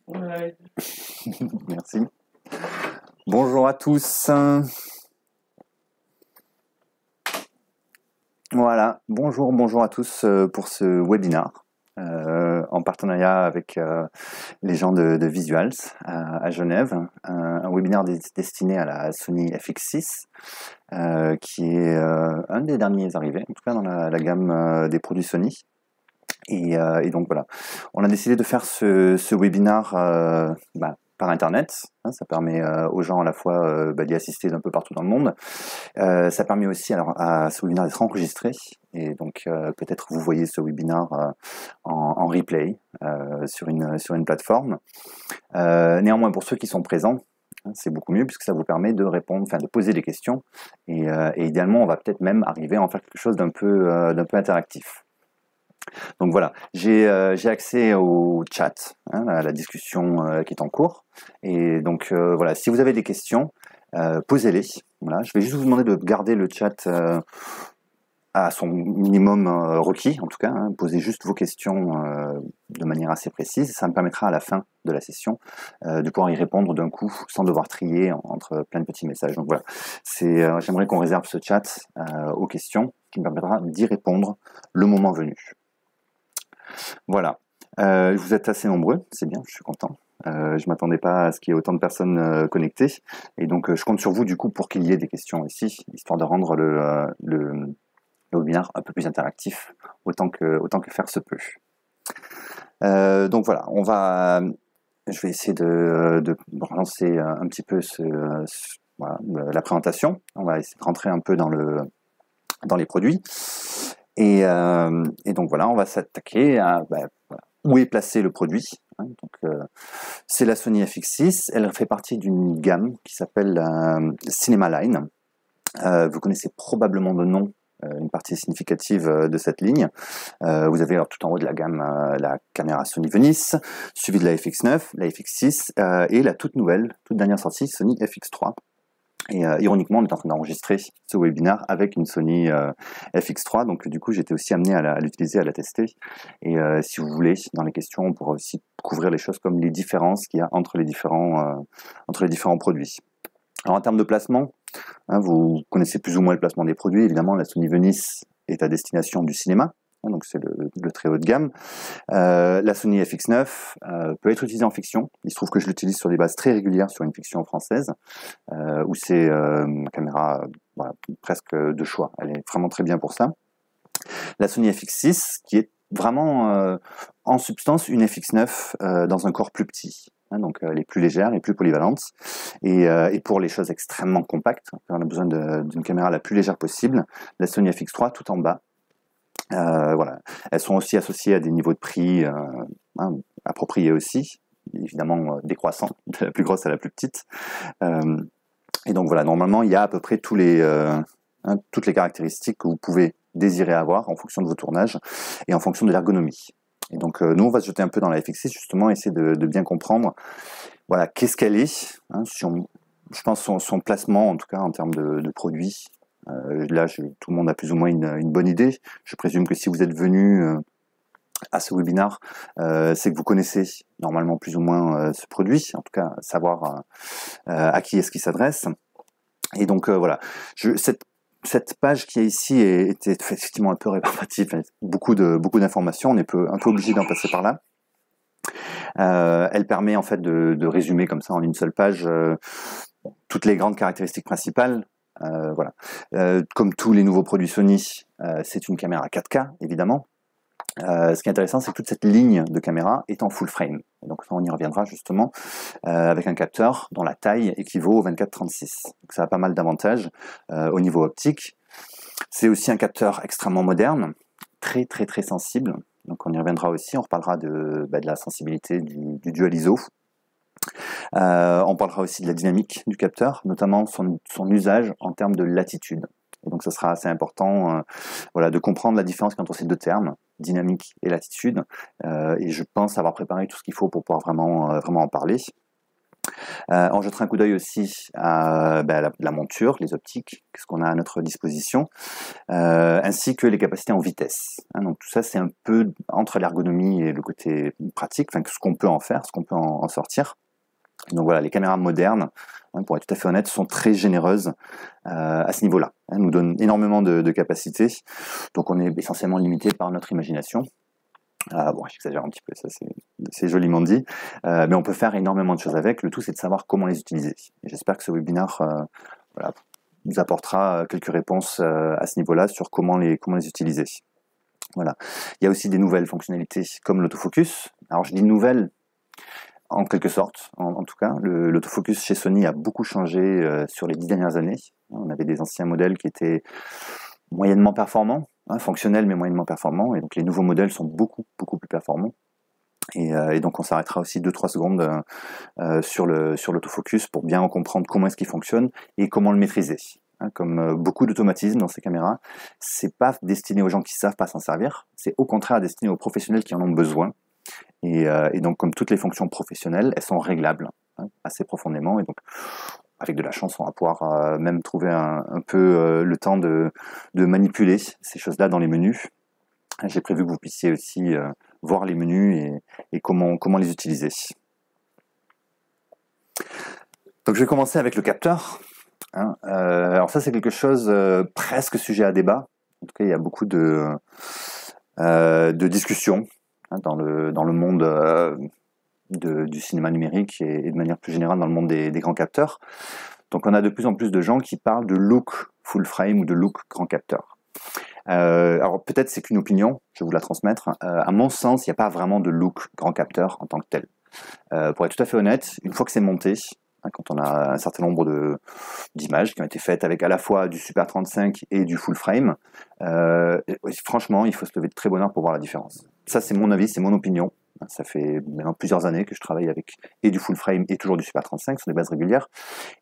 Ouais. Merci. Bonjour à tous. Voilà, bonjour à tous pour ce webinaire en partenariat avec les gens de Visuals à Genève. Un webinaire destiné à la Sony FX6 qui est un des derniers arrivés, en tout cas dans la gamme des produits Sony. Et donc voilà, on a décidé de faire ce webinaire par internet. Ça permet aux gens à la fois d'y assister d'un peu partout dans le monde. Ça permet aussi à ce webinaire d'être enregistré. Et donc peut-être vous voyez ce webinaire en replay sur une plateforme. Néanmoins, pour ceux qui sont présents, c'est beaucoup mieux puisque ça vous permet de répondre, enfin de poser des questions. Et idéalement, on va peut-être même arriver à en faire quelque chose d'un peu interactif. Donc voilà, j'ai accès au chat, à la discussion qui est en cours. Et donc voilà, si vous avez des questions, posez-les. Voilà, je vais juste vous demander de garder le chat à son minimum requis, en tout cas. Posez juste vos questions de manière assez précise. Ça me permettra à la fin de la session de pouvoir y répondre d'un coup sans devoir trier entre plein de petits messages. Donc voilà, j'aimerais qu'on réserve ce chat aux questions qui me permettra d'y répondre le moment venu. Voilà, vous êtes assez nombreux, c'est bien, je suis content. Je m'attendais pas à ce qu'il y ait autant de personnes connectées, et donc je compte sur vous du coup pour qu'il y ait des questions ici, histoire de rendre le webinaire un peu plus interactif, autant que faire se peut. Donc voilà, je vais essayer de relancer un petit peu voilà, la présentation. On va essayer de rentrer un peu dans les produits. Et donc voilà, on va s'attaquer à où est placé le produit. Donc, c'est la Sony FX6, elle fait partie d'une gamme qui s'appelle la Cinema Line. Vous connaissez probablement de nom une partie significative de cette ligne. Vous avez tout en haut de la gamme la caméra Sony Venice, suivie de la FX9, la FX6 et la toute dernière sortie Sony FX3. Et ironiquement, on est en train d'enregistrer ce webinaire avec une Sony FX3, donc du coup j'étais aussi amené à l'utiliser, à la tester. Et si vous voulez, dans les questions, on pourra aussi couvrir les choses comme les différences qu'il y a entre les différents produits. Alors en termes de placement, vous connaissez plus ou moins le placement des produits. Évidemment, la Sony Venice est à destination du cinéma, donc c'est le très haut de gamme. La Sony FX9 peut être utilisée en fiction. Il se trouve que je l'utilise sur des bases très régulières sur une fiction française, où c'est une caméra presque de choix. Elle est vraiment très bien pour ça. La Sony FX6, qui est vraiment en substance une FX9 dans un corps plus petit. Donc elle est plus légère et plus polyvalente. Et pour les choses extrêmement compactes, on a besoin d'une caméra la plus légère possible, la Sony FX3 tout en bas. Voilà. Elles sont aussi associées à des niveaux de prix appropriés aussi, évidemment décroissants, de la plus grosse à la plus petite. Et donc voilà, normalement il y a à peu près toutes les caractéristiques que vous pouvez désirer avoir en fonction de vos tournages et en fonction de l'ergonomie. Et donc nous on va se jeter un peu dans la FX6 justement, essayer de bien comprendre voilà, qu'est-ce qu'elle est, je pense son placement en tout cas en termes de produits. Là tout le monde a plus ou moins une bonne idée. Je présume que si vous êtes venu à ce webinaire, c'est que vous connaissez normalement plus ou moins ce produit, en tout cas savoir à qui est-ce qu'il s'adresse. Et donc voilà, cette page qui est ici est effectivement un peu rébarbative, beaucoup d'informations, on est un peu obligé d'en passer par là. Elle permet en fait de résumer comme ça en une seule page toutes les grandes caractéristiques principales. Voilà. Comme tous les nouveaux produits Sony, c'est une caméra 4K évidemment. Ce qui est intéressant, c'est que toute cette ligne de caméra est en full frame. Et donc on y reviendra justement avec un capteur dont la taille équivaut au 24-36. Donc ça a pas mal d'avantages au niveau optique. C'est aussi un capteur extrêmement moderne, très très très sensible. Donc on y reviendra aussi, on reparlera de la sensibilité du dual ISO. On parlera aussi de la dynamique du capteur, notamment son usage en termes de latitude. Et donc ça sera assez important voilà, de comprendre la différence entre ces deux termes, dynamique et latitude. Et je pense avoir préparé tout ce qu'il faut pour pouvoir vraiment en parler. On jettera un coup d'œil aussi à la monture, les optiques, ce qu'on a à notre disposition, ainsi que les capacités en vitesse. Donc tout ça, c'est un peu entre l'ergonomie et le côté pratique, enfin, ce qu'on peut en faire, ce qu'on peut en sortir. Donc voilà, les caméras modernes, pour être tout à fait honnête, sont très généreuses à ce niveau-là. Elles nous donnent énormément de capacités, donc on est essentiellement limité par notre imagination. Bon, j'exagère un petit peu, ça c'est joliment dit, mais on peut faire énormément de choses avec. Le tout, c'est de savoir comment les utiliser. Et j'espère que ce webinaire voilà, nous apportera quelques réponses à ce niveau-là sur comment les utiliser. Voilà. Il y a aussi des nouvelles fonctionnalités comme l'autofocus. Alors je dis nouvelles en quelque sorte, en tout cas. L'autofocus chez Sony a beaucoup changé sur les 10 dernières années. On avait des anciens modèles qui étaient moyennement performants, fonctionnels mais moyennement performants, et donc les nouveaux modèles sont beaucoup plus performants. Et donc on s'arrêtera aussi 2-3 secondes sur l'autofocus pour bien comprendre comment est-ce qu'il fonctionne et comment le maîtriser. Comme beaucoup d'automatismes dans ces caméras, c'est pas destiné aux gens qui savent pas s'en servir, c'est au contraire destiné aux professionnels qui en ont besoin. Et donc comme toutes les fonctions professionnelles, elles sont réglables assez profondément, et donc avec de la chance, on va pouvoir même trouver un peu le temps de manipuler ces choses-là dans les menus. J'ai prévu que vous puissiez aussi voir les menus et comment les utiliser. Donc je vais commencer avec le capteur. Alors ça, c'est quelque chose presque sujet à débat. En tout cas, il y a beaucoup de discussions dans le monde du cinéma numérique et de manière plus générale dans le monde des grands capteurs. Donc on a de plus en plus de gens qui parlent de look full frame ou de look grand capteur. Alors peut-être c'est qu'une opinion, je vais vous la transmettre. À mon sens, il n'y a pas vraiment de look grand capteur en tant que tel. Pour être tout à fait honnête, une fois que c'est monté, quand on a un certain nombre d'images qui ont été faites avec à la fois du Super 35 et du full frame, franchement, il faut se lever de très bonne heure pour voir la différence. Ça, c'est mon avis, c'est mon opinion. Ça fait maintenant plusieurs années que je travaille avec et du full frame et toujours du Super 35 sur des bases régulières.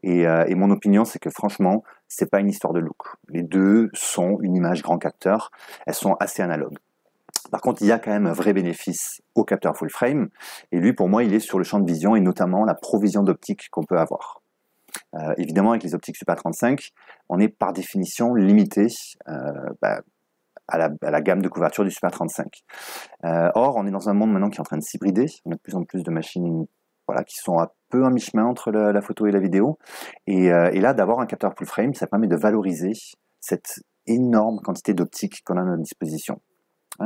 Et mon opinion, c'est que franchement, c'est pas une histoire de look. Les deux sont une image grand capteur. Elles sont assez analogues. Par contre, il y a quand même un vrai bénéfice au capteur full frame. Et lui, pour moi, il est sur le champ de vision et notamment la provision d'optique qu'on peut avoir. Évidemment, avec les optiques Super 35, on est par définition limité à la gamme de couverture du Super 35. Or, on est dans un monde maintenant qui est en train de s'hybrider. On a de plus en plus de machines qui sont un peu à mi-chemin entre la photo et la vidéo. Et là, d'avoir un capteur full frame, ça permet de valoriser cette énorme quantité d'optiques qu'on a à notre disposition.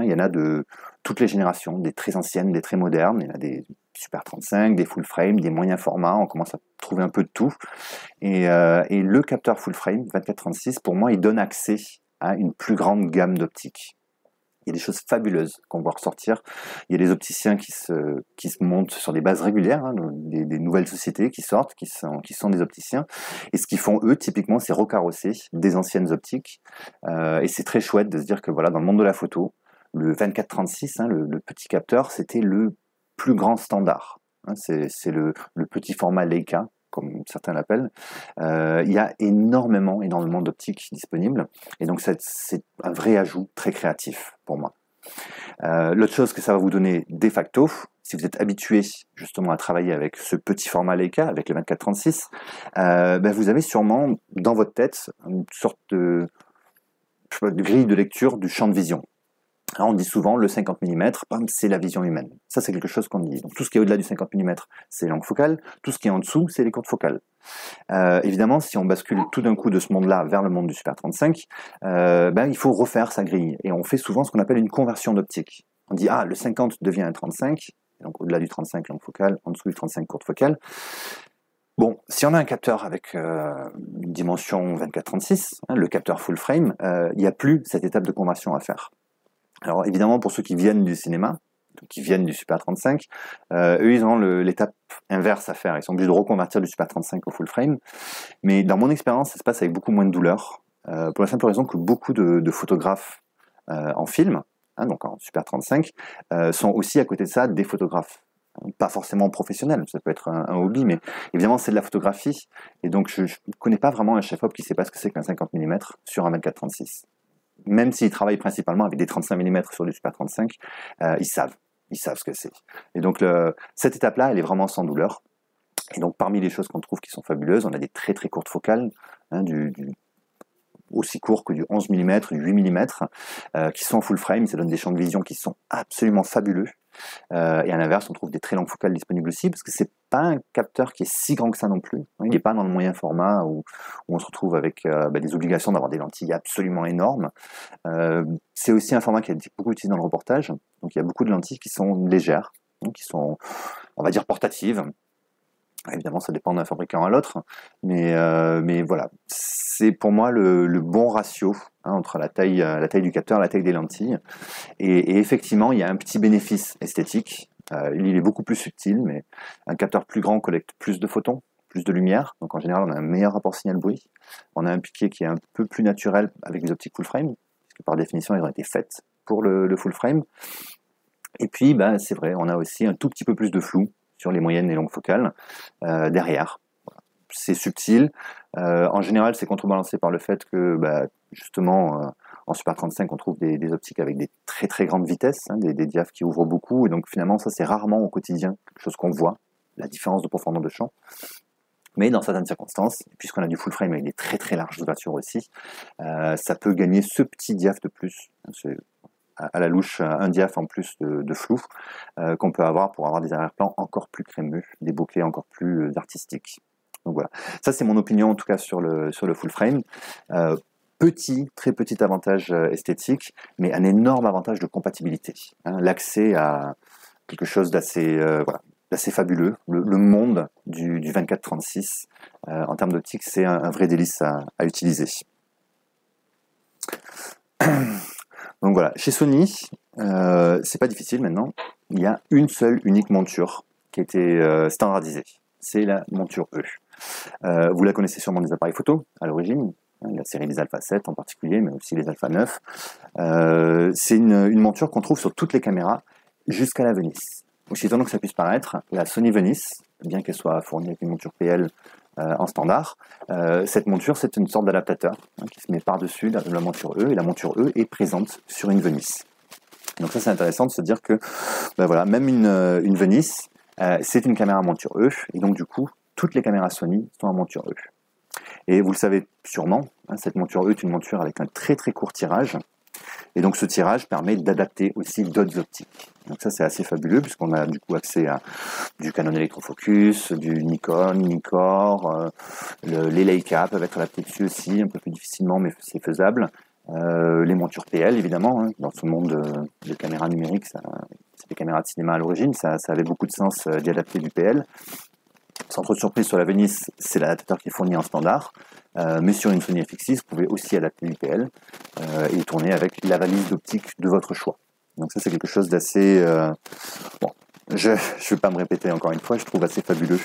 Il y en a de toutes les générations, des très anciennes, des très modernes. Il y en a des Super 35, des full frame, des moyens formats. On commence à trouver un peu de tout. Et le capteur full frame 24-36, pour moi, il donne accès à une plus grande gamme d'optiques. Il y a des choses fabuleuses qu'on voit ressortir. Il y a des opticiens qui se montent sur des bases régulières, des nouvelles sociétés qui sortent, qui sont des opticiens. Et ce qu'ils font, eux, typiquement, c'est recarrosser des anciennes optiques. Et c'est très chouette de se dire que voilà, dans le monde de la photo, le 24-36, le petit capteur, c'était le plus grand standard. C'est le petit format Leica, comme certains l'appellent. Il y a énormément d'optiques disponibles, et donc c'est un vrai ajout très créatif pour moi. L'autre chose que ça va vous donner de facto, si vous êtes habitué justement à travailler avec ce petit format Leica, avec le 24-36, vous avez sûrement dans votre tête une sorte de grille de lecture du champ de vision. Alors on dit souvent le 50 mm, c'est la vision humaine. Ça, c'est quelque chose qu'on dit. Donc tout ce qui est au-delà du 50 mm, c'est les longues focales. Tout ce qui est en dessous, c'est les courtes focales. Évidemment, si on bascule tout d'un coup de ce monde-là vers le monde du Super 35, il faut refaire sa grille. Et on fait souvent ce qu'on appelle une conversion d'optique. On dit, le 50 devient un 35, donc au-delà du 35 longue focale, en dessous du 35 courte focale. Bon, si on a un capteur avec une dimension 24-36, le capteur full frame, il n'y a plus cette étape de conversion à faire. Alors évidemment, pour ceux qui viennent du cinéma, qui viennent du Super 35, eux, ils ont l'étape inverse à faire. Ils sont obligés de reconvertir du Super 35 au full frame. Mais dans mon expérience, ça se passe avec beaucoup moins de douleur, pour la simple raison que beaucoup de photographes en film, donc en Super 35, sont aussi à côté de ça des photographes. Pas forcément professionnels, ça peut être un hobby, mais évidemment c'est de la photographie. Et donc je ne connais pas vraiment un chef-op qui ne sait pas ce que c'est qu'un 50 mm sur un 24-36. Même s'ils travaillent principalement avec des 35 mm sur du Super 35, ils savent ce que c'est. Et donc cette étape-là, elle est vraiment sans douleur. Et donc parmi les choses qu'on trouve qui sont fabuleuses, on a des très très courtes focales, hein, aussi court que du 11 mm, du 8 mm, qui sont en full frame. Ça donne des champs de vision qui sont absolument fabuleux. Et à l'inverse, on trouve des très longues focales disponibles aussi, parce que c'est pas un capteur qui est si grand que ça non plus. Il n'est pas dans le moyen format où on se retrouve avec des obligations d'avoir des lentilles absolument énormes. C'est aussi un format qui est beaucoup utilisé dans le reportage. Donc il y a beaucoup de lentilles qui sont légères, donc qui sont, on va dire, portatives. Évidemment, ça dépend d'un fabricant à l'autre, mais voilà, c'est pour moi le bon ratio, hein, entre la taille du capteur et la taille des lentilles. Et effectivement, il y a un petit bénéfice esthétique. Il est beaucoup plus subtil, mais un capteur plus grand collecte plus de photons, plus de lumière. Donc en général, on a un meilleur rapport signal-bruit. On a un piqué qui est un peu plus naturel avec les optiques full frame, puisque par définition, elles ont été faites pour le full frame. Et puis, c'est vrai, on a aussi un tout petit peu plus de flou sur les moyennes et longues focales derrière. Voilà. C'est subtil. En général, c'est contrebalancé par le fait que, justement, en Super 35, on trouve des optiques avec des très très grandes vitesses, hein, des diaphes qui ouvrent beaucoup. Et donc finalement, ça c'est rarement au quotidien quelque chose qu'on voit, la différence de profondeur de champ. Mais dans certaines circonstances, puisqu'on a du full frame avec des très très larges ouvertures aussi, ça peut gagner ce petit diaphe de plus. C'est à la louche un diaphe en plus de flou qu'on peut avoir pour avoir des arrière-plans encore plus crémeux, des bokeh encore plus artistiques. Donc voilà, ça c'est mon opinion en tout cas sur le full frame. Très petit avantage esthétique, mais un énorme avantage de compatibilité. Hein, l'accès à quelque chose d'assez fabuleux. Le monde du 24-36 en termes d'optique, c'est un vrai délice à utiliser. Donc voilà, chez Sony, c'est pas difficile maintenant. Il y a une seule unique monture qui a été standardisée. C'est la monture E. Vous la connaissez sûrement des appareils photo à l'origine, la série des Alpha 7 en particulier, mais aussi les Alpha 9. C'est une monture qu'on trouve sur toutes les caméras jusqu'à la Venice. Aussi étonnant que ça puisse paraître, la Sony Venice, bien qu'elle soit fournie avec une monture PL en standard, cette monture c'est une sorte d'adaptateur qui se met par-dessus la monture E, et la monture E est présente sur une Venice. Donc ça c'est intéressant de se dire que même une Venice, c'est une caméra monture E, et donc du coup toutes les caméras Sony sont en monture E. Et vous le savez sûrement, cette monture E est une monture avec un très très court tirage. Et donc ce tirage permet d'adapter aussi d'autres optiques. Donc ça c'est assez fabuleux puisqu'on a du coup accès à du Canon Electrofocus, du Nikon, Nikkor, les Leica peuvent être adaptés dessus aussi, un peu plus difficilement mais c'est faisable. Les montures PL évidemment, dans ce monde de caméras numériques, c'est des caméras de cinéma à l'origine, ça avait beaucoup de sens d'y adapter du PL. Sans trop de surprise sur la Venice, c'est l'adaptateur qui est fourni en standard. Mais sur une Sony FX6, vous pouvez aussi adapter l'IPL et tourner avec la valise d'optique de votre choix. Donc ça, c'est quelque chose d'assez... je ne vais pas me répéter encore une fois, je trouve assez fabuleux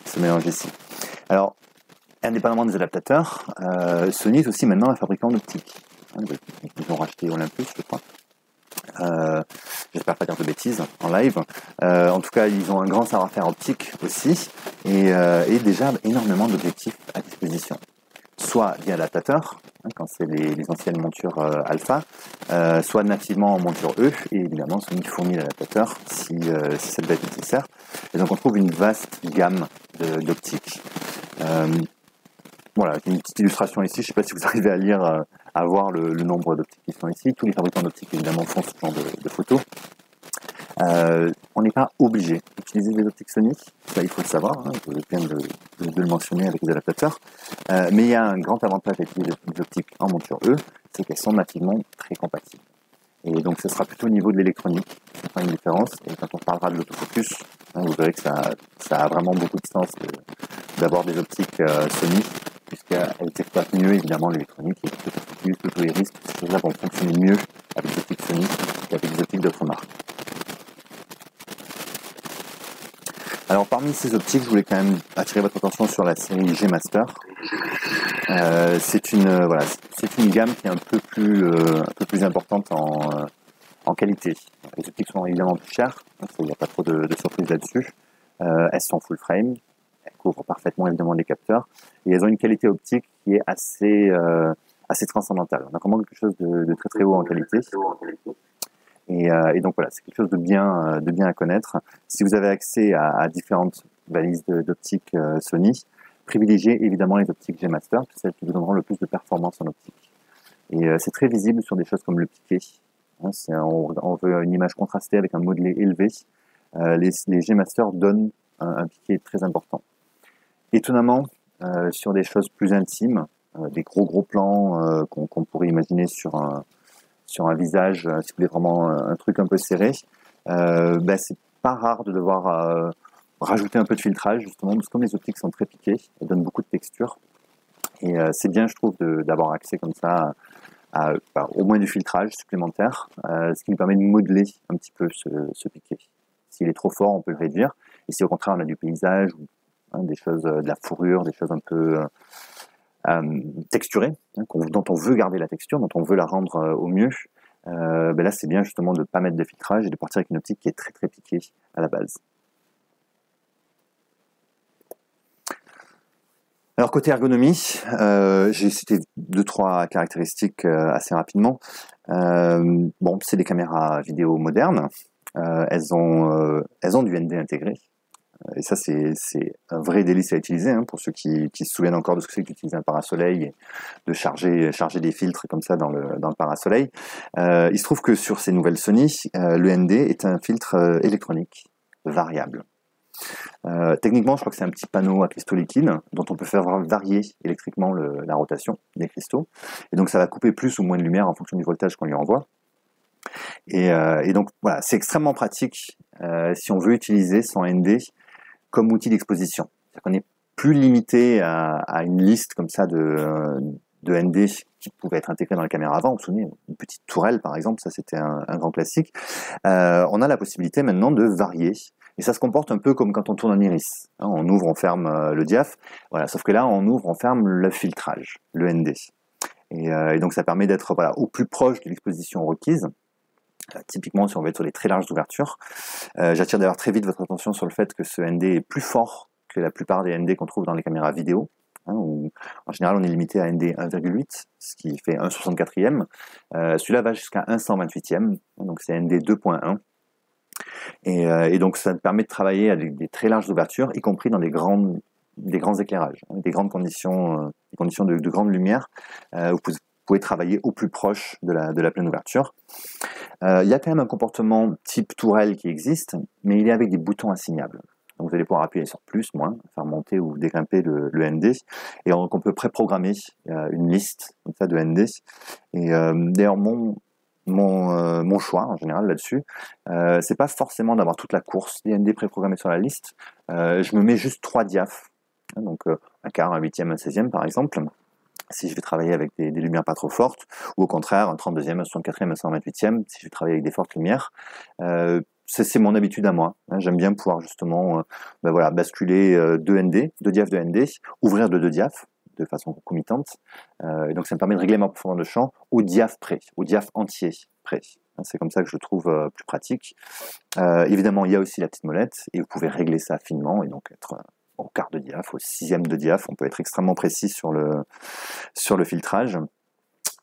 ce mélange ici. Alors, indépendamment des adaptateurs, Sony est aussi maintenant un fabricant d'optique. Ils ont racheté Olympus, je crois. J'espère pas dire de bêtises en live. En tout cas, ils ont un grand savoir-faire optique aussi et déjà énormément d'objectifs à disposition. Soit via adaptateur, quand c'est les anciennes montures alpha, soit nativement en monture E, et évidemment Sony fournit l'adaptateur si ça devait être nécessaire. Et donc on trouve une vaste gamme d'optiques. Voilà, une petite illustration ici, je ne sais pas si vous arrivez à lire, à voir le nombre d'optiques qui sont ici. Tous les fabricants d'optiques évidemment font ce genre de photos. On n'est pas obligé d'utiliser des optiques Sony, ça il faut le savoir, je viens de le mentionner avec les adaptateurs, mais il y a un grand avantage à utiliser des optiques en monture E, c'est qu'elles sont nativement très compatibles. Et donc ce sera plutôt au niveau de l'électronique qui fera une différence, et quand on parlera de l'autofocus, vous verrez que ça a vraiment beaucoup de sens d'avoir des optiques Sony, puisqu'elles exploitent mieux évidemment l'électronique, et l'autofocus, l'auto-iris, ces choses-là vont fonctionner mieux avec des optiques Sony qu'avec des optiques d'autres marques. Alors parmi ces optiques, je voulais quand même attirer votre attention sur la série G Master. C'est une gamme qui est un peu plus importante en qualité. Les optiques sont évidemment plus chères, il n'y a pas trop de surprises là-dessus. Elles sont full frame, elles couvrent parfaitement évidemment les capteurs, et elles ont une qualité optique qui est assez transcendantale. On a vraiment quelque chose de très très haut en qualité. Et donc voilà, c'est quelque chose de bien à connaître. Si vous avez accès à différentes valise d'optique Sony, privilégiez évidemment les optiques G-Master, celles qui vous donneront le plus de performance en optique. Et c'est très visible sur des choses comme le piqué. Hein, on veut une image contrastée avec un modelé élevé. Les G-Master donnent un piqué très important. Étonnamment, sur des choses plus intimes, des gros plans qu'on pourrait imaginer sur un visage, si vous voulez vraiment un truc un peu serré, c'est pas rare de devoir rajouter un peu de filtrage, justement, parce que comme les optiques sont très piquées, elles donnent beaucoup de texture. Et c'est bien, je trouve, d'avoir accès comme ça à au moins du filtrage supplémentaire, ce qui nous permet de modeler un petit peu ce piqué. S'il est trop fort, on peut le réduire. Et si au contraire on a du paysage, ou des choses, de la fourrure, des choses un peu texturées, dont on veut garder la texture, dont on veut la rendre au mieux, là c'est bien justement de ne pas mettre de filtrage et de partir avec une optique qui est très très piquée à la base. Alors côté ergonomie, j'ai cité 2-3 caractéristiques assez rapidement. C'est des caméras vidéo modernes. Elles ont du ND intégré. Et ça, c'est un vrai délice à utiliser, hein, pour ceux qui se souviennent encore de ce que c'est qu'utiliser un parasoleil et de charger des filtres comme ça dans le parasoleil. Il se trouve que sur ces nouvelles Sony, le ND est un filtre électronique variable. Techniquement, je crois que c'est un petit panneau à cristaux liquides dont on peut faire varier électriquement la rotation des cristaux. Et donc, ça va couper plus ou moins de lumière en fonction du voltage qu'on lui envoie. Et donc, voilà, c'est extrêmement pratique si on veut utiliser son ND comme outil d'exposition. C'est-à-dire qu'on n'est plus limité à une liste comme ça de ND qui pouvait être intégrée dans la caméra avant. Vous vous souvenez, une petite tourelle par exemple, ça c'était un grand classique. On a la possibilité maintenant de varier. Et ça se comporte un peu comme quand on tourne un iris. Hein, on ouvre, on ferme le diaph. Voilà, sauf que là, on ouvre, on ferme le filtrage, le ND. Et donc ça permet d'être au plus proche de l'exposition requise. Typiquement, si on veut être sur des très larges ouvertures. J'attire d'ailleurs très vite votre attention sur le fait que ce ND est plus fort que la plupart des ND qu'on trouve dans les caméras vidéo. Où, en général, on est limité à ND 1,8, ce qui fait 1/64e. Celui-là va jusqu'à 1/128e, donc c'est ND 2.1. Et donc ça permet de travailler avec des très larges ouvertures, y compris dans des grands éclairages, des grandes conditions, des conditions de grande lumière, où vous pouvez travailler au plus proche de la pleine ouverture. Il y a quand même un comportement type tourelle qui existe, mais il est avec des boutons assignables. Donc vous allez pouvoir appuyer sur plus, moins, faire monter ou dégrimper le ND. Et donc on peut préprogrammer une liste comme ça de ND. Et d'ailleurs mon choix en général là-dessus, c'est pas forcément d'avoir toute la course des ND préprogrammés sur la liste. Je me mets juste 3 diaphes, donc un quart, un huitième, un 16e par exemple, si je vais travailler avec des lumières pas trop fortes, ou au contraire un 32e, un 64e, un 128e, si je vais travailler avec des fortes lumières. C'est mon habitude à moi. Hein. J'aime bien pouvoir justement basculer 2 diaphes de ND, ouvrir de 2 diaphes de façon concomitante. Et donc ça me permet de régler ma profondeur de champ au diaph près, au diaph entier près. C'est comme ça que je le trouve plus pratique. Évidemment, il y a aussi la petite molette, et vous pouvez régler ça finement, et donc être au quart de diaph, au 6e de diaph. On peut être extrêmement précis sur le filtrage.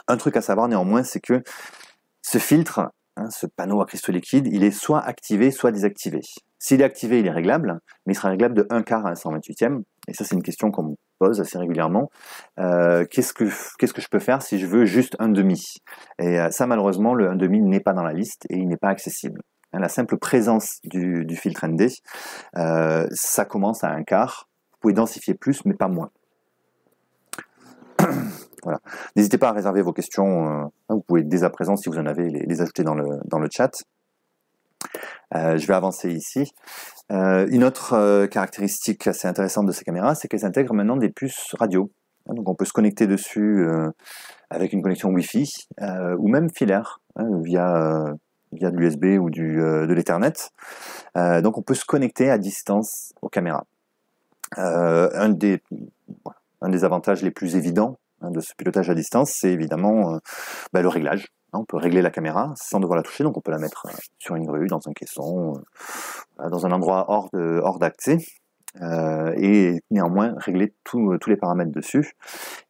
Un truc à savoir néanmoins, c'est que ce filtre, ce panneau à cristaux liquides, il est soit activé, soit désactivé. S'il est activé, il est réglable, mais il sera réglable de 1 quart à 128e. Et ça, c'est une question qu'on me pose assez régulièrement. Qu'est-ce que je peux faire si je veux juste un demi? Et ça, malheureusement, le 1/2 n'est pas dans la liste et il n'est pas accessible. La simple présence du filtre ND, ça commence à 1 quart. Vous pouvez densifier plus, mais pas moins. Voilà. N'hésitez pas à réserver vos questions. Vous pouvez dès à présent, si vous en avez, les ajouter dans le chat. Je vais avancer ici. Une autre caractéristique assez intéressante de ces caméras, c'est qu'elles intègrent maintenant des puces radio. Donc on peut se connecter dessus avec une connexion Wi-Fi ou même filaire, via de l'USB ou de l'Ethernet. Donc on peut se connecter à distance aux caméras. Un des avantages les plus évidents de ce pilotage à distance, c'est évidemment le réglage. On peut régler la caméra sans devoir la toucher, donc on peut la mettre sur une grue, dans un caisson, dans un endroit hors d'accès, et néanmoins régler tous les paramètres dessus.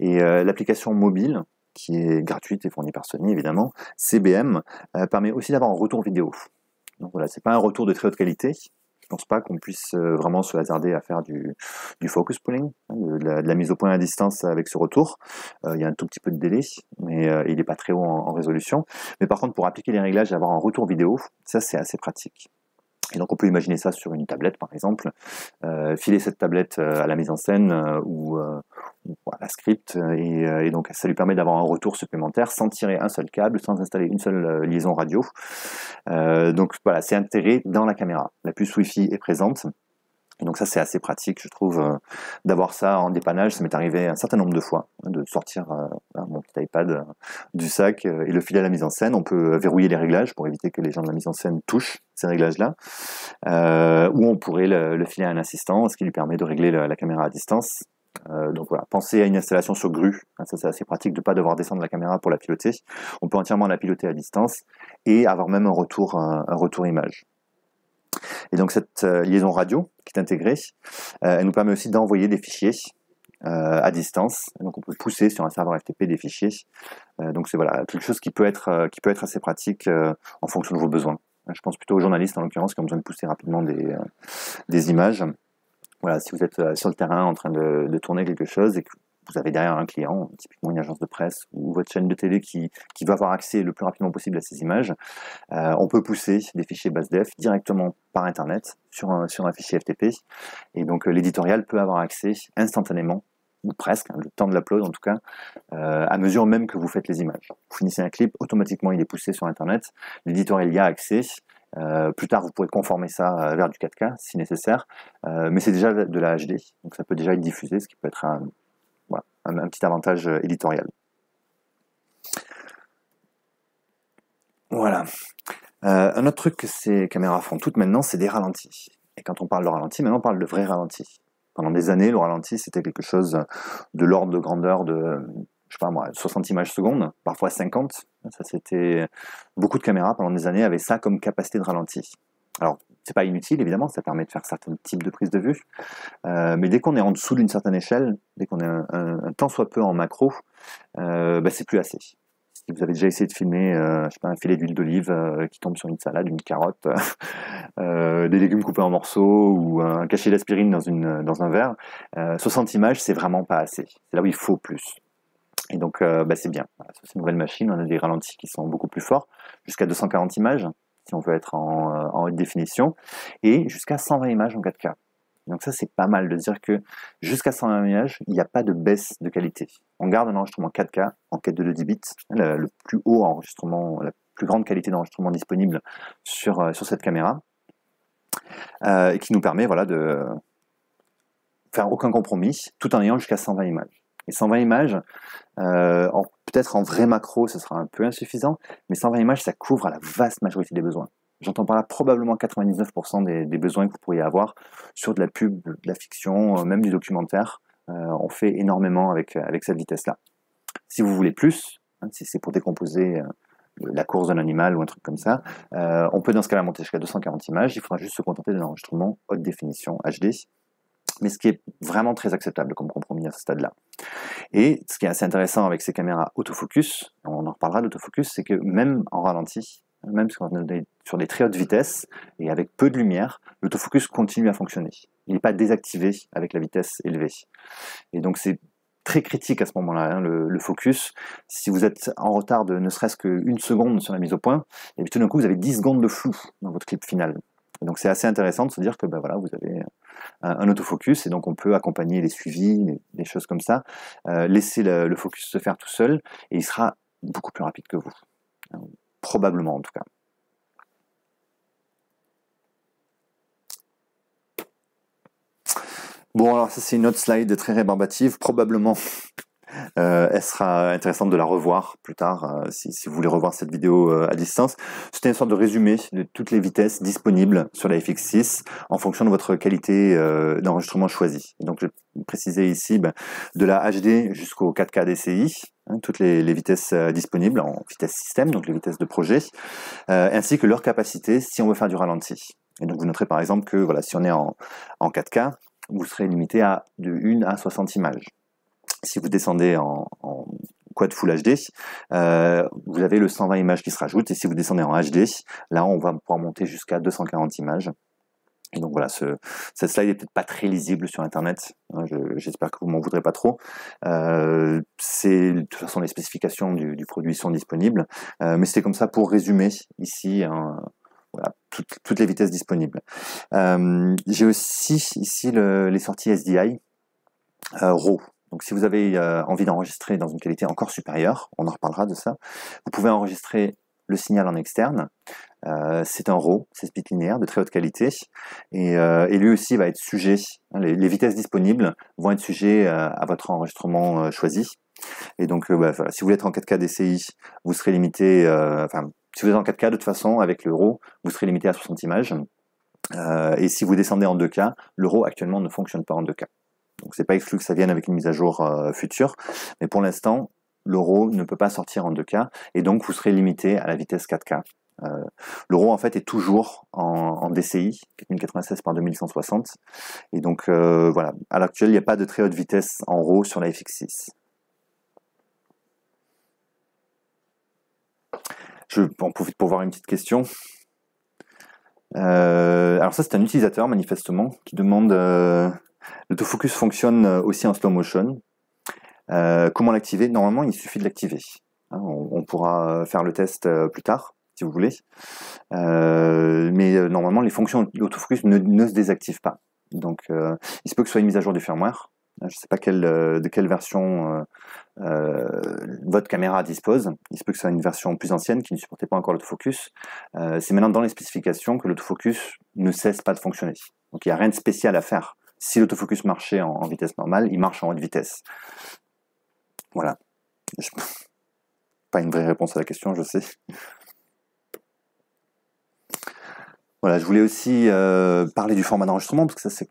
Et l'application mobile, qui est gratuite et fournie par Sony évidemment, CBM, permet aussi d'avoir un retour vidéo. Donc voilà, c'est pas un retour de très haute qualité, pense pas qu'on puisse vraiment se hasarder à faire du focus pulling, hein, de la mise au point à distance avec ce retour. Il y a un tout petit peu de délai, mais il n'est pas très haut en résolution. Mais par contre, pour appliquer les réglages et avoir un retour vidéo, ça c'est assez pratique. Et donc on peut imaginer ça sur une tablette par exemple, filer cette tablette à la mise en scène ou à la script et donc ça lui permet d'avoir un retour supplémentaire sans tirer un seul câble, sans installer une seule liaison radio. Donc voilà, c'est intégré dans la caméra. La puce Wi-Fi est présente. Et donc ça c'est assez pratique, je trouve, d'avoir ça en dépannage. Ça m'est arrivé un certain nombre de fois, hein, de sortir mon petit iPad du sac et le filer à la mise en scène. On peut verrouiller les réglages pour éviter que les gens de la mise en scène touchent ces réglages-là. Ou on pourrait le filer à un assistant, ce qui lui permet de régler la caméra à distance. Donc voilà, pensez à une installation sur grue, hein, ça c'est assez pratique de ne pas devoir descendre la caméra pour la piloter. On peut entièrement la piloter à distance et avoir même un retour image. Et donc cette liaison radio qui est intégrée, elle nous permet aussi d'envoyer des fichiers à distance. Donc on peut pousser sur un serveur FTP des fichiers. Donc c'est voilà quelque chose qui peut être assez pratique en fonction de vos besoins. Je pense plutôt aux journalistes en l'occurrence qui ont besoin de pousser rapidement des images. Voilà, si vous êtes sur le terrain en train de tourner quelque chose et que vous avez derrière un client, typiquement une agence de presse ou votre chaîne de télé qui va avoir accès le plus rapidement possible à ces images, on peut pousser des fichiers BASDEF directement par Internet sur un fichier FTP. Et donc l'éditorial peut avoir accès instantanément, ou presque, hein, le temps de l'upload en tout cas, à mesure même que vous faites les images. Vous finissez un clip, automatiquement il est poussé sur Internet, l'éditorial y a accès. Plus tard, vous pourrez conformer ça vers du 4K si nécessaire, mais c'est déjà de la HD, donc ça peut déjà être diffusé, ce qui peut être un petit avantage éditorial. Voilà. Un autre truc que ces caméras font toutes maintenant, c'est des ralentis. Et quand on parle de ralenti, maintenant on parle de vrais ralentis. Pendant des années, le ralenti, c'était quelque chose de l'ordre de grandeur de, je sais pas moi, 60 images secondes, parfois 50. Ça, c'était beaucoup de caméras pendant des années avaient ça comme capacité de ralenti. Alors, c'est pas inutile, évidemment, ça permet de faire certains types de prises de vue. Mais dès qu'on est en dessous d'une certaine échelle, dès qu'on est un tant soit peu en macro, c'est plus assez. Si vous avez déjà essayé de filmer, je sais pas, un filet d'huile d'olive qui tombe sur une salade, une carotte, des légumes coupés en morceaux ou un cachet d'aspirine dans un verre, 60 images, c'est vraiment pas assez. C'est là où il faut plus. Et donc, c'est bien. Voilà, sur ces nouvelles machines, on a des ralentis qui sont beaucoup plus forts, jusqu'à 240 images, si on veut être en haute définition, et jusqu'à 120 images en 4K. Donc ça, c'est pas mal de dire que jusqu'à 120 images, il n'y a pas de baisse de qualité. On garde un enregistrement 4K en quête de 10 bits, le plus haut enregistrement, la plus grande qualité d'enregistrement disponible sur cette caméra, et qui nous permet de faire aucun compromis, tout en ayant jusqu'à 120 images. Et 120 images, peut-être en vrai macro, ce sera un peu insuffisant, mais 120 images, ça couvre à la vaste majorité des besoins. J'entends par là probablement 99% des besoins que vous pourriez avoir sur de la pub, de la fiction, même du documentaire. On fait énormément avec cette vitesse-là. Si vous voulez plus, hein, si c'est pour décomposer la course d'un animal ou un truc comme ça, on peut dans ce cas-là monter jusqu'à 240 images. Il faudra juste se contenter d'un enregistrement haute définition HD, mais ce qui est vraiment très acceptable comme compromis à ce stade-là. Et ce qui est assez intéressant avec ces caméras autofocus, on en reparlera d'autofocus, c'est que même en ralenti, même sur des très hautes vitesses et avec peu de lumière, l'autofocus continue à fonctionner. Il n'est pas désactivé avec la vitesse élevée. Et donc c'est très critique à ce moment-là, hein, le focus. Si vous êtes en retard de ne serait-ce qu'une seconde sur la mise au point, et puis tout d'un coup vous avez 10 secondes de flou dans votre clip final. Et donc c'est assez intéressant de se dire que vous avez un autofocus et donc on peut accompagner les suivis, des choses comme ça, laisser le focus se faire tout seul et il sera beaucoup plus rapide que vous. Probablement en tout cas. Bon alors ça c'est une autre slide très rébarbative, probablement elle sera intéressante de la revoir plus tard si vous voulez revoir cette vidéo à distance. C'était une sorte de résumé de toutes les vitesses disponibles sur la FX6 en fonction de votre qualité d'enregistrement choisie. Donc je vais préciser ici de la HD jusqu'au 4K DCI, hein, toutes les vitesses disponibles en vitesse système, donc les vitesses de projet, ainsi que leur capacité si on veut faire du ralenti. Et donc vous noterez par exemple que si on est en 4K, vous serez limité de 1 à 60 images. Si vous descendez en Quad Full HD, vous avez le 120 images qui se rajoute, et si vous descendez en HD, là on va pouvoir monter jusqu'à 240 images. Et donc voilà, cette slide est peut-être pas très lisible sur Internet. J'espère que vous m'en voudrez pas trop. De toute façon, les spécifications du produit sont disponibles, mais c'était comme ça pour résumer ici. Voilà, toutes les vitesses disponibles. J'ai aussi ici les sorties SDI RAW. Donc si vous avez envie d'enregistrer dans une qualité encore supérieure, on en reparlera de ça, vous pouvez enregistrer le signal en externe. C'est un RAW, c'est speed linéaire de très haute qualité, et lui aussi va être sujet, les vitesses disponibles vont être sujets à votre enregistrement choisi. Et donc voilà, si vous voulez être en 4K DCI, vous serez limité, si vous êtes en 4K de toute façon avec le RAW, vous serez limité à 60 images. Et si vous descendez en 2K, le RAW actuellement ne fonctionne pas en 2K. Donc c'est pas exclu que ça vienne avec une mise à jour future, mais pour l'instant, le RAW ne peut pas sortir en 2K, et donc vous serez limité à la vitesse 4K. Le RAW en fait est toujours en DCI, 4096 par 2160, et donc voilà, à l'actuel il n'y a pas de très haute vitesse en RAW sur la FX6. Je en profite pour voir une petite question. Alors ça c'est un utilisateur manifestement qui demande l'autofocus fonctionne aussi en slow motion. Comment l'activer? Normalement il suffit de l'activer. Hein, on pourra faire le test plus tard si vous voulez. Mais normalement les fonctions de l'autofocus ne se désactivent pas. Donc il se peut que ce soit une mise à jour du firmware. Je ne sais pas de quelle version votre caméra dispose. Il se peut que ce soit une version plus ancienne qui ne supportait pas encore l'autofocus. C'est maintenant dans les spécifications que l'autofocus ne cesse pas de fonctionner. Donc il n'y a rien de spécial à faire. Si l'autofocus marchait en vitesse normale, il marche en haute vitesse. Voilà. Pas une vraie réponse à la question, je sais. Voilà, je voulais aussi parler du format d'enregistrement, parce que ça c'est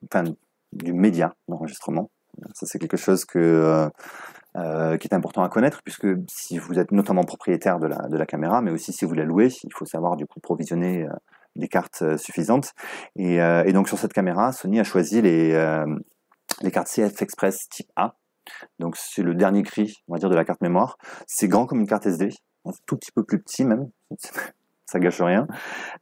du média d'enregistrement. Ça c'est quelque chose qui est important à connaître, puisque si vous êtes notamment propriétaire de la caméra, mais aussi si vous la louez, il faut savoir du coup provisionner des cartes suffisantes. Et donc sur cette caméra, Sony a choisi les cartes CF Express type A. Donc c'est le dernier cri, on va dire, de la carte mémoire. C'est grand comme une carte SD, un tout petit peu plus petit même, ça gâche rien,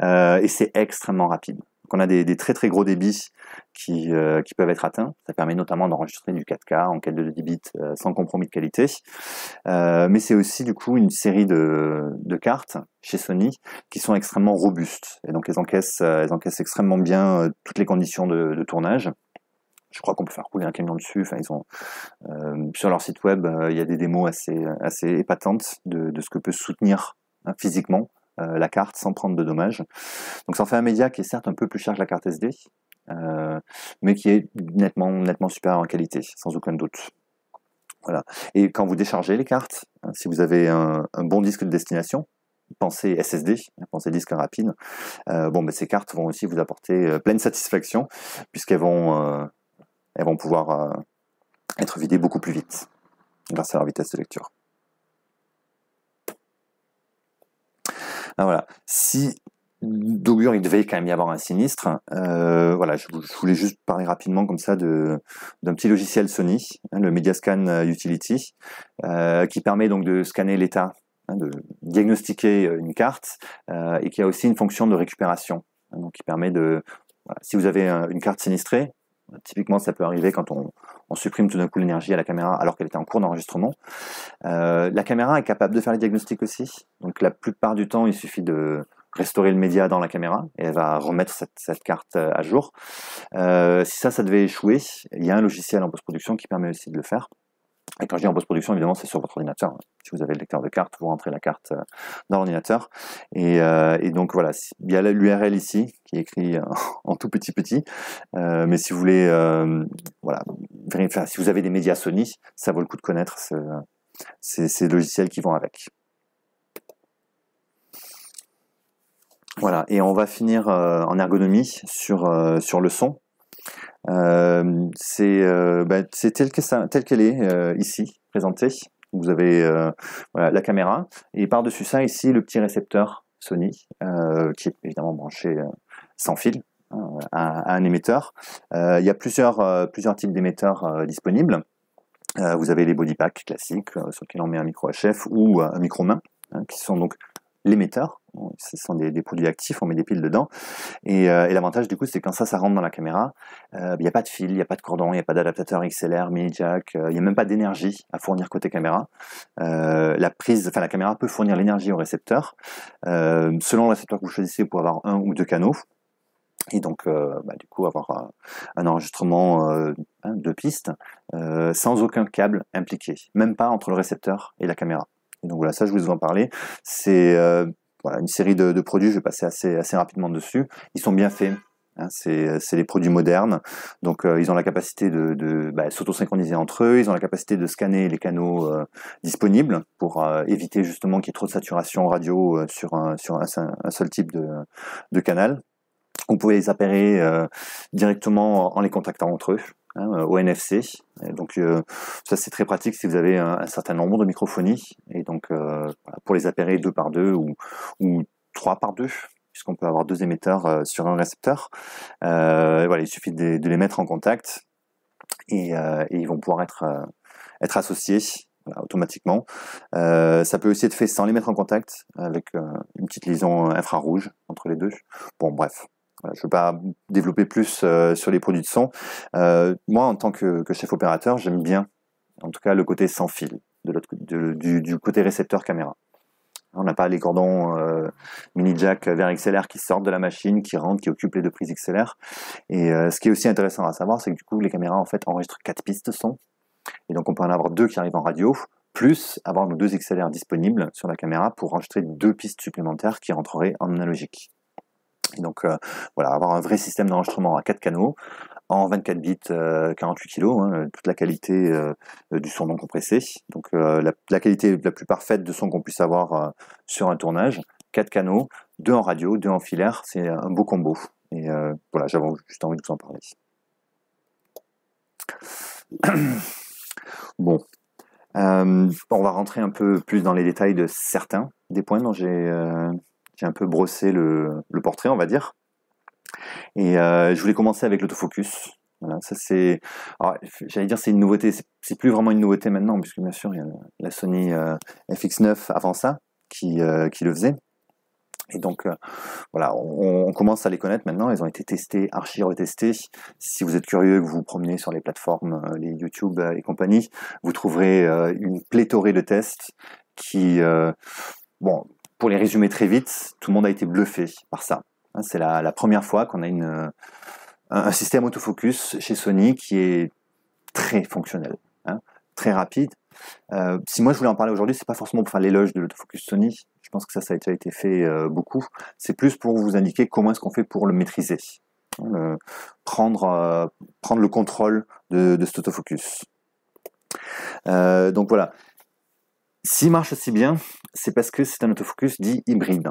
et c'est extrêmement rapide. Donc on a des très très gros débits qui peuvent être atteints. Ça permet notamment d'enregistrer du 4K en 4,2 bits sans compromis de qualité. Mais c'est aussi du coup une série de cartes chez Sony qui sont extrêmement robustes. Et donc elles encaissent extrêmement bien toutes les conditions de tournage. Je crois qu'on peut faire rouler un camion dessus. Enfin, ils ont sur leur site web, il y a des démos assez épatantes de ce que peut soutenir physiquement la carte sans prendre de dommages. Donc ça en fait un média qui est certes un peu plus cher que la carte SD, mais qui est nettement supérieur en qualité, sans aucun doute. Voilà. Et quand vous déchargez les cartes, si vous avez un bon disque de destination, pensez SSD, pensez disque rapide, ces cartes vont aussi vous apporter pleine satisfaction, puisqu'elles vont pouvoir être vidées beaucoup plus vite, grâce à leur vitesse de lecture. Voilà. Si d'augure il devait quand même y avoir un sinistre, je voulais juste parler rapidement comme ça d'un petit logiciel Sony, le Mediascan Utility, qui permet donc de scanner l'état, de diagnostiquer une carte, et qui a aussi une fonction de récupération, donc qui permet si vous avez une carte sinistrée, typiquement ça peut arriver quand on supprime tout d'un coup l'énergie à la caméra alors qu'elle était en cours d'enregistrement. La caméra est capable de faire les diagnostics aussi, donc la plupart du temps il suffit de restaurer le média dans la caméra et elle va remettre cette carte à jour. Si ça devait échouer, il y a un logiciel en post-production qui permet aussi de le faire. Et quand je dis en post-production, évidemment, c'est sur votre ordinateur. Si vous avez le lecteur de carte, vous rentrez la carte dans l'ordinateur. Et donc voilà, il y a l'URL ici qui est écrit en tout petit. Mais si vous voulez, si vous avez des médias Sony, ça vaut le coup de connaître ces logiciels qui vont avec. Voilà, et on va finir en ergonomie sur le son. C'est tel qu'elle est ici présentée. Vous avez la caméra et par-dessus ça ici le petit récepteur Sony qui est évidemment branché sans fil à un émetteur. Il y a plusieurs types d'émetteurs disponibles. Vous avez les body packs classiques sur lesquels on met un micro HF ou un micro main qui sont donc l'émetteur Ce sont des produits actifs, on met des piles dedans. Et l'avantage du coup, c'est quand ça rentre dans la caméra, il n'y a pas de fil, il n'y a pas de cordon, il n'y a pas d'adaptateur XLR, mini jack, il n'y a même pas d'énergie à fournir côté caméra. La caméra peut fournir l'énergie au récepteur. Selon le récepteur que vous choisissez, vous pouvez avoir 1 ou 2 canaux. Et donc, du coup, avoir un enregistrement de pistes sans aucun câble impliqué, même pas entre le récepteur et la caméra. Et donc voilà, ça je voulais vous en parler. C'est une série de produits, je vais passer assez rapidement dessus. Ils sont bien faits. C'est les produits modernes, donc ils ont la capacité de s'auto-synchroniser entre eux, ils ont la capacité de scanner les canaux disponibles pour éviter justement qu'il y ait trop de saturation radio sur un seul type de canal. Vous pouvez les appairer directement en les contactant entre eux, au NFC. Et donc ça c'est très pratique si vous avez un certain nombre de microphonies. Et donc pour les appairer 2 par 2 ou 3 par 2, puisqu'on peut avoir 2 émetteurs sur un récepteur. Il suffit de les mettre en contact et ils vont pouvoir être associés. Automatiquement. Ça peut aussi être fait sans les mettre en contact, avec une petite liaison infrarouge entre les deux. Bon, bref. Voilà, je ne veux pas développer plus sur les produits de son. Moi, en tant que chef opérateur, j'aime bien, en tout cas, le côté sans fil, du côté récepteur caméra. On n'a pas les cordons mini jack vers XLR qui sortent de la machine, qui rentrent, qui occupent les 2 prises XLR. Et ce qui est aussi intéressant à savoir, c'est que du coup, les caméras en fait enregistrent 4 pistes son. Et donc on peut en avoir 2 qui arrivent en radio, plus avoir nos 2 XLR disponibles sur la caméra pour enregistrer 2 pistes supplémentaires qui rentreraient en analogique. Et donc avoir un vrai système d'enregistrement à 4 canaux, en 24 bits 48 kg, toute la qualité du son non compressé. Donc la qualité la plus parfaite de son qu'on puisse avoir sur un tournage, 4 canaux, 2 en radio, 2 en filaire, c'est un beau combo. Et j'avais juste envie de vous en parler. Bon, on va rentrer un peu plus dans les détails de certains des points dont j'ai un peu brossé le portrait, on va dire. Et je voulais commencer avec l'autofocus. Voilà, ça c'est, j'allais dire c'est une nouveauté, c'est plus vraiment une nouveauté maintenant, puisque bien sûr il y a la Sony FX9 avant ça qui le faisait. Et donc on commence à les connaître maintenant. Ils ont été testés, archi-retestés. Si vous êtes curieux, que vous vous promenez sur les plateformes, les YouTube et compagnie, vous trouverez une pléthorée de tests qui, pour les résumer très vite, tout le monde a été bluffé par ça. C'est la première fois qu'on a un système autofocus chez Sony qui est très fonctionnel, très rapide. Si moi je voulais en parler aujourd'hui, c'est pas forcément pour faire l'éloge de l'autofocus Sony. Je pense que ça a déjà été fait beaucoup. C'est plus pour vous indiquer comment est-ce qu'on fait pour le maîtriser, prendre le contrôle de cet autofocus. Donc voilà. S'il marche aussi bien, c'est parce que c'est un autofocus dit hybride.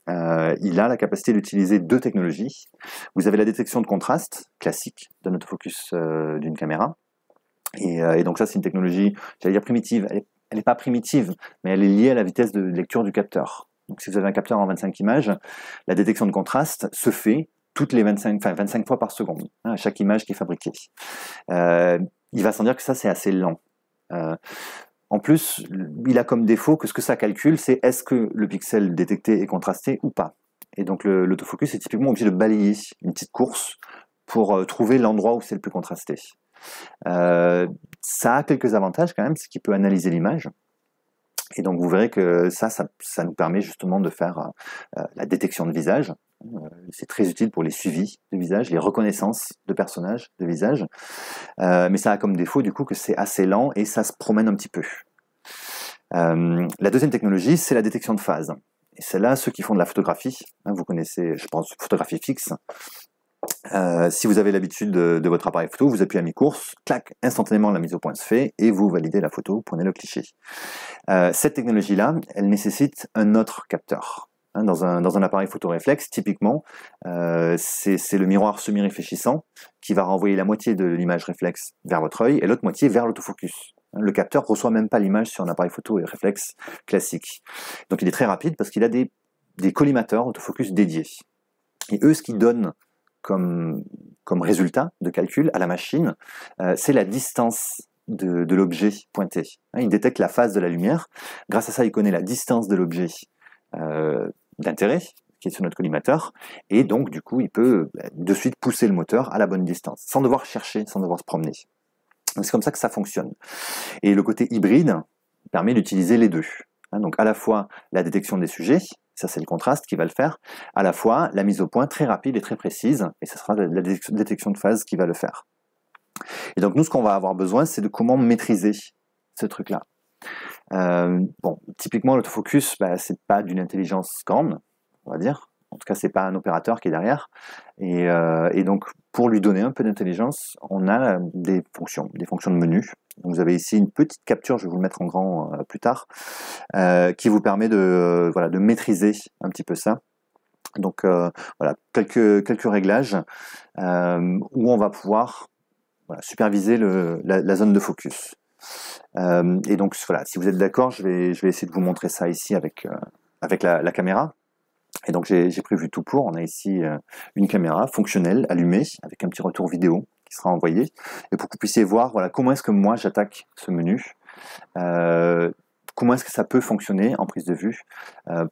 Il a la capacité d'utiliser 2 technologies. Vous avez la détection de contraste classique d'un autofocus d'une caméra. Et donc ça, c'est une technologie, j'allais dire primitive. Elle n'est pas primitive, mais elle est liée à la vitesse de lecture du capteur. Donc si vous avez un capteur en 25 images, la détection de contraste se fait toutes les 25 fois par seconde, à chaque image qui est fabriquée. Il va sans dire que ça, c'est assez lent. En plus, il a comme défaut que ce que ça calcule, c'est est-ce que le pixel détecté est contrasté ou pas. Et donc l'autofocus est typiquement obligé de balayer une petite course pour trouver l'endroit où c'est le plus contrasté. Ça a quelques avantages quand même, c'est qu'il peut analyser l'image. Et donc vous verrez que ça nous permet justement de faire la détection de visage. C'est très utile pour les suivis de visage, les reconnaissances de personnages, de visage. Mais ça a comme défaut du coup que c'est assez lent et ça se promène un petit peu. La deuxième technologie, c'est la détection de phase. Et celle-là, ceux qui font de la photographie, vous connaissez, je pense, photographie fixe. Si vous avez l'habitude de votre appareil photo, vous appuyez à mi-course, clac, instantanément la mise au point se fait et vous validez la photo, prenez le cliché. Cette technologie-là, elle nécessite un autre capteur. Dans un appareil photo réflexe, typiquement, c'est le miroir semi-réfléchissant qui va renvoyer la moitié de l'image réflexe vers votre œil et l'autre moitié vers l'autofocus. Le capteur reçoit même pas l'image sur un appareil photo réflexe classique. Donc il est très rapide parce qu'il a des collimateurs autofocus dédiés. Et eux, ce qu'ils donnent comme résultat de calcul à la machine, c'est la distance de l'objet pointé. Il détecte la phase de la lumière. Grâce à ça, il connaît la distance de l'objet d'intérêt qui est sur notre collimateur, et donc du coup il peut de suite pousser le moteur à la bonne distance, sans devoir chercher, sans devoir se promener. C'est comme ça que ça fonctionne. Et le côté hybride permet d'utiliser les deux. Donc à la fois la détection des sujets, ça c'est le contraste qui va le faire, à la fois la mise au point très rapide et très précise, et ce sera la détection de phase qui va le faire. Et donc nous, ce qu'on va avoir besoin, c'est de comment maîtriser ce truc-là. Bon, typiquement l'autofocus, c'est pas d'une intelligence grande, on va dire. En tout cas, c'est pas un opérateur qui est derrière. Et donc, pour lui donner un peu d'intelligence, on a des fonctions de menu. Donc, vous avez ici une petite capture, je vais vous le mettre en grand plus tard, qui vous permet de maîtriser un petit peu ça. Donc, voilà, quelques réglages où on va pouvoir superviser la zone de focus. Et donc, voilà, si vous êtes d'accord, je vais essayer de vous montrer ça ici avec la caméra. Et donc j'ai prévu tout pour. On a ici une caméra fonctionnelle, allumée, avec un petit retour vidéo qui sera envoyé. Et pour que vous puissiez voir comment est-ce que moi j'attaque ce menu, comment est-ce que ça peut fonctionner en prise de vue, à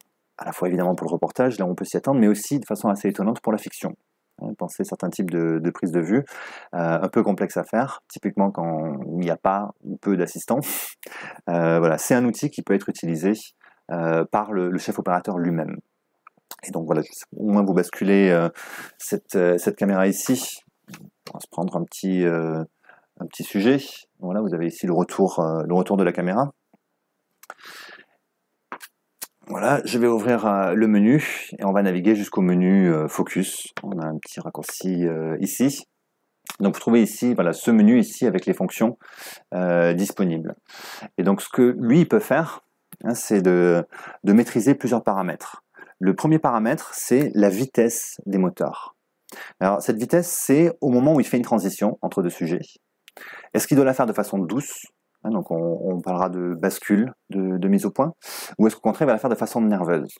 la fois évidemment pour le reportage, là on peut s'y attendre, mais aussi de façon assez étonnante pour la fiction. Pensez certains types de prise de vue, un peu complexes à faire, typiquement quand il n'y a pas ou peu d'assistants. Voilà, c'est un outil qui peut être utilisé par le chef opérateur lui-même. Et donc voilà, au moins vous basculez cette caméra ici. On va se prendre un petit sujet. Voilà, vous avez ici le retour de la caméra. Voilà, je vais ouvrir le menu et on va naviguer jusqu'au menu Focus. On a un petit raccourci ici. Donc vous trouvez ici, voilà, ce menu ici avec les fonctions disponibles. Et donc ce que lui il peut faire, c'est de maîtriser plusieurs paramètres. Le premier paramètre, c'est la vitesse des moteurs. Alors, cette vitesse, c'est au moment où il fait une transition entre deux sujets. Est-ce qu'il doit la faire de façon douce? Donc, on parlera de bascule, de mise au point. Ou est-ce qu'au contraire, il va la faire de façon nerveuse?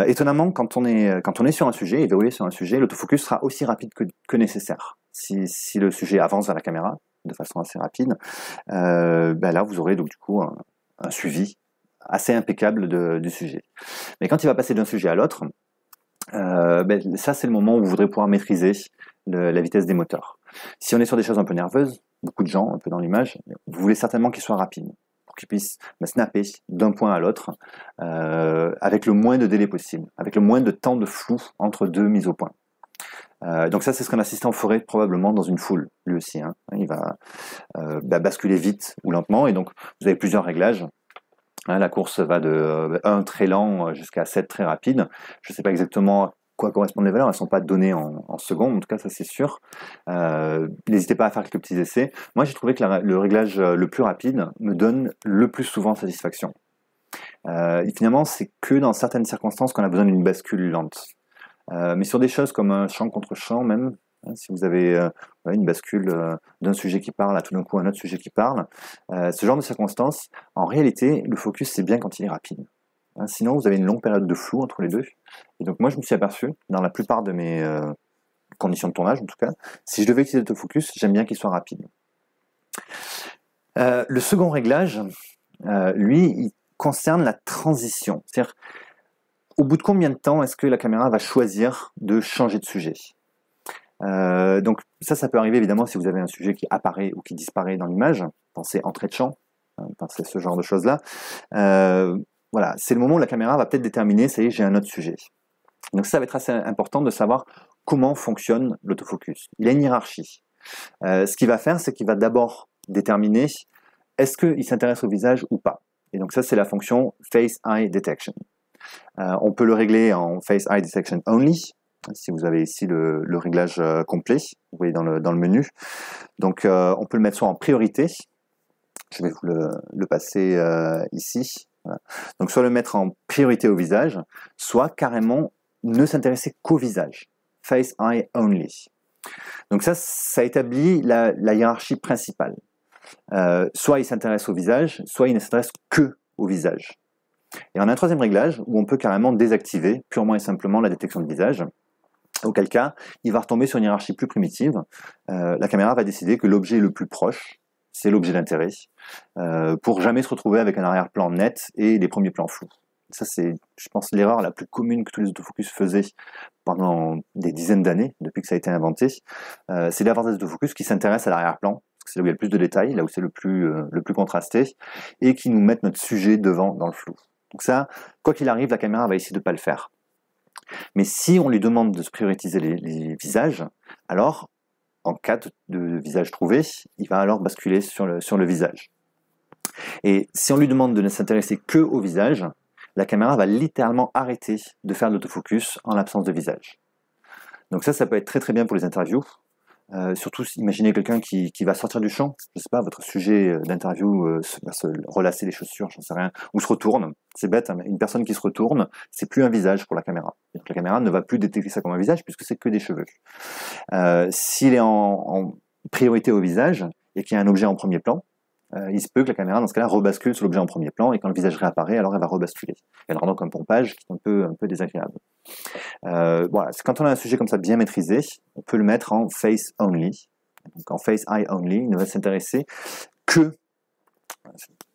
Étonnamment, quand on est sur un sujet, et verrouillé sur un sujet, l'autofocus sera aussi rapide que nécessaire. Si le sujet avance vers la caméra de façon assez rapide, là, vous aurez donc du coup un suivi assez impeccable du sujet. Mais quand il va passer d'un sujet à l'autre, ça c'est le moment où vous voudrez pouvoir maîtriser la vitesse des moteurs. Si on est sur des choses un peu nerveuses, beaucoup de gens, un peu dans l'image, vous voulez certainement qu'il soit rapide, pour qu'il puisse snapper d'un point à l'autre, avec le moins de délai possible, avec le moins de temps de flou entre deux mises au point. Donc ça c'est ce qu'un assistant ferait probablement dans une foule, lui aussi. Il va basculer vite ou lentement, et donc vous avez plusieurs réglages. La course va de 1 très lent jusqu'à 7 très rapide. Je ne sais pas exactement à quoi correspondent les valeurs, elles ne sont pas données en secondes, en tout cas ça c'est sûr. N'hésitez pas à faire quelques petits essais. Moi j'ai trouvé que le réglage le plus rapide me donne le plus souvent satisfaction. Et finalement c'est que dans certaines circonstances qu'on a besoin d'une bascule lente. Mais sur des choses comme un champ contre champ même, si vous avez une bascule d'un sujet qui parle à tout d'un coup un autre sujet qui parle, ce genre de circonstances, en réalité, le focus c'est bien quand il est rapide. Sinon, vous avez une longue période de flou entre les deux. Et donc moi, je me suis aperçu, dans la plupart de mes conditions de tournage en tout cas, si je devais utiliser l'autofocus, j'aime bien qu'il soit rapide. Le second réglage, lui, il concerne la transition. C'est-à-dire, au bout de combien de temps est-ce que la caméra va choisir de changer de sujet? Donc ça peut arriver évidemment si vous avez un sujet qui apparaît ou qui disparaît dans l'image. Pensez entrée de champ, pensez ce genre de choses-là. Voilà, c'est le moment où la caméra va peut-être déterminer, ça y est, j'ai un autre sujet. Donc ça va être assez important de savoir comment fonctionne l'autofocus. Il a une hiérarchie. Ce qu'il va faire, c'est qu'il va d'abord déterminer est-ce qu'il s'intéresse au visage ou pas. Et donc ça, c'est la fonction Face Eye Detection. On peut le régler en Face Eye Detection Only, si vous avez ici le réglage complet, vous voyez dans le menu. Donc on peut le mettre soit en priorité, je vais vous le passer ici. Voilà. Donc soit le mettre en priorité au visage, soit carrément ne s'intéresser qu'au visage, Face Eye Only. Donc ça établit la hiérarchie principale. Soit il s'intéresse au visage, soit il ne s'intéresse que au visage. Et on a un troisième réglage où on peut carrément désactiver purement et simplement la détection de visage. Auquel cas, il va retomber sur une hiérarchie plus primitive. La caméra va décider que l'objet le plus proche, c'est l'objet d'intérêt, pour jamais se retrouver avec un arrière-plan net et des premiers plans flous. Ça, c'est, je pense, l'erreur la plus commune que tous les autofocus faisaient pendant des dizaines d'années, depuis que ça a été inventé. C'est d'avoir des autofocus qui s'intéressent à l'arrière-plan, parce que c'est là où il y a le plus de détails, là où c'est le plus contrasté, et qui nous mettent notre sujet devant dans le flou. Donc ça, quoi qu'il arrive, la caméra va essayer de ne pas le faire. Mais si on lui demande de se prioriser les visages, alors, en cas de visage trouvé, il va alors basculer sur le visage. Et si on lui demande de ne s'intéresser que au visage, la caméra va littéralement arrêter de faire de l'autofocus en l'absence de visage. Donc ça peut être très très bien pour les interviews. Surtout, imaginez quelqu'un qui va sortir du champ, je sais pas, votre sujet d'interview va se relasser les chaussures, j'en sais rien, ou se retourne. C'est bête, hein, mais une personne qui se retourne, c'est plus un visage pour la caméra. Donc la caméra ne va plus détecter ça comme un visage puisque c'est que des cheveux. S'il est en priorité au visage et qu'il y a un objet en premier plan, il se peut que la caméra, dans ce cas-là, rebascule sur l'objet en premier plan, et quand le visage réapparaît, alors elle va rebasculer. Elle rend donc un pompage qui est un peu désagréable. Voilà, quand on a un sujet comme ça bien maîtrisé, on peut le mettre en face only. Donc en face eye only, il ne va s'intéresser que,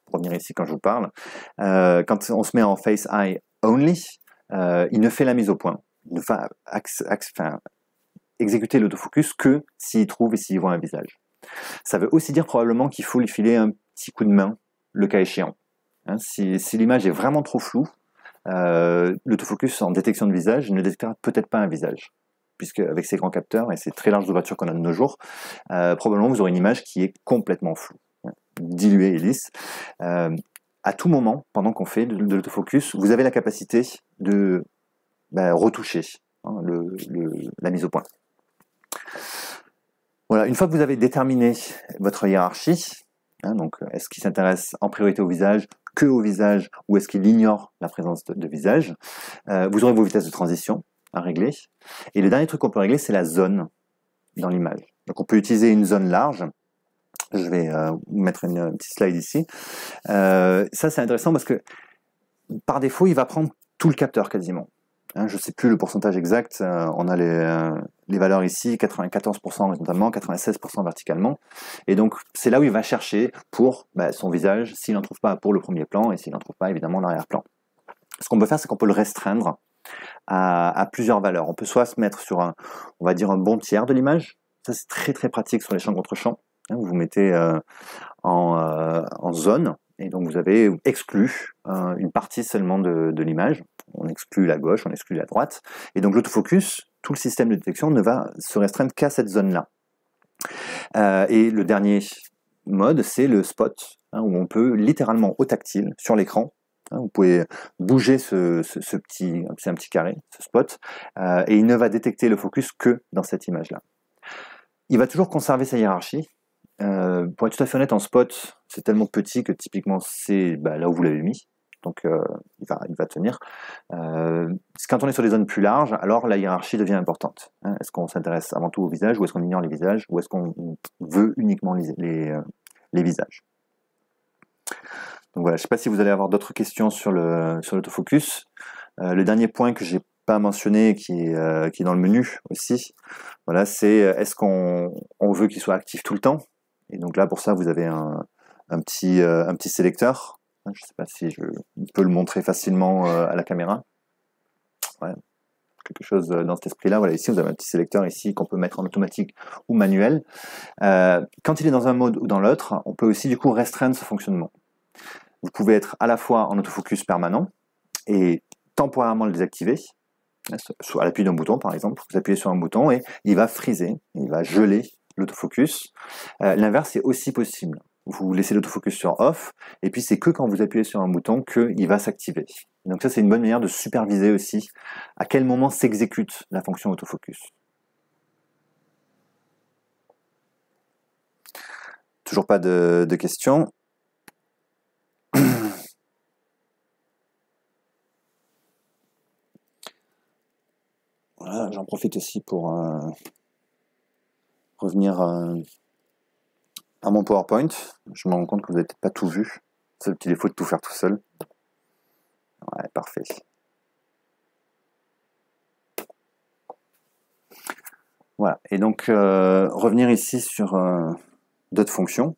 pour revenir ici quand je vous parle, quand on se met en face eye only, il ne fait la mise au point. Il ne va exécuter l'autofocus que s'il trouve et s'il voit un visage. Ça veut aussi dire probablement qu'il faut lui filer un petit coup de main, le cas échéant. Hein, si l'image est vraiment trop floue, l'autofocus en détection de visage ne détectera peut-être pas un visage, puisque avec ces grands capteurs et ces très larges ouvertures qu'on a de nos jours, probablement vous aurez une image qui est complètement floue, hein, diluée et lisse. À tout moment, pendant qu'on fait de l'autofocus, vous avez la capacité de retoucher, hein, la mise au point. Voilà, une fois que vous avez déterminé votre hiérarchie, hein, donc est-ce qu'il s'intéresse en priorité au visage, que au visage, ou est-ce qu'il ignore la présence de visage, vous aurez vos vitesses de transition à régler. Et le dernier truc qu'on peut régler, c'est la zone dans l'image. Donc on peut utiliser une zone large. Je vais vous mettre une petite slide ici. Ça, c'est intéressant parce que par défaut, il va prendre tout le capteur quasiment. Hein, je ne sais plus le pourcentage exact, on a les valeurs ici, 94% horizontalement, 96% verticalement, et donc c'est là où il va chercher pour son visage, s'il n'en trouve pas pour le premier plan, et s'il n'en trouve pas évidemment l'arrière-plan. Ce qu'on peut faire, c'est qu'on peut le restreindre à plusieurs valeurs. On peut soit se mettre sur on va dire un bon tiers de l'image, ça c'est très très pratique sur les champs contre champs, hein, vous vous mettez en zone, et donc vous avez exclu une partie seulement de l'image. On exclut la gauche, on exclut la droite. Et donc l'autofocus, tout le système de détection ne va se restreindre qu'à cette zone-là. Et le dernier mode, c'est le spot, hein, où on peut littéralement au tactile, sur l'écran, hein, vous pouvez bouger c'est un petit carré, ce spot, et il ne va détecter le focus que dans cette image-là. Il va toujours conserver sa hiérarchie. Pour être tout à fait honnête, en spot, c'est tellement petit que typiquement c'est là où vous l'avez mis, donc il va tenir. Quand on est sur des zones plus larges, alors la hiérarchie devient importante. Hein. Est-ce qu'on s'intéresse avant tout au visage, ou est-ce qu'on ignore les visages, ou est-ce qu'on veut uniquement les visages? Donc voilà, je ne sais pas si vous allez avoir d'autres questions sur l'autofocus. Le dernier point que j'ai pas mentionné, qui est dans le menu aussi, voilà, c'est est-ce qu'on veut qu'il soit actif tout le temps? Et donc là, pour ça, vous avez un petit sélecteur. Je ne sais pas si je peux le montrer facilement à la caméra. Ouais, quelque chose dans cet esprit-là. Voilà, ici, vous avez un petit sélecteur ici qu'on peut mettre en automatique ou manuel. Quand il est dans un mode ou dans l'autre, on peut aussi du coup restreindre ce fonctionnement. Vous pouvez être à la fois en autofocus permanent et temporairement le désactiver, à l'appui d'un bouton par exemple. Vous appuyez sur un bouton et il va friser, il va geler l'autofocus. L'inverse est aussi possible. Vous laissez l'autofocus sur off, et puis c'est que quand vous appuyez sur un bouton qu'il va s'activer. Donc ça, c'est une bonne manière de superviser aussi à quel moment s'exécute la fonction autofocus. Toujours pas de questions. Voilà, j'en profite aussi pour revenir à mon PowerPoint. Je me rends compte que vous n'avez peut-être pas tout vu. C'est le petit défaut de tout faire tout seul. Ouais, parfait. Voilà, et donc revenir ici sur d'autres fonctions.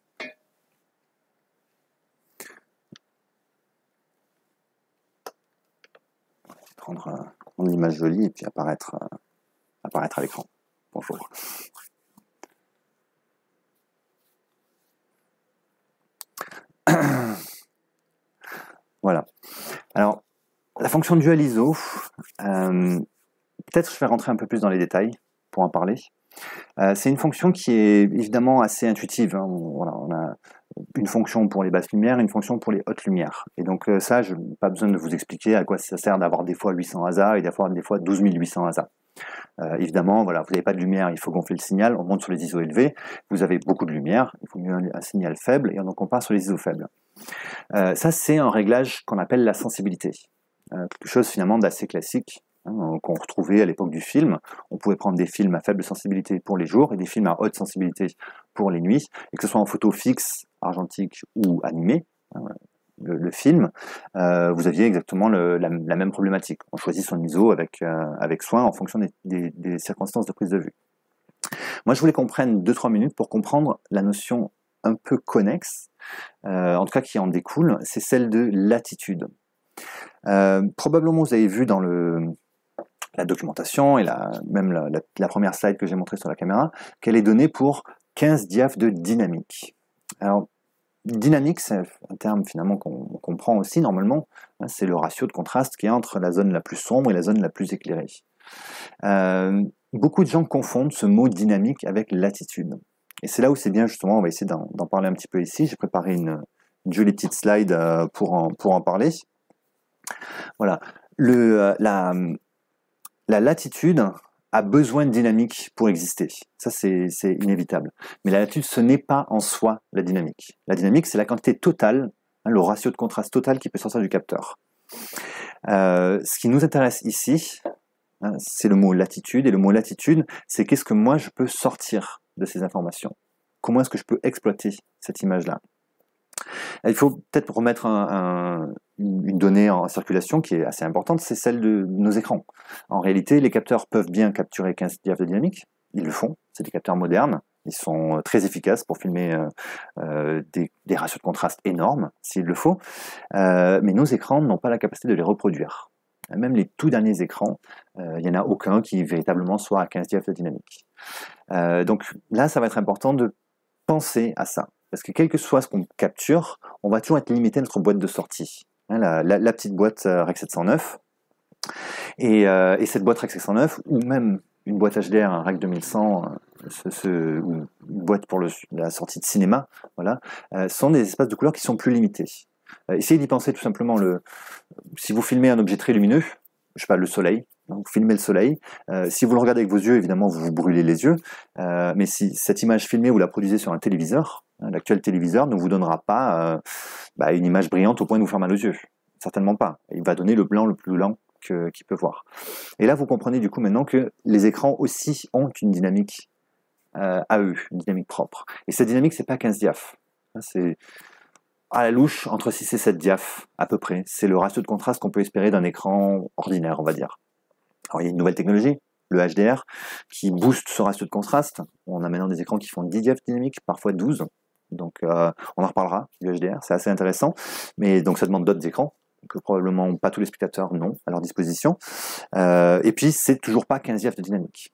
prendre une image jolie et puis apparaître à l'écran. Bonjour. Voilà. Alors, la fonction dual ISO, peut-être je vais rentrer un peu plus dans les détails pour en parler. C'est une fonction qui est évidemment assez intuitive. Hein. Voilà, on a une fonction pour les basses lumières, une fonction pour les hautes lumières. Et donc ça, je n'ai pas besoin de vous expliquer à quoi ça sert d'avoir des fois 800 ASA et d'avoir des fois 12 800 ASA. Évidemment, voilà, vous n'avez pas de lumière, il faut gonfler le signal, on monte sur les ISO élevés. Vous avez beaucoup de lumière, il faut mieux un signal faible, et donc on part sur les ISO faibles. Ça, c'est un réglage qu'on appelle la sensibilité. Quelque chose finalement d'assez classique, hein, qu'on retrouvait à l'époque du film. On pouvait prendre des films à faible sensibilité pour les jours et des films à haute sensibilité pour les nuits, et que ce soit en photo fixe, argentique ou animée, hein, le film, vous aviez exactement la même problématique. On choisit son ISO avec soin en fonction des circonstances de prise de vue. Moi, je voulais qu'on prenne 2-3 minutes pour comprendre la notion un peu connexe, en tout cas qui en découle, c'est celle de latitude. Probablement, vous avez vu dans la documentation et même la première slide que j'ai montrée sur la caméra, qu'elle est donnée pour 15 diaphes de dynamique. Alors, dynamique, c'est un terme finalement qu'on comprend aussi normalement, hein, c'est le ratio de contraste qui est entre la zone la plus sombre et la zone la plus éclairée. Beaucoup de gens confondent ce mot dynamique avec latitude. Et c'est là où c'est bien justement, on va essayer d'en parler un petit peu ici. J'ai préparé une jolie petite slide pour en parler. Voilà. La latitude a besoin de dynamique pour exister. Ça, c'est inévitable. Mais la latitude, ce n'est pas en soi la dynamique. La dynamique, c'est la quantité totale, hein, le ratio de contraste total qui peut sortir du capteur. Ce qui nous intéresse ici, hein, c'est le mot latitude. Et le mot latitude, c'est qu'est-ce que moi, je peux sortir de ces informations. Comment est-ce que je peux exploiter cette image-là? Il faut peut-être remettre une donnée en circulation qui est assez importante, c'est celle de nos écrans. En réalité, les capteurs peuvent bien capturer 15 diaphes de dynamique, ils le font, c'est des capteurs modernes, ils sont très efficaces pour filmer des ratios de contraste énormes, s'il le faut, mais nos écrans n'ont pas la capacité de les reproduire. Même les tout derniers écrans, il n'y en a aucun qui véritablement soit à 15 diaphes de dynamique. Donc là, ça va être important de penser à ça. Parce que quel que soit ce qu'on capture, on va toujours être limité à notre boîte de sortie. Hein, la petite boîte Rec 709. Et cette boîte Rec 709, ou même une boîte HDR, un Rec 2100, ou une boîte pour la sortie de cinéma, voilà, sont des espaces de couleurs qui sont plus limités. Essayez d'y penser tout simplement. Si vous filmez un objet très lumineux, je sais pas, le soleil, vous filmez le soleil, si vous le regardez avec vos yeux, évidemment, vous vous brûlez les yeux, mais si cette image filmée, vous la produisez sur un téléviseur, l'actuel téléviseur ne vous donnera pas une image brillante au point de vous faire mal aux yeux. Certainement pas. Il va donner le blanc le plus blanc qu'il peut voir. Et là, vous comprenez du coup maintenant que les écrans aussi ont une dynamique à eux, une dynamique propre. Et cette dynamique, c'est pas 15 diaphes. C'est à la louche entre 6 et 7 diaphes, à peu près. C'est le ratio de contraste qu'on peut espérer d'un écran ordinaire, on va dire. Alors, il y a une nouvelle technologie, le HDR, qui booste ce ratio de contraste. On a maintenant des écrans qui font 10 diaphes dynamiques, parfois 12. Donc, on en reparlera du HDR, c'est assez intéressant. Mais donc, ça demande d'autres écrans, que probablement pas tous les spectateurs n'ont à leur disposition. Et puis, c'est toujours pas 15 diaphes de dynamique.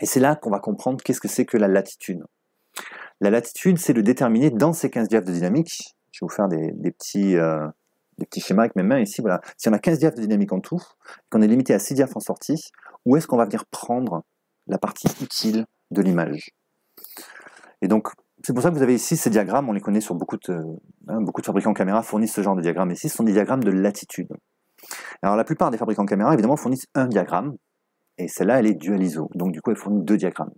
Et c'est là qu'on va comprendre qu'est-ce que c'est que la latitude. La latitude, c'est de déterminer dans ces 15 diaphes de dynamique. Je vais vous faire des petits schémas avec mes mains ici. Voilà. Si on a 15 diaphes de dynamique en tout, qu'on est limité à 6 diaphes en sortie, où est-ce qu'on va venir prendre la partie utile de l'image? Et donc, c'est pour ça que vous avez ici ces diagrammes, on les connaît sur beaucoup de fabricants caméra fournissent ce genre de diagrammes ici, ce sont des diagrammes de latitude. Alors la plupart des fabricants caméra, évidemment, fournissent un diagramme, et celle-là, elle est dual ISO, donc du coup, elle fournit 2 diagrammes.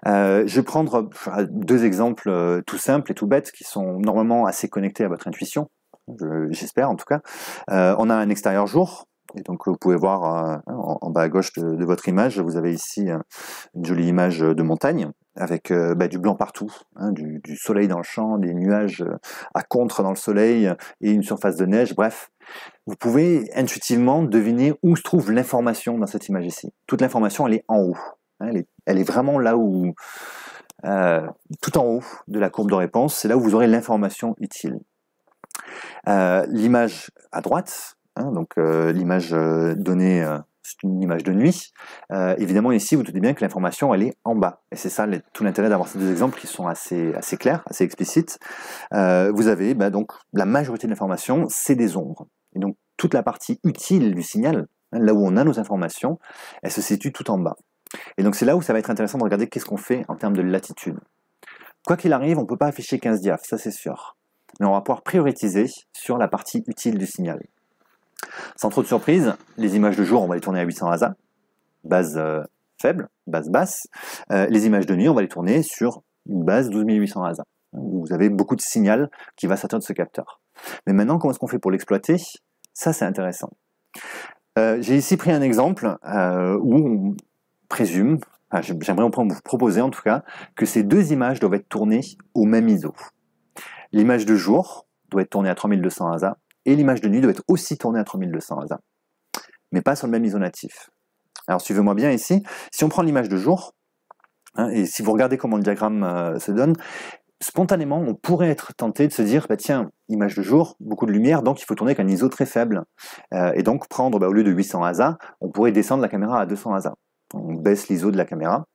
Je vais prendre 2 exemples tout simples et tout bêtes qui sont normalement assez connectés à votre intuition, j'espère en tout cas. On a un extérieur jour, et donc vous pouvez voir en bas à gauche de votre image, vous avez ici une jolie image de montagne avec du blanc partout, hein, du soleil dans le champ, des nuages à contre dans le soleil et une surface de neige, bref. Vous pouvez intuitivement deviner où se trouve l'information dans cette image ici. Toute l'information, elle est en haut. Elle est vraiment là où, tout en haut de la courbe de réponse, c'est là où vous aurez l'information utile. L'image à droite, hein, donc l'image donnée, c'est une image de nuit. Évidemment, ici, vous doutez bien que l'information, elle est en bas. Et c'est ça tout l'intérêt d'avoir ces deux exemples qui sont assez clairs, assez explicites. Vous avez donc la majorité de l'information, c'est des ombres. Et donc, toute la partie utile du signal, hein, là où on a nos informations, elle se situe tout en bas. Et donc, c'est là où ça va être intéressant de regarder qu'est-ce qu'on fait en termes de latitude. Quoi qu'il arrive, on ne peut pas afficher 15 diaphes, ça c'est sûr. Mais on va pouvoir prioriser sur la partie utile du signal. Sans trop de surprise, les images de jour, on va les tourner à 800 ASA, base faible, base basse. Les images de nuit, on va les tourner sur une base 12800 ASA, où vous avez beaucoup de signal qui va sortir de ce capteur. Mais maintenant, comment est-ce qu'on fait pour l'exploiter? Ça, c'est intéressant. J'ai ici pris un exemple où on présume, j'aimerais vous proposer en tout cas, que ces deux images doivent être tournées au même ISO. L'image de jour doit être tournée à 3200 ASA, et l'image de nuit doit être aussi tournée à 3200 ASA, mais pas sur le même ISO natif. Alors suivez-moi bien ici, si on prend l'image de jour, hein, et si vous regardez comment le diagramme se donne, spontanément on pourrait être tenté de se dire, tiens, image de jour, beaucoup de lumière, donc il faut tourner avec un ISO très faible, et donc prendre, au lieu de 800 ASA, on pourrait descendre la caméra à 200 ASA. On baisse l'ISO de la caméra,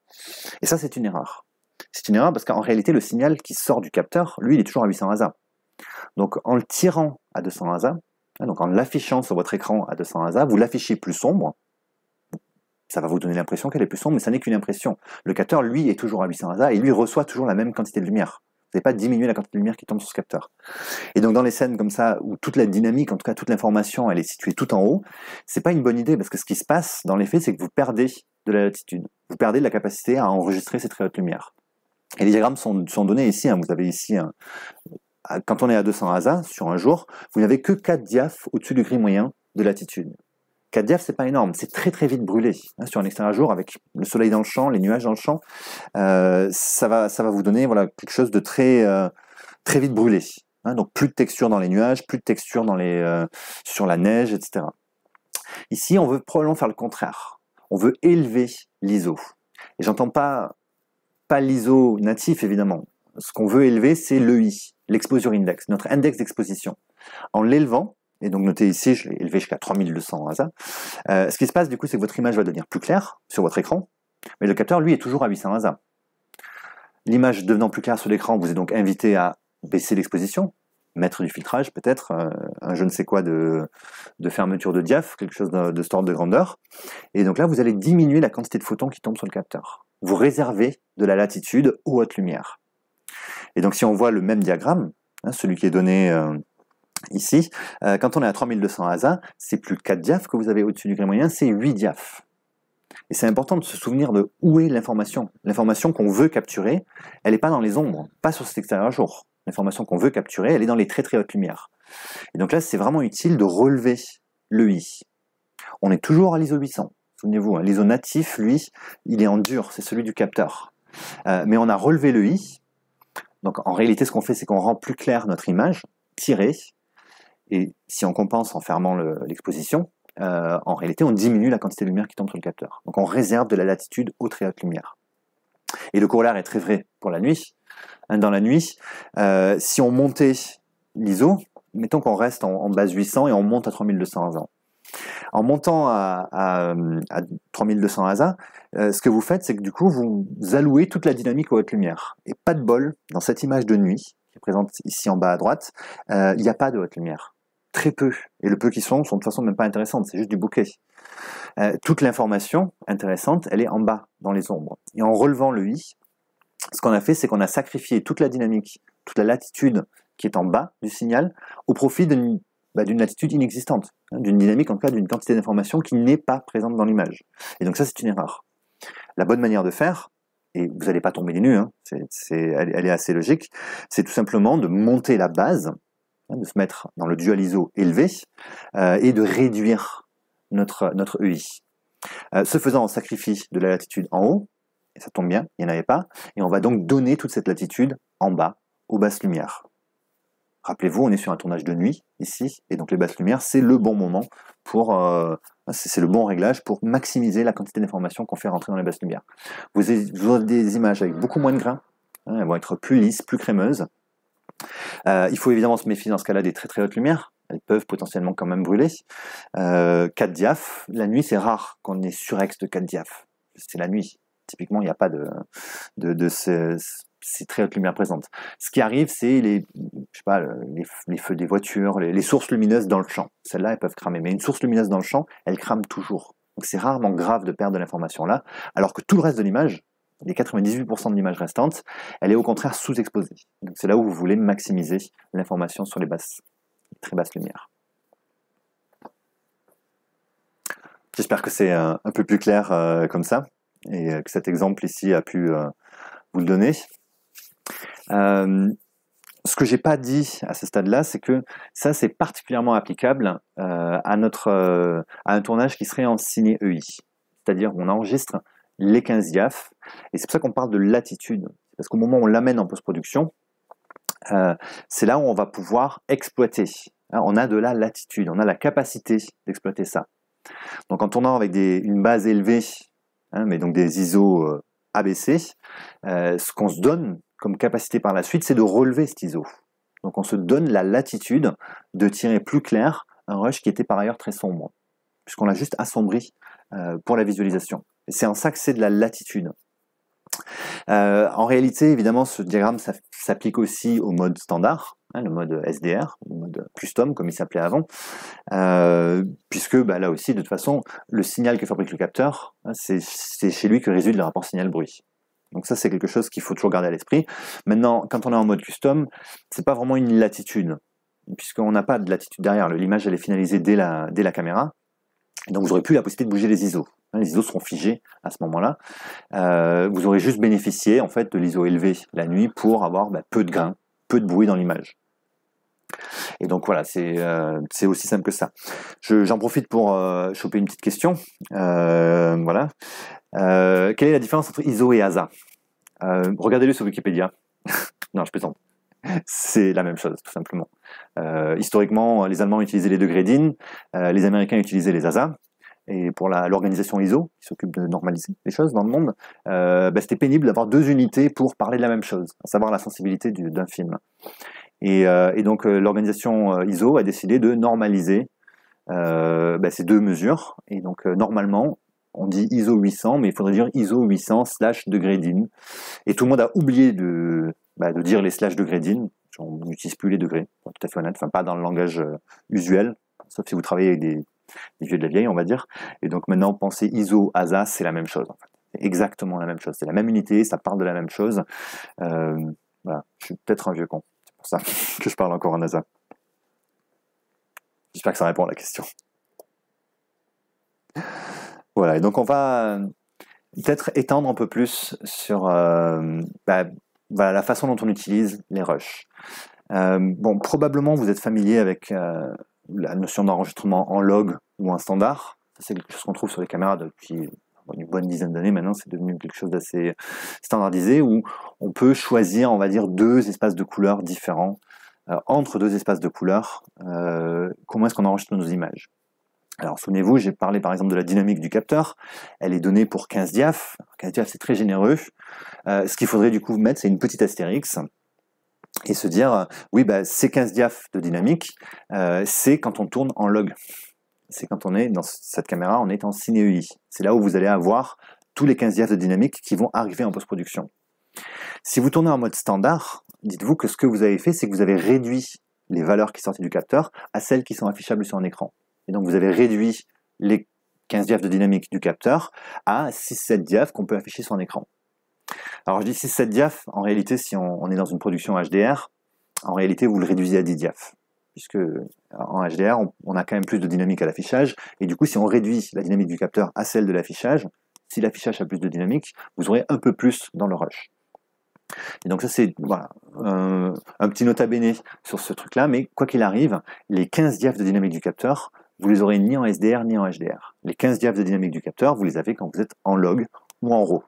et ça c'est une erreur. C'est une erreur parce qu'en réalité le signal qui sort du capteur, lui il est toujours à 800 ASA. Donc en le tirant à 200 ASA, donc en l'affichant sur votre écran à 200 ASA, vous l'affichez plus sombre. Ça va vous donner l'impression qu'elle est plus sombre, mais ça n'est qu'une impression. Le capteur, lui, est toujours à 800 ASA et lui reçoit toujours la même quantité de lumière. Vous n'avez pas diminué la quantité de lumière qui tombe sur ce capteur. Et donc dans les scènes comme ça, où toute la dynamique, en tout cas toute l'information, elle est située tout en haut, c'est pas une bonne idée, parce que ce qui se passe dans les faits, c'est que vous perdez de la latitude. Vous perdez de la capacité à enregistrer ces très hautes lumières. Et les diagrammes sont donnés ici, hein. Vous avez ici quand on est à 200 ASA sur un jour, vous n'avez que 4 diaphes au-dessus du gris moyen de latitude. 4 diaphes, c'est pas énorme, c'est très très vite brûlé. Hein, sur un extérieur jour, avec le soleil dans le champ, les nuages dans le champ, ça va vous donner quelque chose de très très vite brûlé. Hein, donc plus de texture dans les nuages, plus de texture sur la neige, etc. Ici, on veut probablement faire le contraire. On veut élever l'ISO. Et j'entends pas l'ISO natif, évidemment. Ce qu'on veut élever, c'est l'EI, l'Exposure Index, notre index d'exposition. En l'élevant, et donc notez ici, je l'ai élevé jusqu'à 3200 ASA, ce qui se passe du coup, c'est que votre image va devenir plus claire sur votre écran, mais le capteur, lui, est toujours à 800 ASA. L'image devenant plus claire sur l'écran, vous êtes donc invité à baisser l'exposition, mettre du filtrage peut-être, un je ne sais quoi de fermeture de diaph, quelque chose de cet ordre de grandeur, et donc là, vous allez diminuer la quantité de photons qui tombent sur le capteur. Vous réservez de la latitude aux hautes lumières. Et donc si on voit le même diagramme, hein, celui qui est donné ici, quand on est à 3200 ASA, c'est plus 4 diaphes que vous avez au-dessus du gris moyen, c'est 8 diaphes. Et c'est important de se souvenir de où est l'information. L'information qu'on veut capturer, elle n'est pas dans les ombres, pas sur cet extérieur jour. L'information qu'on veut capturer, elle est dans les très très hautes lumières. Et donc là, c'est vraiment utile de relever l'EI. On est toujours à l'ISO 800. Souvenez-vous, hein, l'ISO natif, lui, il est en dur, c'est celui du capteur. Mais on a relevé l'EI. Donc en réalité, ce qu'on fait, c'est qu'on rend plus clair notre image, tirée, et si on compense en fermant l'exposition, en réalité, on diminue la quantité de lumière qui tombe sur le capteur. Donc on réserve de la latitude aux très hautes lumières. Et le corollaire est très vrai pour la nuit. Dans la nuit, si on montait l'ISO, mettons qu'on reste en base 800 et on monte à 3200 ASA. En montant à 3200 ASA, ce que vous faites, c'est que du coup, vous allouez toute la dynamique aux hautes lumières. Et pas de bol, dans cette image de nuit, qui est présente ici en bas à droite, il n'y a pas de hautes lumières. Très peu. Et le peu qui sont de toute façon même pas intéressantes, c'est juste du bokeh. Toute l'information intéressante, elle est en bas, dans les ombres. Et en relevant le I, ce qu'on a fait, c'est qu'on a sacrifié toute la dynamique, toute la latitude qui est en bas du signal, au profit d'une latitude inexistante, hein, d'une dynamique, en tout cas d'une quantité d'information qui n'est pas présente dans l'image. Et donc ça, c'est une erreur. La bonne manière de faire, et vous n'allez pas tomber les nues, hein, elle est assez logique, c'est tout simplement de monter la base, hein, de se mettre dans le dual ISO élevé, et de réduire notre EI. Ce faisant, on sacrifie de la latitude en haut, et ça tombe bien, il n'y en avait pas, et on va donc donner toute cette latitude en bas, aux basses lumières. Rappelez-vous, on est sur un tournage de nuit, ici, et donc les basses lumières, c'est le bon moment pour... c'est le bon réglage pour maximiser la quantité d'informations qu'on fait rentrer dans les basses lumières. Vous avez des images avec beaucoup moins de grains, hein, elles vont être plus lisses, plus crémeuses. Il faut évidemment se méfier dans ce cas-là des très très hautes lumières, elles peuvent potentiellement quand même brûler. 4 diaph, la nuit c'est rare qu'on ait surex de 4 diaph. C'est la nuit. Typiquement, il n'y a pas de ces très hautes lumières présentes. Ce qui arrive, c'est les feux des voitures, les sources lumineuses dans le champ. Celles-là, elles peuvent cramer. Mais une source lumineuse dans le champ, elle crame toujours. Donc c'est rarement grave de perdre de l'information là, alors que tout le reste de l'image, les 98% de l'image restante, elle est au contraire sous-exposée. Donc c'est là où vous voulez maximiser l'information sur les très basses lumières. J'espère que c'est un peu plus clair comme ça, et que cet exemple ici a pu vous le donner. Ce que j'ai pas dit à ce stade-là, c'est que ça c'est particulièrement applicable à un tournage qui serait en ciné EI. C'est-à-dire on enregistre les 15 diaph, et c'est pour ça qu'on parle de latitude. Parce qu'au moment où on l'amène en post-production, c'est là où on va pouvoir exploiter. On a de la latitude, on a la capacité d'exploiter ça. Donc en tournant avec une base élevée, mais donc des ISO ABC, ce qu'on se donne comme capacité par la suite, c'est de relever cet ISO. Donc on se donne la latitude de tirer plus clair un rush qui était par ailleurs très sombre, puisqu'on l'a juste assombri pour la visualisation. Et c'est en ça que c'est de la latitude. En réalité, évidemment, ce diagramme s'applique aussi au mode standard, le mode SDR, le mode custom, comme il s'appelait avant, puisque là aussi, de toute façon, le signal que fabrique le capteur, c'est chez lui que réside le rapport signal-bruit. Donc ça, c'est quelque chose qu'il faut toujours garder à l'esprit. Maintenant, quand on est en mode custom, c'est pas vraiment une latitude, puisqu'on n'a pas de latitude derrière. L'image, elle est finalisée dès la caméra, et donc vous n'aurez plus la possibilité de bouger les ISO. Les ISO seront figés à ce moment-là. Vous aurez juste bénéficié en fait de l'ISO élevé la nuit pour avoir peu de grains, peu de bruit dans l'image. Et donc voilà, c'est aussi simple que ça. J'en profite pour choper une petite question. Voilà. Quelle est la différence entre ISO et ASA? Regardez-le sur Wikipédia. Non, je plaisante. C'est la même chose, tout simplement. Historiquement, les Allemands utilisaient les degrés DIN, les Américains utilisaient les ASA. Et pour l'organisation ISO, qui s'occupe de normaliser les choses dans le monde, c'était pénible d'avoir deux unités pour parler de la même chose, à savoir la sensibilité d'un film. Et donc l'organisation ISO a décidé de normaliser ces deux mesures. Et donc normalement, on dit ISO 800, mais il faudrait dire ISO 800 / degré DIN. Et tout le monde a oublié de dire les / degré DIN. On n'utilise plus les degrés, pour être tout à fait honnête, enfin pas dans le langage usuel, sauf si vous travaillez avec des vieux de la vieille, on va dire. Et donc maintenant, pensez ISO, ASA, c'est la même chose. En fait. C'est exactement la même chose. C'est la même unité, ça parle de la même chose. Voilà. Je suis peut-être un vieux con. C'est pour ça que je parle encore en ASA. J'espère que ça répond à la question. Voilà. Et donc on va peut-être étendre un peu plus sur la façon dont on utilise les rushs. Probablement vous êtes familier avec la notion d'enregistrement en log ou en standard. C'est quelque chose qu'on trouve sur les caméras depuis une bonne dizaine d'années maintenant. C'est devenu quelque chose d'assez standardisé où on peut choisir, on va dire, deux espaces de couleurs différents. Entre deux espaces de couleurs, comment est-ce qu'on enregistre nos images? Alors souvenez-vous, j'ai parlé par exemple de la dynamique du capteur. Elle est donnée pour 15 diaph. 15 diaph, c'est très généreux. Ce qu'il faudrait du coup mettre, c'est une petite astérix et se dire, oui, ces 15 diaph de dynamique, c'est quand on tourne en log. C'est quand on est dans cette caméra, on est en ciné EI. C'est là où vous allez avoir tous les 15 diaph de dynamique qui vont arriver en post-production. Si vous tournez en mode standard, dites-vous que ce que vous avez fait, c'est que vous avez réduit les valeurs qui sortent du capteur à celles qui sont affichables sur un écran. Et donc vous avez réduit les 15 diaph de dynamique du capteur à 6-7 diaph qu'on peut afficher sur un écran. Alors je dis 6-7 diaph, en réalité si on est dans une production HDR, en réalité vous le réduisez à 10 diaph. Puisque en HDR, on a quand même plus de dynamique à l'affichage, et du coup si on réduit la dynamique du capteur à celle de l'affichage, si l'affichage a plus de dynamique, vous aurez un peu plus dans le rush. Et donc ça c'est voilà, un petit nota bene sur ce truc-là, mais quoi qu'il arrive, les 15 diaph de dynamique du capteur, vous les aurez ni en SDR ni en HDR. Les 15 diaph de dynamique du capteur, vous les avez quand vous êtes en log ou en RAW.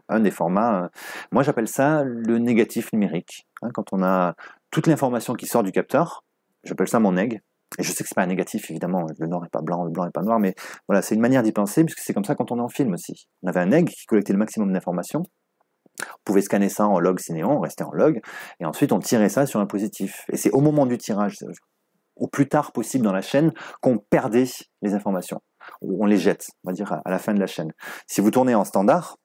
Un des formats, moi j'appelle ça le négatif numérique. Quand on a toute l'information qui sort du capteur, j'appelle ça mon neg. Et je sais que c'est pas un négatif, évidemment, le noir n'est pas blanc, le blanc n'est pas noir, mais voilà, c'est une manière d'y penser, puisque c'est comme ça quand on est en film aussi. On avait un neg qui collectait le maximum d'informations, on pouvait scanner ça en log cinéon, on restait en log, et ensuite on tirait ça sur un positif. Et c'est au moment du tirage, au plus tard possible dans la chaîne qu'on perdait les informations. On les jette, on va dire, à la fin de la chaîne. Si vous tournez en standard,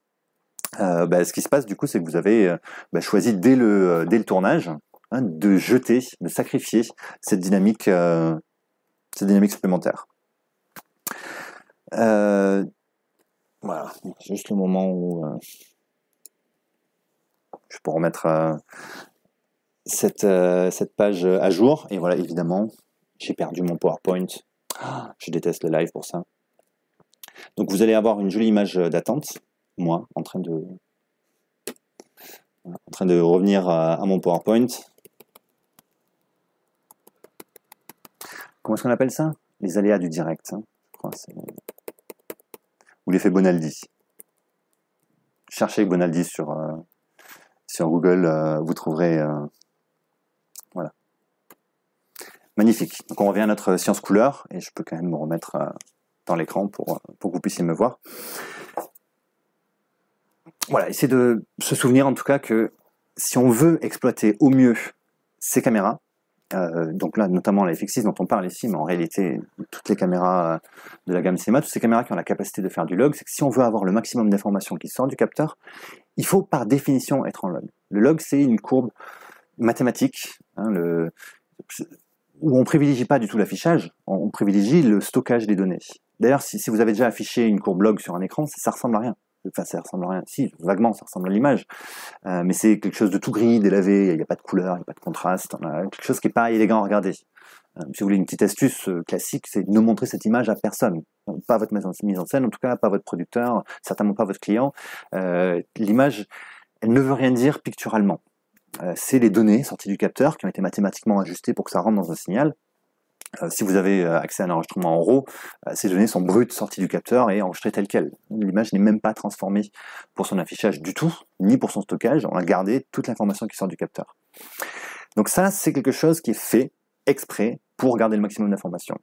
ce qui se passe du coup, c'est que vous avez choisi dès le tournage de jeter, de sacrifier cette dynamique supplémentaire. Voilà, juste le moment où je peux remettre cette page à jour. Et voilà, évidemment, j'ai perdu mon PowerPoint. Je déteste le live pour ça. Donc vous allez avoir une jolie image d'attente, moi, en train de revenir à mon PowerPoint. Comment est-ce qu'on appelle ça? Les aléas du direct, hein, je crois. Ou l'effet Bonaldi. Cherchez Bonaldi sur Google, vous trouverez... voilà. Magnifique. Donc on revient à notre science couleur, et je peux quand même me remettre dans l'écran pour que vous puissiez me voir. Voilà, essayez de se souvenir en tout cas que si on veut exploiter au mieux ces caméras, donc là notamment la FX6 dont on parle ici, mais en réalité toutes les caméras de la gamme cinéma, toutes ces caméras qui ont la capacité de faire du log, c'est que si on veut avoir le maximum d'informations qui sortent du capteur, il faut par définition être en log. Le log, c'est une courbe mathématique, où on privilégie pas du tout l'affichage, on privilégie le stockage des données. D'ailleurs, si vous avez déjà affiché une courbe log sur un écran, ça ressemble à rien. Enfin, ça ressemble à rien. Si, vaguement, ça ressemble à l'image. Mais c'est quelque chose de tout gris, délavé, il n'y a pas de couleur, il n'y a pas de contraste. Quelque chose qui n'est pas élégant à regarder. Si vous voulez une petite astuce classique, c'est de ne montrer cette image à personne. Pas votre mise en scène, en tout cas, pas votre producteur, certainement pas votre client. L'image, elle ne veut rien dire picturalement. C'est les données sorties du capteur qui ont été mathématiquement ajustées pour que ça rentre dans un signal. Si vous avez accès à un enregistrement en RAW, ces données sont brutes sorties du capteur et enregistrées telles quelles. L'image n'est même pas transformée pour son affichage du tout, ni pour son stockage. On a gardé toute l'information qui sort du capteur. Donc ça, c'est quelque chose qui est fait exprès pour garder le maximum d'informations.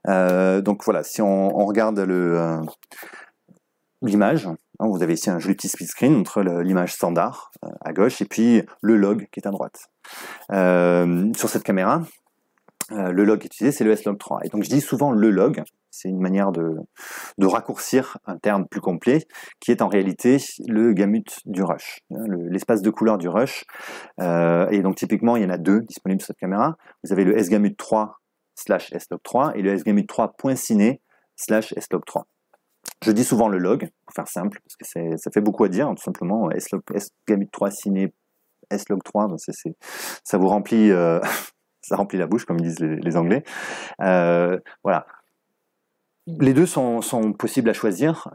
Donc voilà, si on regarde l'image, vous avez ici un joli petit split screen entre l'image standard à gauche et puis le log qui est à droite. Sur cette caméra, le log utilisé, c'est le S-Log3. Et donc je dis souvent le log, c'est une manière de raccourcir un terme plus complet, qui est en réalité le gamut du rush, l'espace de couleur du rush. Et donc typiquement, il y en a deux disponibles sur cette caméra. Vous avez le sgamut3/S-Log3 et le sgamut3.ciné/S-Log3. Je dis souvent le log, pour faire simple, parce que ça fait beaucoup à dire, tout simplement. Sgamut3 ciné S-Log3, ça vous remplit... ça remplit la bouche, comme disent les Anglais. Voilà. Les deux sont possibles à choisir.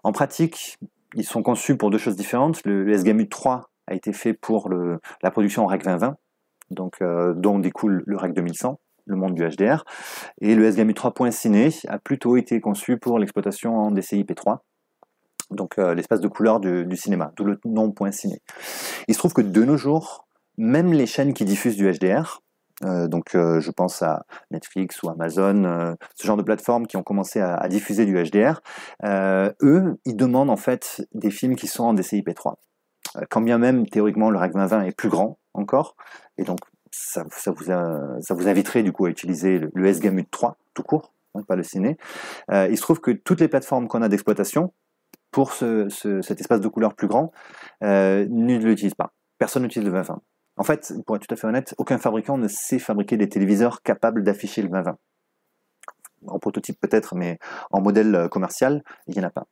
En pratique, ils sont conçus pour deux choses différentes. Le sgamut3 a été fait pour la production en Rec 2020, donc, dont découle le Rec 2100, le monde du HDR. Et le sgamut3.ciné a plutôt été conçu pour l'exploitation en DCI-P3, donc l'espace de couleur du cinéma, d'où le nom .ciné. Il se trouve que de nos jours, même les chaînes qui diffusent du HDR, je pense à Netflix ou Amazon, ce genre de plateformes qui ont commencé à diffuser du HDR, eux, ils demandent en fait des films qui sont en DCI-P3. Quand bien même, théoriquement, le Rec 2020 est plus grand encore, et donc ça vous inviterait du coup à utiliser le sgamut3 tout court, pas le ciné. Il se trouve que toutes les plateformes qu'on a d'exploitation pour cet espace de couleur plus grand ne l'utilisent pas. Personne n'utilise le 2020. En fait, pour être tout à fait honnête, aucun fabricant ne sait fabriquer des téléviseurs capables d'afficher le 2020. En prototype peut-être, mais en modèle commercial, il n'y en a pas.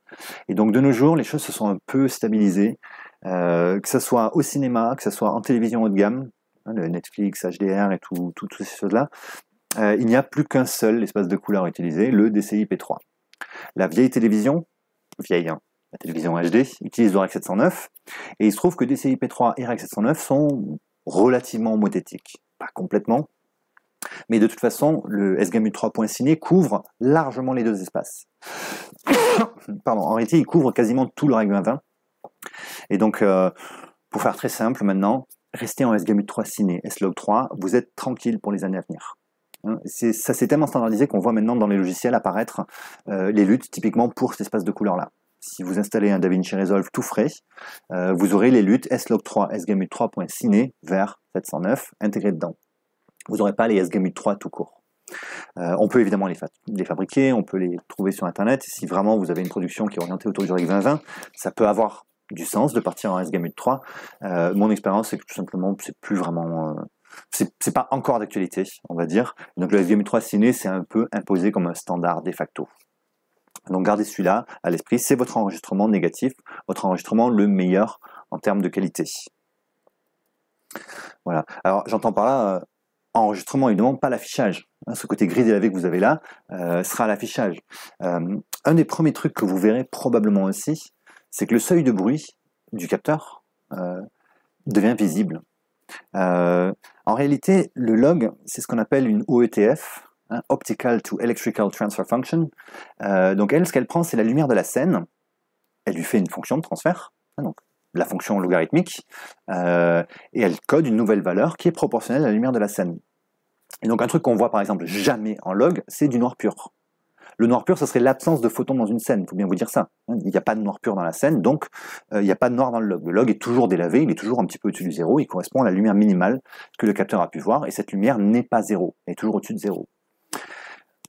Et donc de nos jours, les choses se sont un peu stabilisées, que ce soit au cinéma, que ce soit en télévision haut de gamme, le Netflix, HDR et toutes ces choses-là, il n'y a plus qu'un seul espace de couleur utilisé, le DCI-P3. La vieille télévision, vieille, la télévision HD, utilise le Rec 709, et il se trouve que DCI-P3 et Rec 709 sont relativement homothétiques, pas complètement, mais de toute façon, le sgamut3.ciné couvre largement les deux espaces. Pardon, en réalité, il couvre quasiment tout le Rec 2020. Et donc, pour faire très simple maintenant, restez en sgamut3 ciné, S-Log3, vous êtes tranquille pour les années à venir. Ça s'est tellement standardisé qu'on voit maintenant dans les logiciels apparaître les luttes typiquement pour cet espace de couleur-là. Si vous installez un DaVinci Resolve tout frais, vous aurez les luttes S-Log3, sgamut3.ciné vers 709 intégrés dedans. vous n'aurez pas les SGAMUT 3 tout court. On peut évidemment les fabriquer, on peut les trouver sur Internet. Et si vraiment vous avez une production qui est orientée autour du REC 2020, ça peut avoir du sens de partir en SGAMUT 3. Mon expérience, c'est que tout simplement, c'est plus vraiment... c'est pas encore d'actualité, on va dire. Donc le SGAMUT 3 Ciné, c'est un peu imposé comme un standard de facto. Donc gardez celui-là à l'esprit, c'est votre enregistrement négatif, votre enregistrement le meilleur en termes de qualité. Voilà. Alors j'entends par là enregistrement, évidemment, pas l'affichage. Ce côté gris délavé que vous avez là sera l'affichage. Un des premiers trucs que vous verrez probablement aussi, c'est que le seuil de bruit du capteur devient visible. En réalité, le log, c'est ce qu'on appelle une OETF, Optical to Electrical Transfer Function. Donc elle, ce qu'elle prend, c'est la lumière de la scène. Elle lui fait une fonction de transfert, donc la fonction logarithmique, et elle code une nouvelle valeur qui est proportionnelle à la lumière de la scène. Et donc un truc qu'on voit par exemple jamais en log, c'est du noir pur. Le noir pur, ce serait l'absence de photons dans une scène, il faut bien vous dire ça. Il n'y a pas de noir pur dans la scène, donc il n'y a pas de noir dans le log. Le log est toujours délavé, il est toujours un petit peu au-dessus du zéro, il correspond à la lumière minimale que le capteur a pu voir, et cette lumière n'est pas zéro, elle est toujours au-dessus de zéro.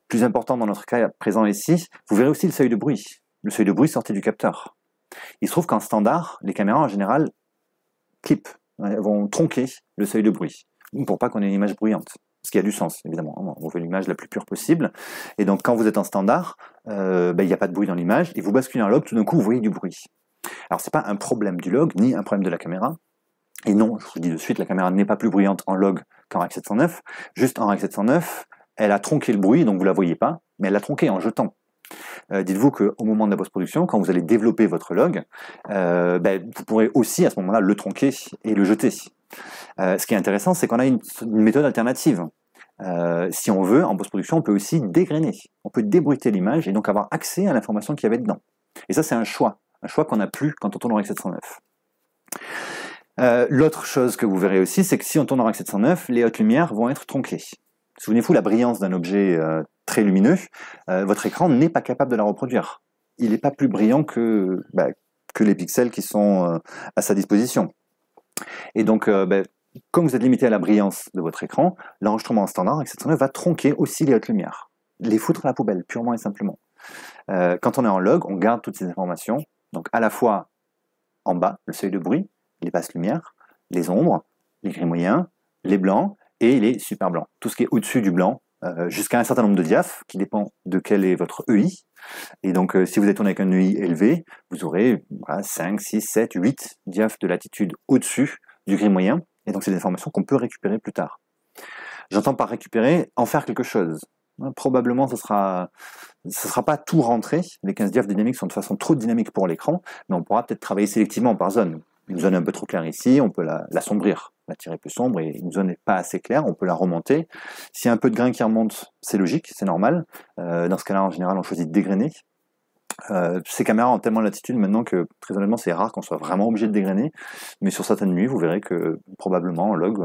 Plus important dans notre cas présent ici, vous verrez aussi le seuil de bruit. Le seuil de bruit sorti du capteur. Il se trouve qu'en standard, les caméras en général clippent, vont tronquer le seuil de bruit, pour pas qu'on ait une image bruyante. Ce qui a du sens, évidemment. On veut l'image la plus pure possible. Et donc, quand vous êtes en standard, il n'y a pas de bruit dans l'image, et vous basculez en log, tout d'un coup, vous voyez du bruit. Alors, c'est pas un problème du log, ni un problème de la caméra. Et non, je vous dis de suite, la caméra n'est pas plus bruyante en log qu'en REC 709. Juste en REC 709, elle a tronqué le bruit, donc vous la voyez pas, mais elle l'a tronqué en jetant. Dites-vous qu'au moment de la post-production, quand vous allez développer votre log, vous pourrez aussi à ce moment-là le tronquer et le jeter. Ce qui est intéressant, c'est qu'on a une méthode alternative. Si on veut, en post-production, on peut aussi dégrainer. On peut débruiter l'image et donc avoir accès à l'information qu'il y avait dedans. Et ça, c'est un choix qu'on n'a plus quand on tourne en REC 709. L'autre chose que vous verrez aussi, c'est que si on tourne en REC 709, les hautes lumières vont être tronquées. Souvenez-vous, la brillance d'un objet très lumineux, votre écran n'est pas capable de la reproduire. Il n'est pas plus brillant que les pixels qui sont à sa disposition. Et donc, comme vous êtes limité à la brillance de votre écran, l'enregistrement en standard avec 709 va tronquer aussi les hautes lumières, les foutre à la poubelle, purement et simplement. Quand on est en log, on garde toutes ces informations, donc à la fois en bas, le seuil de bruit, les basses lumières, les ombres, les gris moyens, les blancs et les super blancs. Tout ce qui est au-dessus du blanc, jusqu'à un certain nombre de diaphes, qui dépend de quel est votre EI. Et donc, si vous êtes tourné avec un EI élevé, vous aurez 5, 6, 7, 8 diaphes de latitude au-dessus du gris moyen. Et donc, c'est des informations qu'on peut récupérer plus tard. J'entends par récupérer, en faire quelque chose. Probablement, ce sera pas tout rentré. Les 15 diaphes dynamiques sont de façon trop dynamique pour l'écran, mais on pourra peut-être travailler sélectivement par zone. Une zone un peu trop claire ici, on peut l'assombrir, la tirer plus sombre, et une zone n'est pas assez claire, on peut la remonter. S'il y a un peu de grain qui remonte, c'est logique, c'est normal. Dans ce cas-là, en général, on choisit de dégrainer. Ces caméras ont tellement de latitude maintenant que, très honnêtement, c'est rare qu'on soit vraiment obligé de dégrainer. Mais sur certaines nuits, vous verrez que, probablement, en log,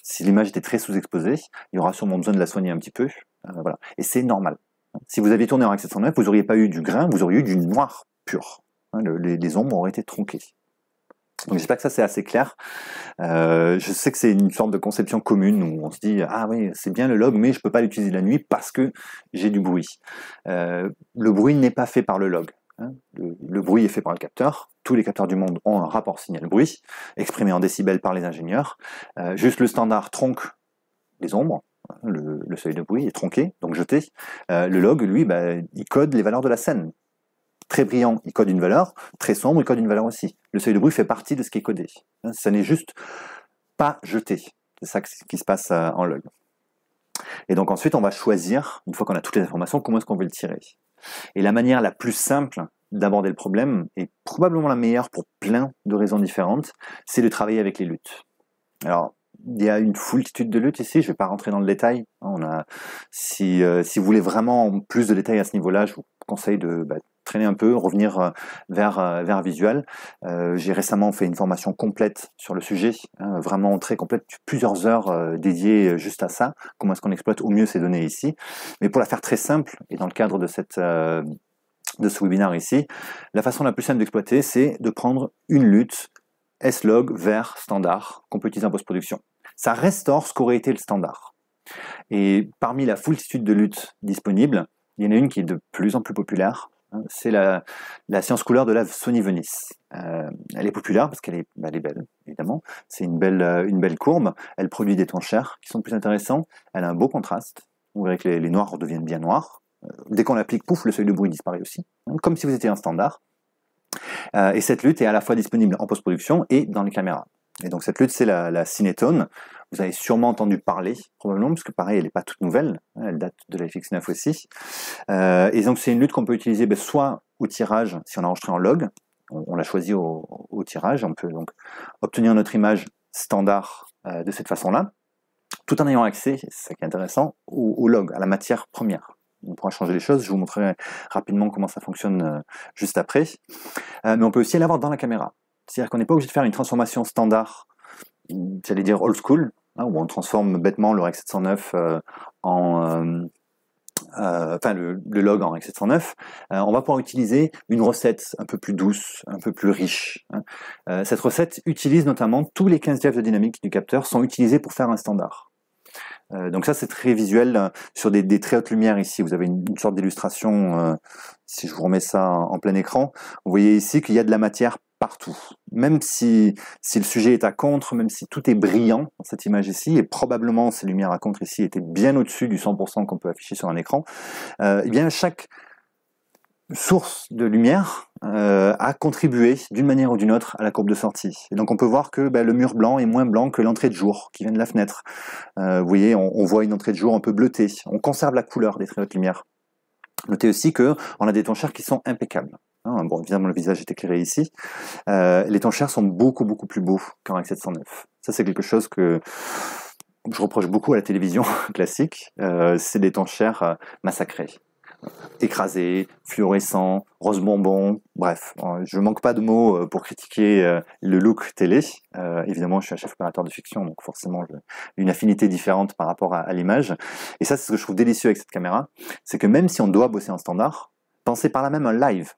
si l'image était très sous-exposée, il y aura sûrement besoin de la soigner un petit peu. Voilà. Et c'est normal. Si vous aviez tourné en REC 709, vous n'auriez pas eu du grain, vous auriez eu du noir pur. Les ombres auraient été tronquées. Donc j'espère que ça c'est assez clair. Je sais que c'est une sorte de conception commune où on se dit ah oui c'est bien le log mais je peux pas l'utiliser la nuit parce que j'ai du bruit. Le bruit n'est pas fait par le log. Le bruit est fait par le capteur. Tous les capteurs du monde ont un rapport signal-bruit exprimé en décibels par les ingénieurs. Juste le standard tronque les ombres. Le seuil de bruit est tronqué, donc jeté. Le log, lui, il code les valeurs de la scène. Très brillant, il code une valeur. Très sombre, il code une valeur aussi. Le seuil de bruit fait partie de ce qui est codé. Ça n'est juste pas jeté. C'est ça qui se passe en log. Et donc ensuite, on va choisir, une fois qu'on a toutes les informations, comment est-ce qu'on veut le tirer. Et la manière la plus simple d'aborder le problème, et probablement la meilleure pour plein de raisons différentes, c'est de travailler avec les luttes. Alors, il y a une foultitude de luttes ici, je ne vais pas rentrer dans le détail. Si vous voulez vraiment plus de détails à ce niveau-là, je vous conseille de traîner un peu, revenir vers un visuel. J'ai récemment fait une formation complète sur le sujet, vraiment très complète, plusieurs heures dédiées juste à ça, comment est-ce qu'on exploite au mieux ces données ici. Mais pour la faire très simple, et dans le cadre de ce webinaire ici, la façon la plus simple d'exploiter, c'est de prendre une lutte S-Log vers standard qu'on peut utiliser en post-production. Ça restaure ce qu'aurait été le standard. Et parmi la foultitude de luttes disponibles, il y en a une qui est de plus en plus populaire. C'est la séance couleur de la Sony Venice. Elle est populaire parce qu'elle est, elle est belle, évidemment. C'est une belle courbe. Elle produit des tons chers qui sont plus intéressants. Elle a un beau contraste. Vous verrez que les noirs redeviennent bien noirs. Dès qu'on l'applique, pouf, le seuil de bruit disparaît aussi. Comme si vous étiez un standard. Et cette lutte est à la fois disponible en post-production et dans les caméras. Et donc cette lutte, c'est la Cinetone. Vous avez sûrement entendu parler, probablement, parce que pareil, elle n'est pas toute nouvelle, elle date de la FX9 aussi. Et donc c'est une lutte qu'on peut utiliser soit au tirage, si on a enregistré en log, on l'a choisi au tirage, on peut donc obtenir notre image standard de cette façon-là, tout en ayant accès, c'est ça qui est intéressant, au log, à la matière première. On pourra changer les choses, je vous montrerai rapidement comment ça fonctionne juste après. Mais on peut aussi l'avoir dans la caméra. C'est-à-dire qu'on n'est pas obligé de faire une transformation standard, j'allais dire old school, où on transforme bêtement le Rec 709 le log en Rec 709. On va pouvoir utiliser une recette un peu plus douce, un peu plus riche. Cette recette utilise notamment tous les 15 diaph de dynamique du capteur sont utilisés pour faire un standard. Donc ça c'est très visuel sur des très hautes lumières ici. Vous avez une sorte d'illustration, si je vous remets ça en plein écran, vous voyez ici qu'il y a de la matière partout. Même si le sujet est à contre, même si tout est brillant dans cette image ici, et probablement ces lumières à contre ici étaient bien au-dessus du 100% qu'on peut afficher sur un écran, eh bien chaque source de lumière a contribué d'une manière ou d'une autre à la courbe de sortie. Et donc on peut voir que le mur blanc est moins blanc que l'entrée de jour qui vient de la fenêtre. Vous voyez, on voit une entrée de jour un peu bleutée. On conserve la couleur des très hautes lumières. Notez aussi qu'on a des tons chers qui sont impeccables. Bon, évidemment, le visage est éclairé ici. Les tons chers sont beaucoup plus beaux qu'en Rec 709. Ça, c'est quelque chose que je reproche beaucoup à la télévision classique. C'est des tons chers massacrés. Écrasé, fluorescent, rose bonbon, bref, je manque pas de mots pour critiquer le look télé. Évidemment, je suis un chef opérateur de fiction, donc forcément j'ai une affinité différente par rapport à l'image. Et ça, c'est ce que je trouve délicieux avec cette caméra, c'est que même si on doit bosser en standard, pensez par là même un live.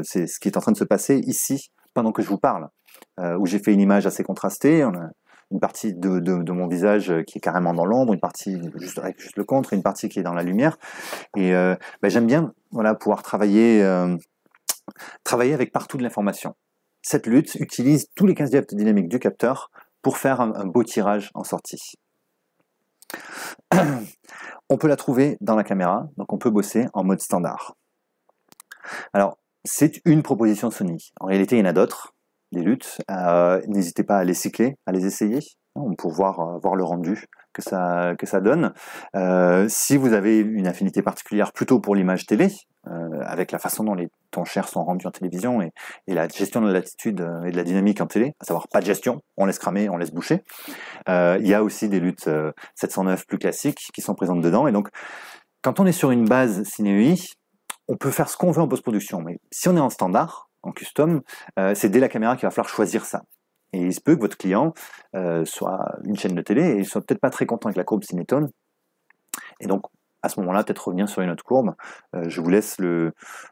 C'est ce qui est en train de se passer ici, pendant que je vous parle, où j'ai fait une image assez contrastée, on a une partie de mon visage qui est carrément dans l'ombre, une partie avec juste le contre, et une partie qui est dans la lumière. Et j'aime bien pouvoir travailler avec partout de l'information. Cette lutte utilise tous les 15 diaph de dynamique du capteur pour faire un beau tirage en sortie. On peut la trouver dans la caméra, donc on peut bosser en mode standard. Alors, c'est une proposition Sony. En réalité, il y en a d'autres, des luttes. N'hésitez pas à les cycler, à les essayer, pour voir le rendu que ça donne. Si vous avez une affinité particulière plutôt pour l'image télé, avec la façon dont les tons chers sont rendus en télévision et la gestion de la latitude et de la dynamique en télé, à savoir pas de gestion, on laisse cramer, on laisse boucher. Il y a aussi des luttes 709 plus classiques qui sont présentes dedans. Et donc, quand on est sur une base Cine UI, on peut faire ce qu'on veut en post-production. Mais si on est en standard, en custom, c'est dès la caméra qu'il va falloir choisir ça. Et il se peut que votre client soit une chaîne de télé et soit peut-être pas très content avec la courbe Cinetone. Et donc, à ce moment-là, peut-être revenir sur une autre courbe. Je vous laisse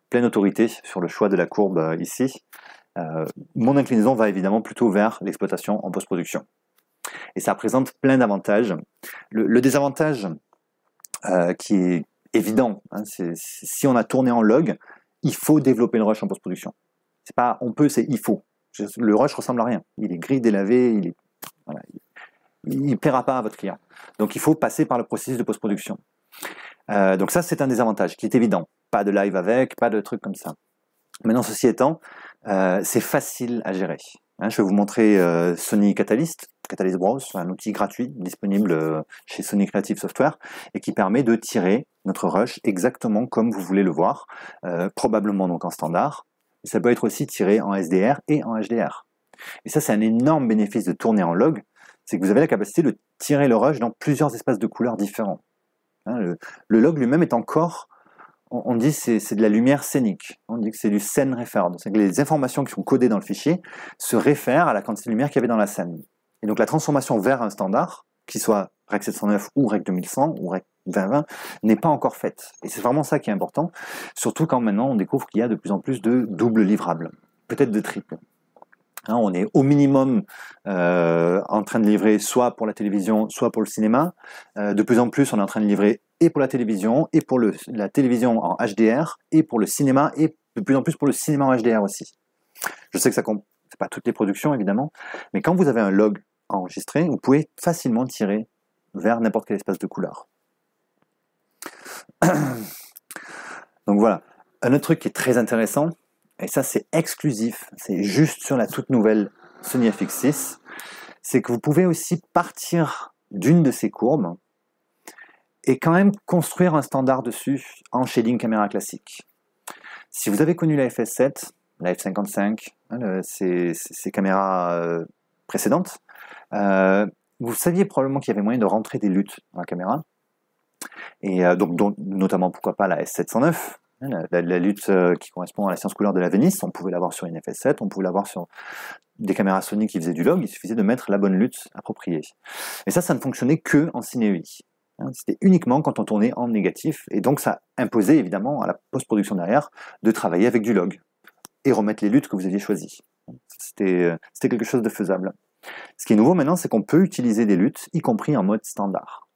pleine autorité sur le choix de la courbe ici. Mon inclinaison va évidemment plutôt vers l'exploitation en post-production. Et ça présente plein d'avantages. Le désavantage qui est évident, c'est si on a tourné en log, il faut développer le rush en post-production. C'est pas on peut, c'est il faut. Le rush ressemble à rien. Il est gris, délavé, il plaira pas à votre client. Donc il faut passer par le processus de post-production. Donc ça, c'est un désavantage qui est évident. Pas de live avec, pas de trucs comme ça. Maintenant, ceci étant, c'est facile à gérer. Je vais vous montrer Sony Catalyst Browse, un outil gratuit disponible chez Sony Creative Software et qui permet de tirer notre rush exactement comme vous voulez le voir, probablement donc en standard. Ça peut être aussi tiré en SDR et en HDR. Et ça, c'est un énorme bénéfice de tourner en log, c'est que vous avez la capacité de tirer le rush dans plusieurs espaces de couleurs différents. Le log lui-même est encore, on dit c'est de la lumière scénique, on dit que c'est du scene referred, c'est que les informations qui sont codées dans le fichier se réfèrent à la quantité de lumière qu'il y avait dans la scène. Et donc la transformation vers un standard, qu'il soit Rec 709 ou Rec 2100 ou Rec 2020, n'est pas encore faite. Et c'est vraiment ça qui est important, surtout quand maintenant on découvre qu'il y a de plus en plus de doubles livrables, peut-être de triples. Hein, on est au minimum en train de livrer soit pour la télévision, soit pour le cinéma. De plus en plus, on est en train de livrer et pour la télévision, et pour la télévision en HDR, et pour le cinéma, et de plus en plus pour le cinéma en HDR aussi. Je sais que ça compte, c'est pas toutes les productions évidemment, mais quand vous avez un log enregistré, vous pouvez facilement tirer vers n'importe quel espace de couleur. Donc voilà. Un autre truc qui est très intéressant, et ça c'est exclusif, c'est juste sur la toute nouvelle Sony FX6, c'est que vous pouvez aussi partir d'une de ces courbes et quand même construire un standard dessus en shading caméra classique. Si vous avez connu la FS7, la F55, hein, ces caméras précédentes, vous saviez probablement qu'il y avait moyen de rentrer des luttes dans la caméra, et donc notamment pourquoi pas la S709, la lutte qui correspond à la science couleur de la Venice. On pouvait l'avoir sur une FS7, on pouvait l'avoir sur des caméras Sony qui faisaient du log, il suffisait de mettre la bonne lutte appropriée. Et ça ne fonctionnait que en Ciné UI. C'était uniquement quand on tournait en négatif, et donc ça imposait évidemment à la post-production derrière de travailler avec du log et remettre les luttes que vous aviez choisies. C'était quelque chose de faisable. Ce qui est nouveau maintenant, c'est qu'on peut utiliser des luttes, y compris en mode standard,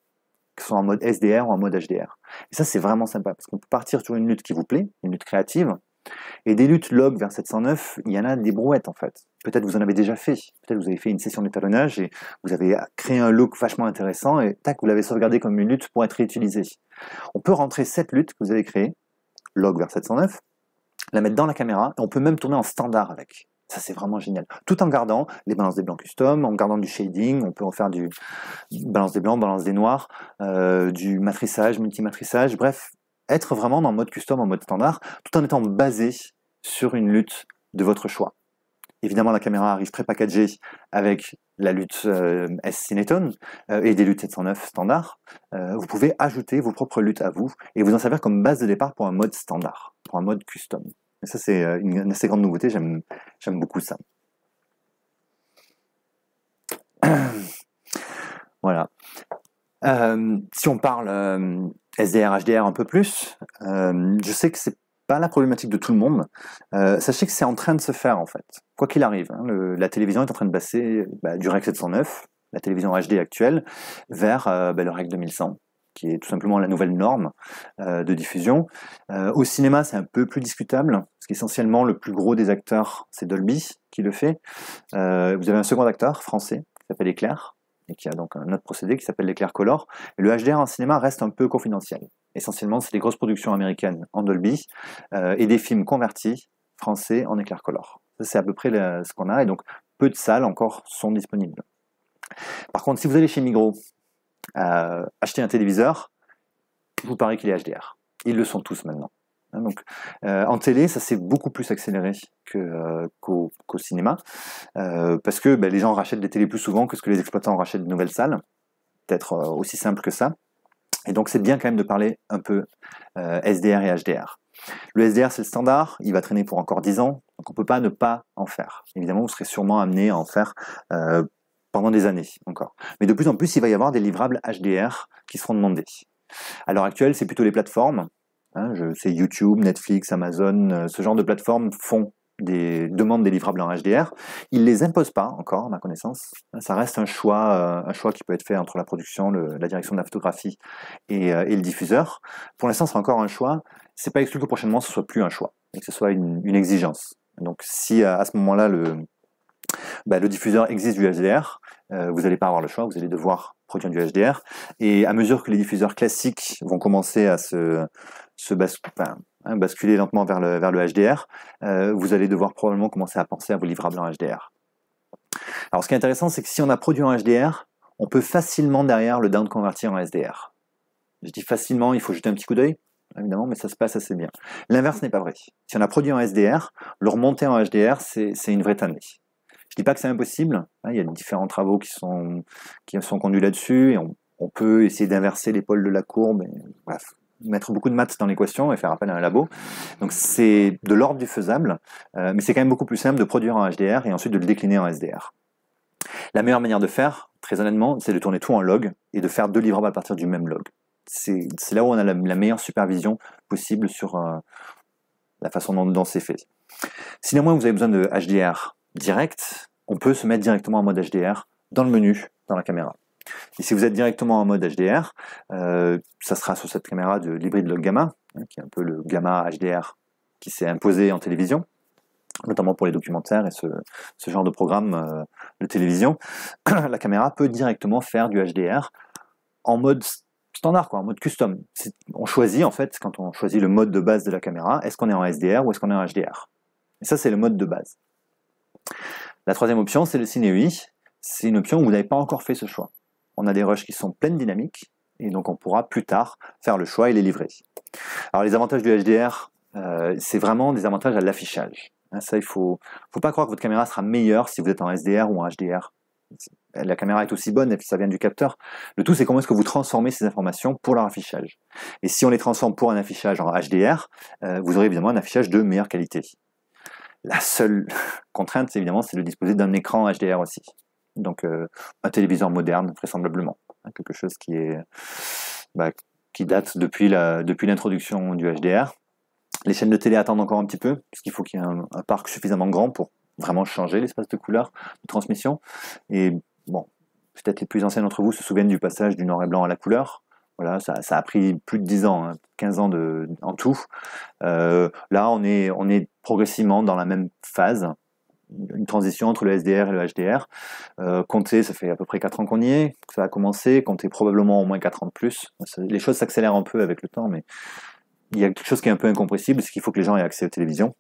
que ce soit en mode SDR ou en mode HDR. Et ça, c'est vraiment sympa, parce qu'on peut partir sur une lutte qui vous plaît, une lutte créative, et des luttes log vers 709, il y en a des brouettes en fait. Peut-être vous en avez déjà fait, peut-être vous avez fait une session d'étalonnage et vous avez créé un look vachement intéressant et tac, vous l'avez sauvegardé comme une lutte pour être réutilisée. On peut rentrer cette lutte que vous avez créée, log vers 709, la mettre dans la caméra et on peut même tourner en standard avec. Ça c'est vraiment génial. Tout en gardant les balances des blancs custom, en gardant du shading, on peut en faire du balance des blancs, balance des noirs, du matrissage, multimatrissage, bref, être vraiment dans le mode custom, en mode standard, tout en étant basé sur une lutte de votre choix. Évidemment, la caméra arrive pré-packagée avec la lutte S-Cineton et des luttes 709 standard. Vous pouvez ajouter vos propres luttes à vous et vous en servir comme base de départ pour un mode standard, pour un mode custom. Et ça, c'est une assez grande nouveauté, j'aime beaucoup ça. Voilà. Si on parle SDR, HDR un peu plus, je sais que c'est pas la problématique de tout le monde. Sachez que c'est en train de se faire en fait. Quoi qu'il arrive, hein, la télévision est en train de passer du Rec 709, la télévision HD actuelle, vers le Rec 2100, qui est tout simplement la nouvelle norme de diffusion. Au cinéma, c'est un peu plus discutable, parce qu'essentiellement, le plus gros des acteurs, c'est Dolby qui le fait. Vous avez un second acteur français qui s'appelle Éclair, et qui a donc un autre procédé qui s'appelle l'éclair color. Et le HDR en cinéma reste un peu confidentiel. Essentiellement, c'est des grosses productions américaines en Dolby et des films convertis français en éclair color. Ça, c'est à peu près ce qu'on a, et donc peu de salles encore sont disponibles. Par contre, si vous allez chez Migros acheter un téléviseur, vous paraît qu'il est HDR. Ils le sont tous maintenant. Donc, en télé, ça s'est beaucoup plus accéléré qu'au cinéma, parce que les gens rachètent des télés plus souvent que ce que les exploitants rachètent de nouvelles salles. Peut-être aussi simple que ça. Et donc, c'est bien quand même de parler un peu SDR et HDR. Le SDR, c'est le standard, il va traîner pour encore 10 ans, donc on ne peut pas ne pas en faire. Évidemment, vous serez sûrement amené à en faire pendant des années encore. Mais de plus en plus, il va y avoir des livrables HDR qui seront demandés. À l'heure actuelle, c'est plutôt les plateformes. C'est YouTube, Netflix, Amazon, ce genre de plateformes demandent des livrables en HDR. Ils ne les imposent pas encore, à ma connaissance. Ça reste un choix qui peut être fait entre la production, la direction de la photographie et le diffuseur. Pour l'instant, c'est encore un choix. C'est pas exclu que prochainement, ce soit plus un choix et que ce soit une exigence. Donc, si à ce moment-là, le diffuseur existe du HDR, vous n'allez pas avoir le choix, vous allez devoir produire du HDR. Et à mesure que les diffuseurs classiques vont commencer à basculer lentement vers le HDR, vous allez devoir probablement commencer à penser à vos livrables en HDR. Alors ce qui est intéressant, c'est que si on a produit en HDR, on peut facilement derrière le down convertir en SDR. Je dis facilement, il faut jeter un petit coup d'œil, évidemment, mais ça se passe assez bien. L'inverse n'est pas vrai. Si on a produit en SDR, le remonter en HDR, c'est une vraie tannée. Je dis pas que c'est impossible, il y a différents travaux qui sont conduits là-dessus, et on peut essayer d'inverser l'épaule de la courbe, et, bref, mettre beaucoup de maths dans l'équation et faire appel à un labo. Donc c'est de l'ordre du faisable, mais c'est quand même beaucoup plus simple de produire en HDR et ensuite de le décliner en SDR. La meilleure manière de faire, très honnêtement, c'est de tourner tout en log et de faire 2 livrables à partir du même log. C'est là où on a la meilleure supervision possible sur la façon dont c'est fait. Si néanmoins vous avez besoin de HDR direct, on peut se mettre directement en mode HDR dans le menu, dans la caméra. Et si vous êtes directement en mode HDR, ça sera sur cette caméra de l'hybride log gamma, qui est un peu le gamma HDR qui s'est imposé en télévision, notamment pour les documentaires et ce genre de programme de télévision. La caméra peut directement faire du HDR en mode standard, quoi, en mode custom. On choisit, en fait, quand on choisit le mode de base de la caméra, est-ce qu'on est en SDR ou est-ce qu'on est en HDR. Et ça, c'est le mode de base. La troisième option, c'est le Cine UI. C'est une option où vous n'avez pas encore fait ce choix. On a des rushs qui sont pleines dynamiques, et donc on pourra plus tard faire le choix et les livrer. Alors les avantages du HDR, c'est vraiment des avantages à l'affichage. Ça, il faut pas croire que votre caméra sera meilleure si vous êtes en SDR ou en HDR. La caméra est aussi bonne et ça vient du capteur. Le tout, c'est comment est-ce que vous transformez ces informations pour leur affichage. Et si on les transforme pour un affichage en HDR, vous aurez évidemment un affichage de meilleure qualité. La seule contrainte, évidemment, c'est de disposer d'un écran HDR aussi. Donc un téléviseur moderne, vraisemblablement. Quelque chose qui date depuis l'introduction du HDR. Les chaînes de télé attendent encore un petit peu, puisqu'il faut qu'il y ait un parc suffisamment grand pour vraiment changer l'espace de couleur de transmission. Et bon, peut-être les plus anciens d'entre vous se souviennent du passage du noir et blanc à la couleur. Voilà, ça a pris plus de 10 ans, 15 ans en tout. Là, on est progressivement dans la même phase, une transition entre le SDR et le HDR. Comptez, ça fait à peu près 4 ans qu'on y est, que ça a commencé, comptez probablement au moins 4 ans de plus. Les choses s'accélèrent un peu avec le temps, mais il y a quelque chose qui est un peu incompressible, c'est qu'il faut que les gens aient accès aux télévisions.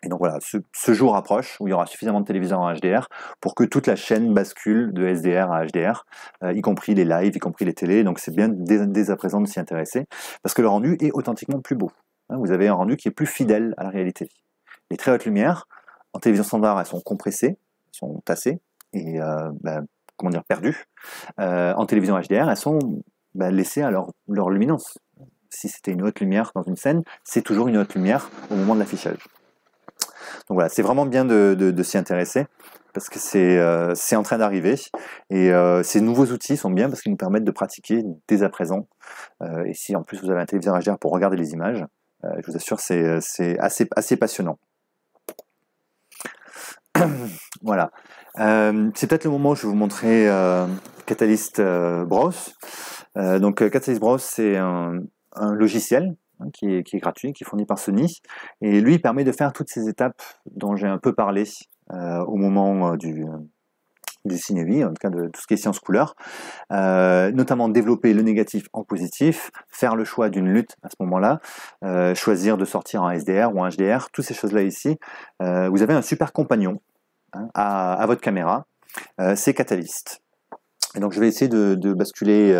Et donc voilà, ce jour approche où il y aura suffisamment de téléviseurs en HDR pour que toute la chaîne bascule de SDR à HDR, y compris les lives, y compris les télés. Donc c'est bien dès à présent de s'y intéresser, parce que le rendu est authentiquement plus beau. Vous avez un rendu qui est plus fidèle à la réalité. Les très hautes lumières, en télévision standard, elles sont compressées, sont tassées et perdues. En télévision HDR, elles sont laissées à leur luminance. Si c'était une haute lumière dans une scène, c'est toujours une haute lumière au moment de l'affichage. Donc voilà, c'est vraiment bien de s'y intéresser parce que c'est en train d'arriver et ces nouveaux outils sont bien parce qu'ils nous permettent de pratiquer dès à présent. Et si en plus vous avez un téléviseur HDR pour regarder les images, je vous assure c'est assez passionnant. Voilà. C'est peut-être le moment où je vais vous montrer Catalyst Browse. Donc Catalyst Browse, c'est un logiciel qui est gratuit, qui est fourni par Sony, et lui il permet de faire toutes ces étapes dont j'ai un peu parlé au moment du Cine UI, en tout cas de tout ce qui est science couleur, notamment développer le négatif en positif, faire le choix d'une lutte à ce moment-là, choisir de sortir en SDR ou en HDR, toutes ces choses-là ici. Vous avez un super compagnon à votre caméra, c'est Catalyst. Et donc je vais essayer de basculer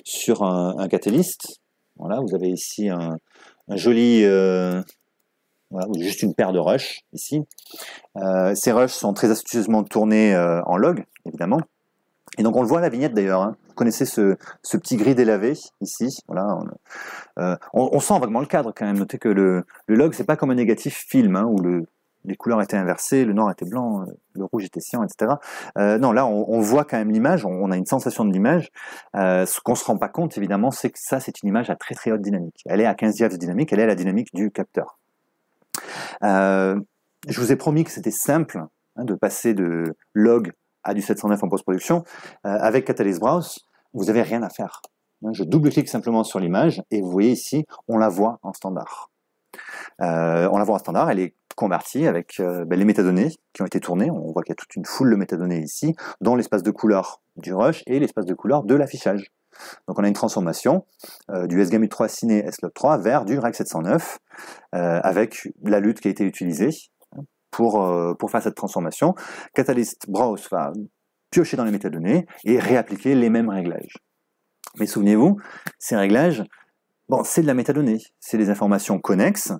sur un Catalyst. Voilà, vous avez ici un joli, voilà, juste une paire de rushs ici. Ces rushs sont très astucieusement tournés en log, évidemment. Et donc on le voit à la vignette d'ailleurs. Vous connaissez ce petit gris délavé ici. Voilà, on sent vaguement le cadre quand même. Notez que le log, c'est pas comme un négatif film où les couleurs étaient inversées, le noir était blanc, le rouge était cyan, etc. Non, là, on voit quand même l'image, on a une sensation de l'image. Ce qu'on se rend pas compte, évidemment, c'est que ça, c'est une image à très très haute dynamique. Elle est à 15 diaps de dynamique, elle est à la dynamique du capteur. Je vous ai promis que c'était simple de passer de log à du 709 en post-production. Avec Catalyst Browse, vous n'avez rien à faire. Je double-clique simplement sur l'image et vous voyez ici, on la voit en standard. On la voit en standard, elle est convertie avec les métadonnées qui ont été tournées. On voit qu'il y a toute une foule de métadonnées ici, dont l'espace de couleur du rush et l'espace de couleur de l'affichage. Donc on a une transformation du SGAMU3 Cine S-Log3 vers du REC 709 avec la lutte qui a été utilisée pour faire cette transformation. Catalyst Browse va piocher dans les métadonnées et réappliquer les mêmes réglages. Mais souvenez-vous, ces réglages, c'est de la métadonnée, c'est des informations connexes.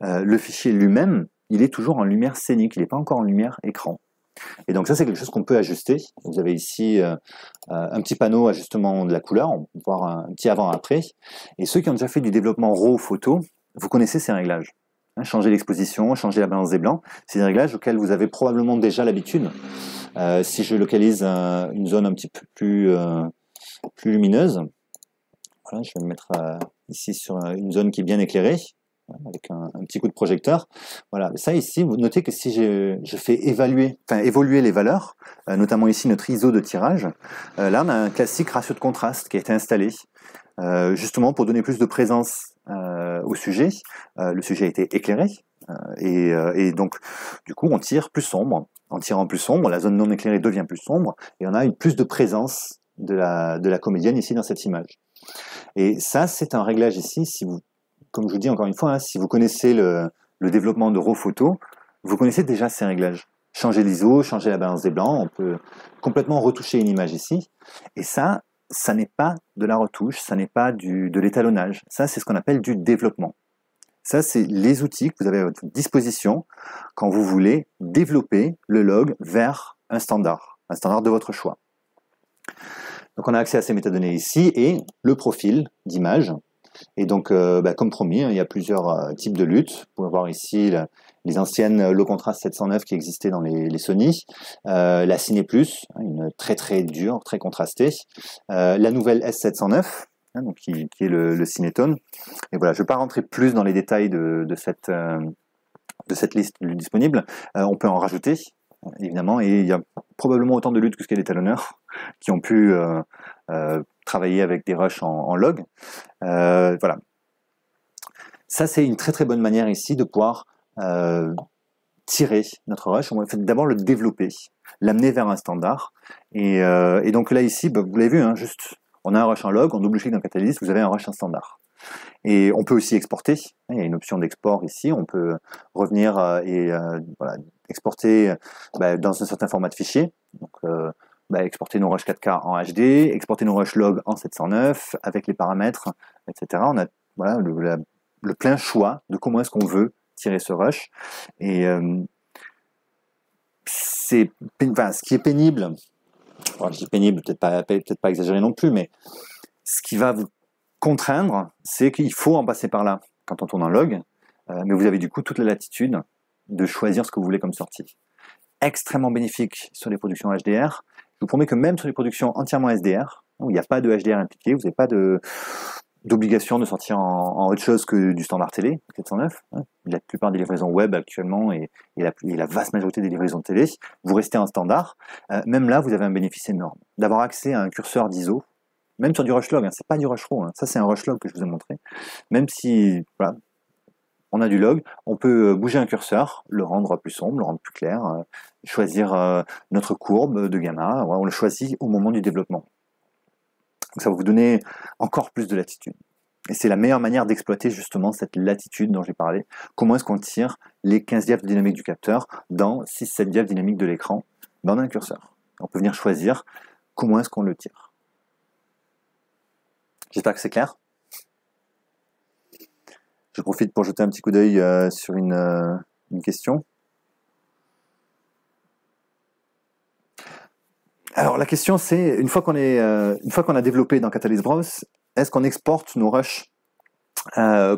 Le fichier lui-même, il est toujours en lumière scénique, il n'est pas encore en lumière écran. Et donc ça, c'est quelque chose qu'on peut ajuster. Vous avez ici un petit panneau ajustement de la couleur, on peut voir un petit avant-après. Et ceux qui ont déjà fait du développement RAW photo, vous connaissez ces réglages. Changer l'exposition, changer la balance des blancs, c'est des réglages auxquels vous avez probablement déjà l'habitude. Si je localise une zone un petit peu plus lumineuse, voilà, je vais me mettre ici sur une zone qui est bien éclairée. avec un petit coup de projecteur. Voilà, ça ici, vous notez que si je fais évoluer les valeurs, notamment ici notre ISO de tirage, là on a un classique ratio de contraste qui a été installé, justement pour donner plus de présence au sujet. Le sujet a été éclairé, et donc du coup on tire plus sombre. En tirant plus sombre, la zone non éclairée devient plus sombre, et on a plus de présence de la comédienne ici dans cette image. Et ça, c'est un réglage ici, si vous, comme je vous dis encore une fois, hein, si vous connaissez le développement de RAW Photo, vous connaissez déjà ces réglages. Changer l'ISO, changer la balance des blancs, on peut complètement retoucher une image ici. Et ça n'est pas de la retouche, ça n'est pas de l'étalonnage. Ça, c'est ce qu'on appelle du développement. Ça, c'est les outils que vous avez à votre disposition quand vous voulez développer le log vers un standard de votre choix. Donc on a accès à ces métadonnées ici et le profil d'image. Et donc, comme promis, hein, il y a plusieurs types de luttes. Vous pouvez voir ici les anciennes Low Contrast 709 qui existaient dans les Sony, la Ciné Plus, hein, une très très dure, très contrastée, la nouvelle S709, hein, donc qui est le Cinétone. Et voilà, je ne vais pas rentrer plus dans les détails de cette liste disponible. On peut en rajouter, évidemment, et il y a probablement autant de luttes que ce qu'il y a d'étalonneurs qui ont pu travailler avec des rushs en log. Voilà. Ça, c'est une très très bonne manière ici de pouvoir tirer notre rush. On va d'abord le développer, l'amener vers un standard. Et donc là, ici, vous l'avez vu, hein, juste, on a un rush en log, on double-clique dans Catalyst, vous avez un rush en standard. Et on peut aussi exporter. Il y a une option d'export ici. On peut revenir voilà, exporter dans un certain format de fichier. Donc, exporter nos rushs 4K en HD, exporter nos rushs log en 709 avec les paramètres, etc. On a voilà, le plein choix de comment est-ce qu'on veut tirer ce rush. Et ce qui est pénible, alors je dis pénible, peut-être pas exagéré non plus, mais ce qui va vous contraindre, c'est qu'il faut en passer par là quand on tourne en log, mais vous avez du coup toute la latitude de choisir ce que vous voulez comme sortie. Extrêmement bénéfique sur les productions HDR. Je vous promets que même sur les productions entièrement SDR, où il n'y a pas de HDR impliqué, vous n'avez pas d'obligation de sortir en autre chose que du standard télé, 409. La plupart des livraisons web actuellement et la vaste majorité des livraisons télé, vous restez en standard. Même là, vous avez un bénéfice énorme. D'avoir accès à un curseur d'ISO, même sur du rush log, hein, c'est pas du rush raw, hein, ça c'est un rush log que je vous ai montré. Même si voilà, on a du log, on peut bouger un curseur, le rendre plus sombre, le rendre plus clair, choisir notre courbe de gamma, on le choisit au moment du développement. Donc ça va vous donner encore plus de latitude. Et c'est la meilleure manière d'exploiter justement cette latitude dont j'ai parlé. Comment est-ce qu'on tire les 15 diaphes de dynamique du capteur dans 6-7 diaphes dynamique de l'écran dans un curseur. On peut venir choisir comment est-ce qu'on le tire. J'espère que c'est clair. Je profite pour jeter un petit coup d'œil sur une question. Alors la question c'est, une fois qu'on a développé dans Catalyst Browse, est-ce qu'on exporte nos rushs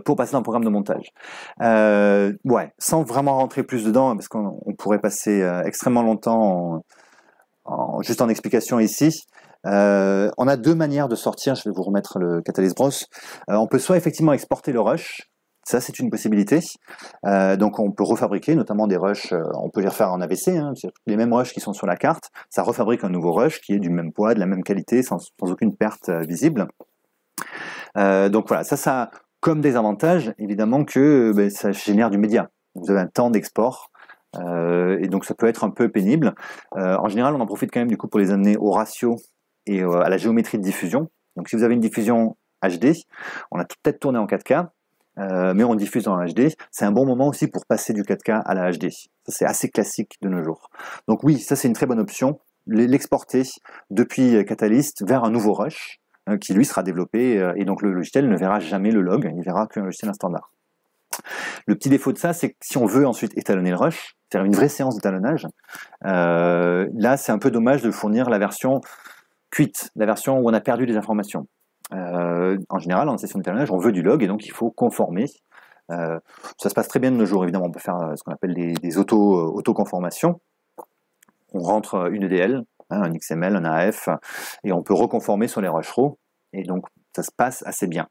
pour passer dans le programme de montage? Ouais, sans vraiment rentrer plus dedans, parce qu'on pourrait passer extrêmement longtemps juste en explication ici. On a deux manières de sortir, je vais vous remettre le Catalyst Browse. On peut soit effectivement exporter le rush, ça c'est une possibilité. Donc on peut refabriquer notamment des rushs, on peut les refaire en AVC, hein, les mêmes rushs qui sont sur la carte, ça refabrique un nouveau rush qui est du même poids, de la même qualité, sans aucune perte visible. Donc voilà, ça a comme des avantages, évidemment que ça génère du média. Vous avez un temps d'export, et donc ça peut être un peu pénible. En général, on en profite quand même du coup pour les amener au ratio et à la géométrie de diffusion. Donc si vous avez une diffusion HD, on a peut-être tourné en 4K, mais on diffuse en HD, c'est un bon moment aussi pour passer du 4K à la HD. Ça, c'est assez classique de nos jours. Donc oui, ça c'est une très bonne option, l'exporter depuis Catalyst vers un nouveau rush, qui lui sera développé, et donc le logiciel ne verra jamais le log, il verra qu'un logiciel standard. Le petit défaut de ça, c'est que si on veut ensuite étalonner le rush, faire une vraie séance d'étalonnage, là c'est un peu dommage de fournir la version cuite, la version où on a perdu des informations. En général, en session d'étalonnage, on veut du log et donc il faut conformer. Ça se passe très bien de nos jours, évidemment, on peut faire ce qu'on appelle des auto-conformations. On rentre une EDL, un XML, un AF, et on peut reconformer sur les rush raw. Et donc, ça se passe assez bien.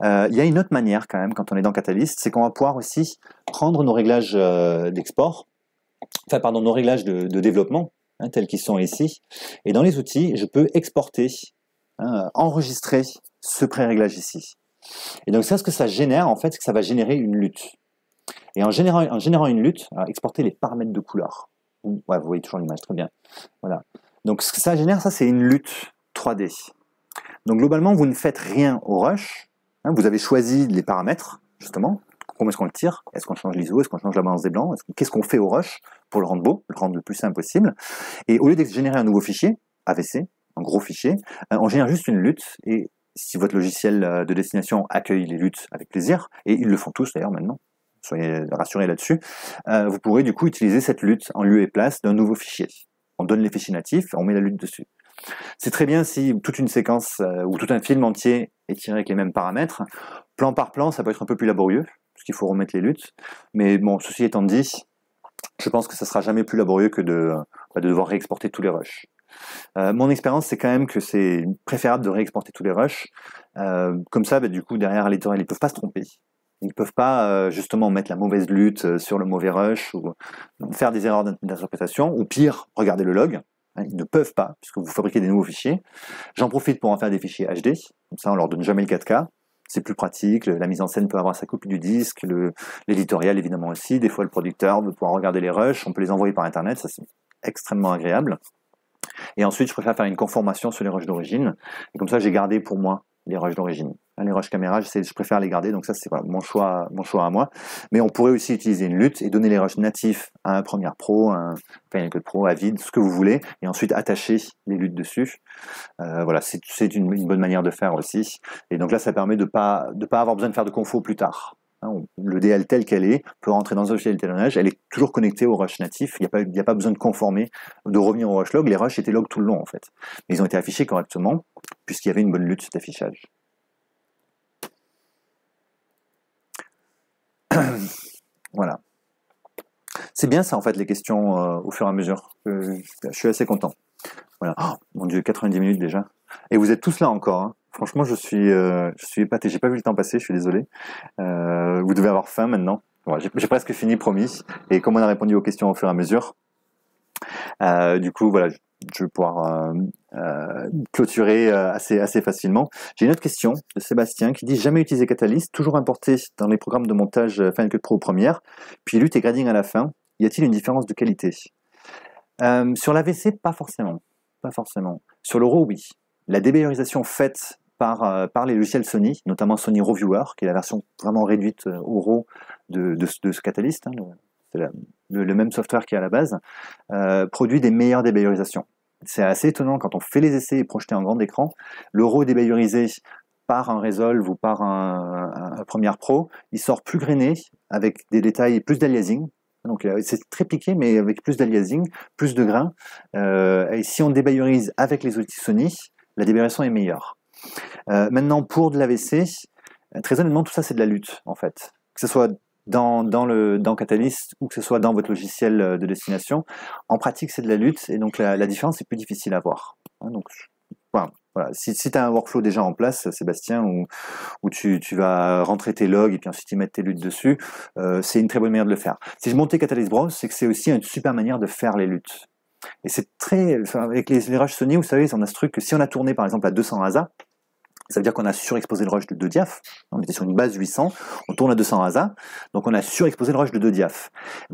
Il y a une autre manière quand même, quand on est dans Catalyst, c'est qu'on va pouvoir aussi prendre nos réglages d'export, enfin pardon, nos réglages de développement, hein, tels qu'ils sont ici, et dans les outils, je peux exporter, hein, enregistrer ce pré-réglage ici. Et donc ça, ce que ça génère, en fait, c'est que ça va générer une lutte. Et en générant une lutte, exporter les paramètres de couleur. Ouais, vous voyez toujours l'image, très bien. Voilà. Donc ce que ça génère, ça c'est une lutte 3D. Donc globalement, vous ne faites rien au rush. Hein, vous avez choisi les paramètres, justement. Comment est-ce qu'on le tire? Est-ce qu'on change l'ISO? Est-ce qu'on change la balance des blancs? Qu'est-ce qu'on fait au rush pour le rendre beau, le rendre le plus simple possible? Et au lieu de générer un nouveau fichier, AVC, un gros fichier, on génère juste une lutte. Et si votre logiciel de destination accueille les luttes avec plaisir, et ils le font tous d'ailleurs maintenant, soyez rassurés là-dessus, vous pourrez du coup utiliser cette lutte en lieu et place d'un nouveau fichier. On donne les fichiers natifs, on met la lutte dessus. C'est très bien si toute une séquence ou tout un film entier est tiré avec les mêmes paramètres. Plan par plan, ça peut être un peu plus laborieux, parce qu'il faut remettre les luttes. Mais bon, ceci étant dit, je pense que ça sera jamais plus laborieux que de devoir réexporter tous les rushs. Mon expérience, c'est quand même que c'est préférable de réexporter tous les rushs. Comme ça, du coup, derrière l'éditorial, ils ne peuvent pas se tromper. Ils ne peuvent pas justement mettre la mauvaise lutte sur le mauvais rush ou faire des erreurs d'interprétation, ou pire, regarder le log. Ils ne peuvent pas, puisque vous fabriquez des nouveaux fichiers. J'en profite pour en faire des fichiers HD, comme ça on leur donne jamais le 4K. C'est plus pratique, la mise en scène peut avoir sa copie du disque, l'éditorial évidemment aussi, des fois le producteur veut pouvoir regarder les rushs, on peut les envoyer par internet, ça c'est extrêmement agréable. Et ensuite je préfère faire une conformation sur les rushs d'origine, et comme ça j'ai gardé pour moi les rushs d'origine. Les rushs caméra, je préfère les garder, donc ça c'est mon choix à moi. Mais on pourrait aussi utiliser une lutte et donner les rushs natifs à un Premiere Pro, un Final Cut Pro, à vide, ce que vous voulez, et ensuite attacher les luttes dessus. Voilà, c'est une bonne manière de faire aussi. Et donc là, ça permet de pas avoir besoin de faire de confo plus tard. Le DL tel qu'elle est peut rentrer dans un logiciel d'étalonnage, elle est toujours connectée au rush natif, il n'y a pas besoin de conformer, de revenir au rush log, les rushs étaient log tout le long en fait. Mais ils ont été affichés correctement, puisqu'il y avait une bonne lutte d'affichage. Voilà. C'est bien ça en fait les questions au fur et à mesure. Je suis assez content. Voilà. Oh, mon Dieu, 90 minutes déjà. Et vous êtes tous là encore. Hein. Franchement, je suis épaté. J'ai pas vu le temps passer. Je suis désolé. Vous devez avoir faim maintenant. Bon, j'ai presque fini, promis. Et comme on a répondu aux questions au fur et à mesure, du coup, voilà, je vais pouvoir clôturer assez facilement. J'ai une autre question de Sébastien qui dit: jamais utilisé Catalyst, toujours importé dans les programmes de montage Final Cut Pro Premiere, puis lutte et grading à la fin. Y a-t-il une différence de qualité? Sur l'AVC, pas forcément. Pas forcément. Sur le RAW, oui. La débayerisation faite par les logiciels Sony, notamment Sony RAWviewer, qui est la version vraiment réduite au RAW de ce Catalyst, hein, c'est le même software qui est à la base, produit des meilleures débayerisations. C'est assez étonnant quand on fait les essais et projeté en grand écran, le RAW débayerisé par un Resolve ou par un Premiere Pro, il sort plus grainé, avec des détails, plus d'aliasing. Donc c'est très piqué, mais avec plus d'aliasing, plus de grains. Et si on débayerise avec les outils Sony, la débayerisation est meilleure. Maintenant, pour de l'AVC, très honnêtement, tout ça c'est de la lutte, en fait. Que ce soit dans Catalyst ou que ce soit dans votre logiciel de destination, en pratique c'est de la lutte, et donc la différence est plus difficile à voir. Donc voilà. Si tu as un workflow déjà en place, Sébastien, où tu vas rentrer tes logs et puis ensuite y mettre tes luttes dessus, c'est une très bonne manière de le faire. Si je montais Catalyst Browse, c'est que c'est aussi une super manière de faire les luttes. Et c'est avec les rushs Sony, vous savez, on a ce truc que si on a tourné par exemple à 200 ASA, ça veut dire qu'on a surexposé le rush de 2 diaph. On était sur une base 800, on tourne à 200 ASA, donc on a surexposé le rush de 2 diaph.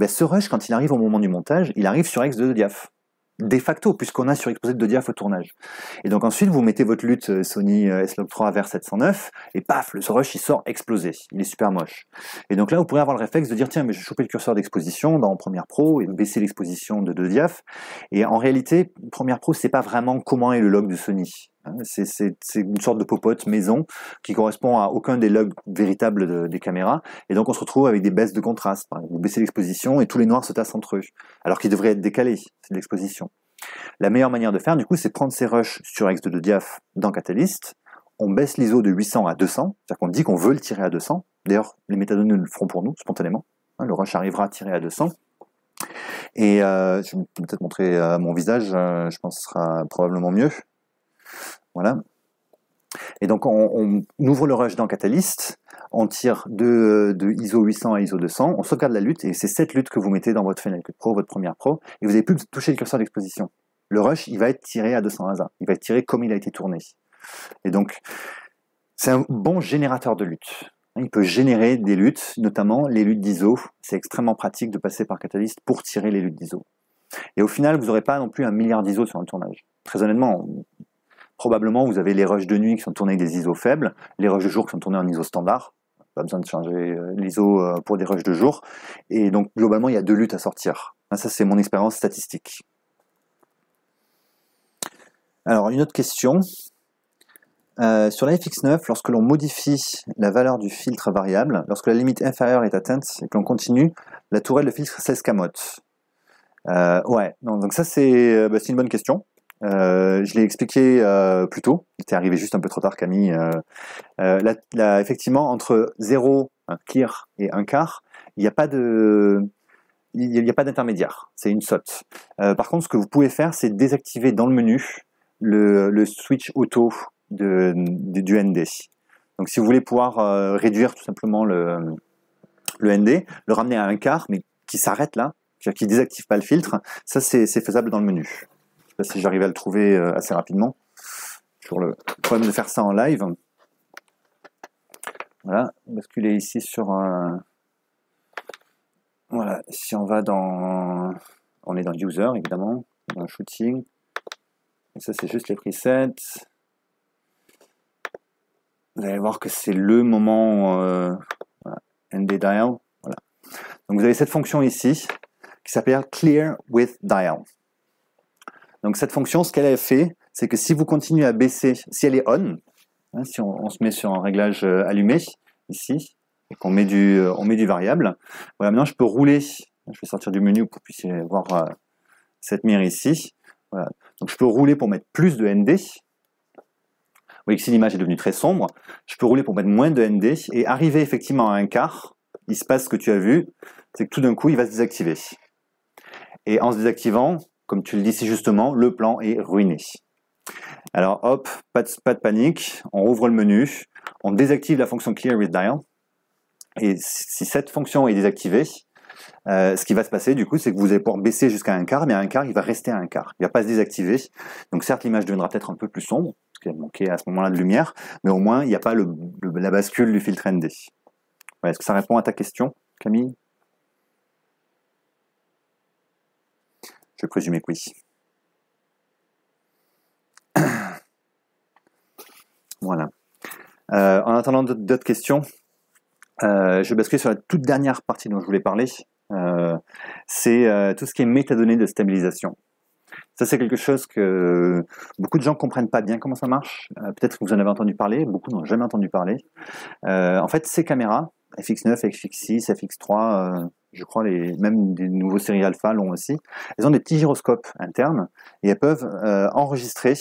Ce rush, quand il arrive au moment du montage, il arrive sur X de 2 diaph. De facto, puisqu'on a surexposé de 2 diaph au tournage. Et donc ensuite, vous mettez votre lutte Sony S-Log3 vers 709, et paf, ce rush, il sort explosé. Il est super moche. Et donc là, vous pourrez avoir le réflexe de dire, tiens, mais je vais choper le curseur d'exposition dans Premiere Pro et baisser l'exposition de 2 diaph. Et en réalité, Premiere Pro, c'est pas vraiment comment est le log de Sony. C'est une sorte de popote maison qui correspond à aucun des logs véritables des caméras, et donc on se retrouve avec des baisses de contraste. Vous baissez l'exposition et tous les noirs se tassent entre eux, alors qu'ils devraient être décalés, c'est de l'exposition. La meilleure manière de faire, du coup, c'est prendre ces rushs sur X de 2 diaph dans Catalyst, on baisse l'ISO de 800 à 200, c'est-à-dire qu'on dit qu'on veut le tirer à 200, d'ailleurs les métadonnées le feront pour nous, spontanément, le rush arrivera à tirer à 200, et je vais peut-être montrer mon visage, je pense que ce sera probablement mieux. Voilà. Et donc, on ouvre le rush dans Catalyst, on tire de ISO 800 à ISO 200, on sauvegarde la lutte, et c'est cette lutte que vous mettez dans votre Final Cut Pro, votre Premiere Pro, et vous n'avez plus touché le curseur d'exposition. Le rush, il va être tiré à 200 hasard. Il va être tiré comme il a été tourné. Et donc, c'est un bon générateur de luttes. Il peut générer des luttes, notamment les luttes d'ISO. C'est extrêmement pratique de passer par Catalyst pour tirer les luttes d'ISO. Et au final, vous n'aurez pas non plus 1 milliard d'ISO sur un tournage. Très honnêtement, probablement, vous avez les rushs de nuit qui sont tournés avec des ISO faibles, les rushs de jour qui sont tournés en ISO standard. Pas besoin de changer l'ISO pour des rushs de jour. Et donc, globalement, il y a 2 luttes à sortir. Ça, c'est mon expérience statistique. Alors, une autre question. Sur la FX9, lorsque l'on modifie la valeur du filtre variable, lorsque la limite inférieure est atteinte et que l'on continue, la tourelle de filtre s'escamote. Ouais, non, donc ça c'est une bonne question. Je l'ai expliqué plus tôt, il était arrivé juste un peu trop tard Camille. Effectivement, entre 0, un clear et un quart, il n'y a pas d'intermédiaire, c'est une saute. Par contre, ce que vous pouvez faire, c'est désactiver dans le menu le switch auto du ND. Donc si vous voulez pouvoir réduire tout simplement le ND, le ramener à un quart, mais qui s'arrête là, qui ne désactive pas le filtre, ça c'est faisable dans le menu. Je ne sais pas si j'arrive à le trouver assez rapidement. Toujours le problème de faire ça en live. Voilà, basculer ici sur un... Voilà, si on va dans... On est dans User évidemment, dans Shooting. Et ça c'est juste les presets. Vous allez voir que c'est le moment voilà, ND Dial. Voilà. Donc vous avez cette fonction ici qui s'appelle Clear with Dial. Donc cette fonction, ce qu'elle a fait, c'est que si vous continuez à baisser, si elle est on, hein, si on se met sur un réglage allumé ici, et qu'on met on met du variable, voilà, maintenant je peux rouler. Je vais sortir du menu pour que vous puissiez voir cette mire ici. Voilà. Donc je peux rouler pour mettre plus de ND. Vous voyez que si l'image est devenue très sombre, je peux rouler pour mettre moins de ND et arriver effectivement à un quart. Il se passe ce que tu as vu, c'est que tout d'un coup, il va se désactiver. Et en se désactivant, comme tu le dis si justement, le plan est ruiné. Alors hop, pas de panique, on ouvre le menu, on désactive la fonction Clear with Dial. Et si cette fonction est désactivée, ce qui va se passer du coup, c'est que vous allez pouvoir baisser jusqu'à un quart, mais à un quart, il va rester à un quart. Il ne va pas se désactiver. Donc certes, l'image deviendra peut-être un peu plus sombre, parce qu'il manquait à ce moment-là de lumière, mais au moins, il n'y a pas la bascule du filtre ND. Ouais, est-ce que ça répond à ta question, Camille? Je présumais que oui. Voilà. En attendant d'autres questions, je vais basculer sur la toute dernière partie dont je voulais parler. C'est tout ce qui est métadonnées de stabilisation. Ça, c'est quelque chose que beaucoup de gens ne comprennent pas bien comment ça marche. Peut-être que vous en avez entendu parler, beaucoup n'ont jamais entendu parler. En fait, ces caméras, FX9, FX6, FX3, je crois même des nouveaux séries alpha l'ont aussi, elles ont des petits gyroscopes internes et elles peuvent enregistrer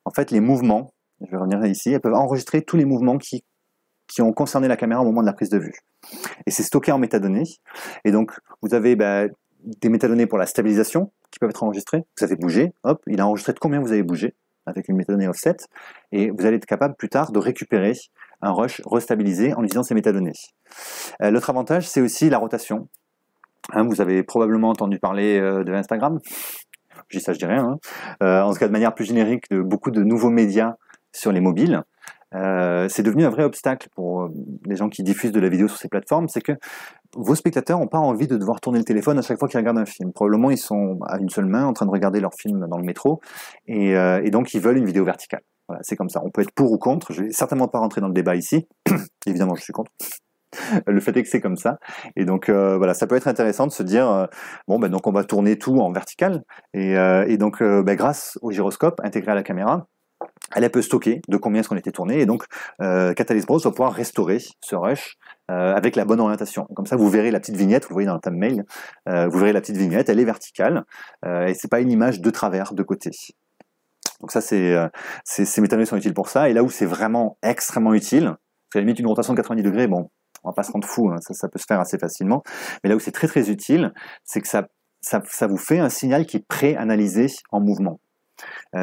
en fait les mouvements. Je vais revenir ici. Elles peuvent enregistrer tous les mouvements qui ont concerné la caméra au moment de la prise de vue. Et c'est stocké en métadonnées. Et donc, vous avez des métadonnées pour la stabilisation qui peuvent être enregistrées. Vous avez bougé, hop, il a enregistré de combien vous avez bougé avec une métadonnée offset. Et vous allez être capable plus tard de récupérer un rush restabilisé en utilisant ces métadonnées. L'autre avantage, c'est aussi la rotation. Hein, vous avez probablement entendu parler de Instagram. Je dis ça, je dis rien. En tout cas, de manière plus générique, de beaucoup de nouveaux médias sur les mobiles. C'est devenu un vrai obstacle pour les gens qui diffusent de la vidéo sur ces plateformes, c'est que vos spectateurs n'ont pas envie de devoir tourner le téléphone à chaque fois qu'ils regardent un film. Probablement, ils sont à une seule main en train de regarder leur film dans le métro, et donc ils veulent une vidéo verticale. Voilà, c'est comme ça. On peut être pour ou contre. Je vais certainement pas rentrer dans le débat ici. Évidemment, je suis contre. Le fait est que c'est comme ça. Et donc, voilà, ça peut être intéressant de se dire, donc on va tourner tout en vertical. Et donc, grâce au gyroscope intégré à la caméra, elle peut stocker de combien est-ce qu'on était tourné, et donc Catalyst Browse va pouvoir restaurer ce rush avec la bonne orientation. Comme ça, vous verrez la petite vignette, vous voyez dans le thumbnail, vous verrez la petite vignette, elle est verticale, et c'est pas une image de travers, de côté. Donc ça, ces métadonnées sont utiles pour ça, et là où c'est vraiment extrêmement utile, c'est à la limite une rotation de 90 degrés, bon, on va pas se rendre fou, hein, ça peut se faire assez facilement, mais là où c'est très très utile, c'est que ça vous fait un signal qui est pré-analysé en mouvement.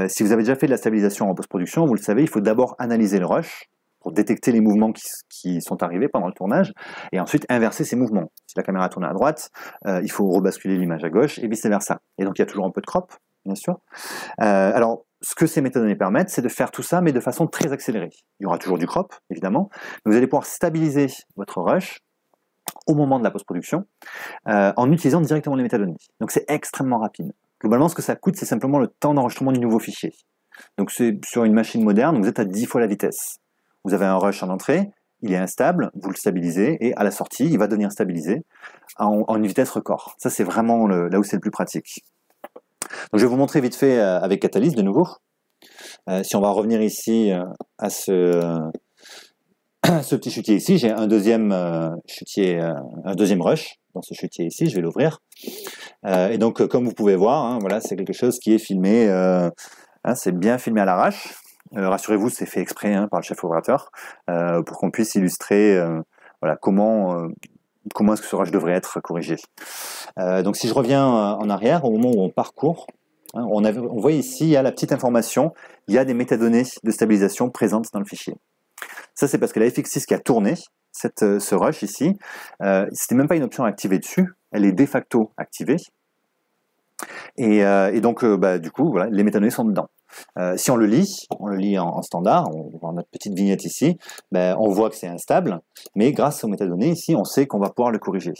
Si vous avez déjà fait de la stabilisation en post-production, vous le savez, il faut d'abord analyser le rush pour détecter les mouvements qui sont arrivés pendant le tournage, et ensuite inverser ces mouvements. Si la caméra tourne à droite, il faut rebasculer l'image à gauche, et vice-versa. Et donc il y a toujours un peu de crop, bien sûr. Alors, ce que ces métadonnées permettent, c'est de faire tout ça, mais de façon très accélérée. Il y aura toujours du crop, évidemment, mais vous allez pouvoir stabiliser votre rush au moment de la post-production, en utilisant directement les métadonnées. Donc c'est extrêmement rapide. Globalement, ce que ça coûte, c'est simplement le temps d'enregistrement du nouveau fichier. Donc c'est sur une machine moderne, vous êtes à 10 fois la vitesse. Vous avez un rush en entrée, il est instable, vous le stabilisez, et à la sortie, il va devenir stabilisé en une vitesse record. Ça, c'est vraiment là où c'est le plus pratique. Donc je vais vous montrer vite fait avec Catalyst de nouveau. Si on va revenir ici à ce petit chutier ici, j'ai un deuxième chutier, un deuxième rush dans ce chutier ici, je vais l'ouvrir. Et donc comme vous pouvez voir, hein, voilà, c'est quelque chose qui est filmé, c'est bien filmé à l'arrache. Rassurez-vous, c'est fait exprès par le chef opérateur pour qu'on puisse illustrer voilà, comment est-ce que ce rush devrait être corrigé. Donc si je reviens en arrière, au moment où on parcourt, on voit ici, il y a la petite information, il y a des métadonnées de stabilisation présentes dans le fichier. Ça, c'est parce que la FX6 qui a tourné ce rush ici, c'était même pas une option à activer dessus, elle est de facto activée. Et donc, du coup, voilà, les métadonnées sont dedans. Si on le lit en standard, on voit notre petite vignette ici, on voit que c'est instable, mais grâce aux métadonnées ici, on sait qu'on va pouvoir le corriger.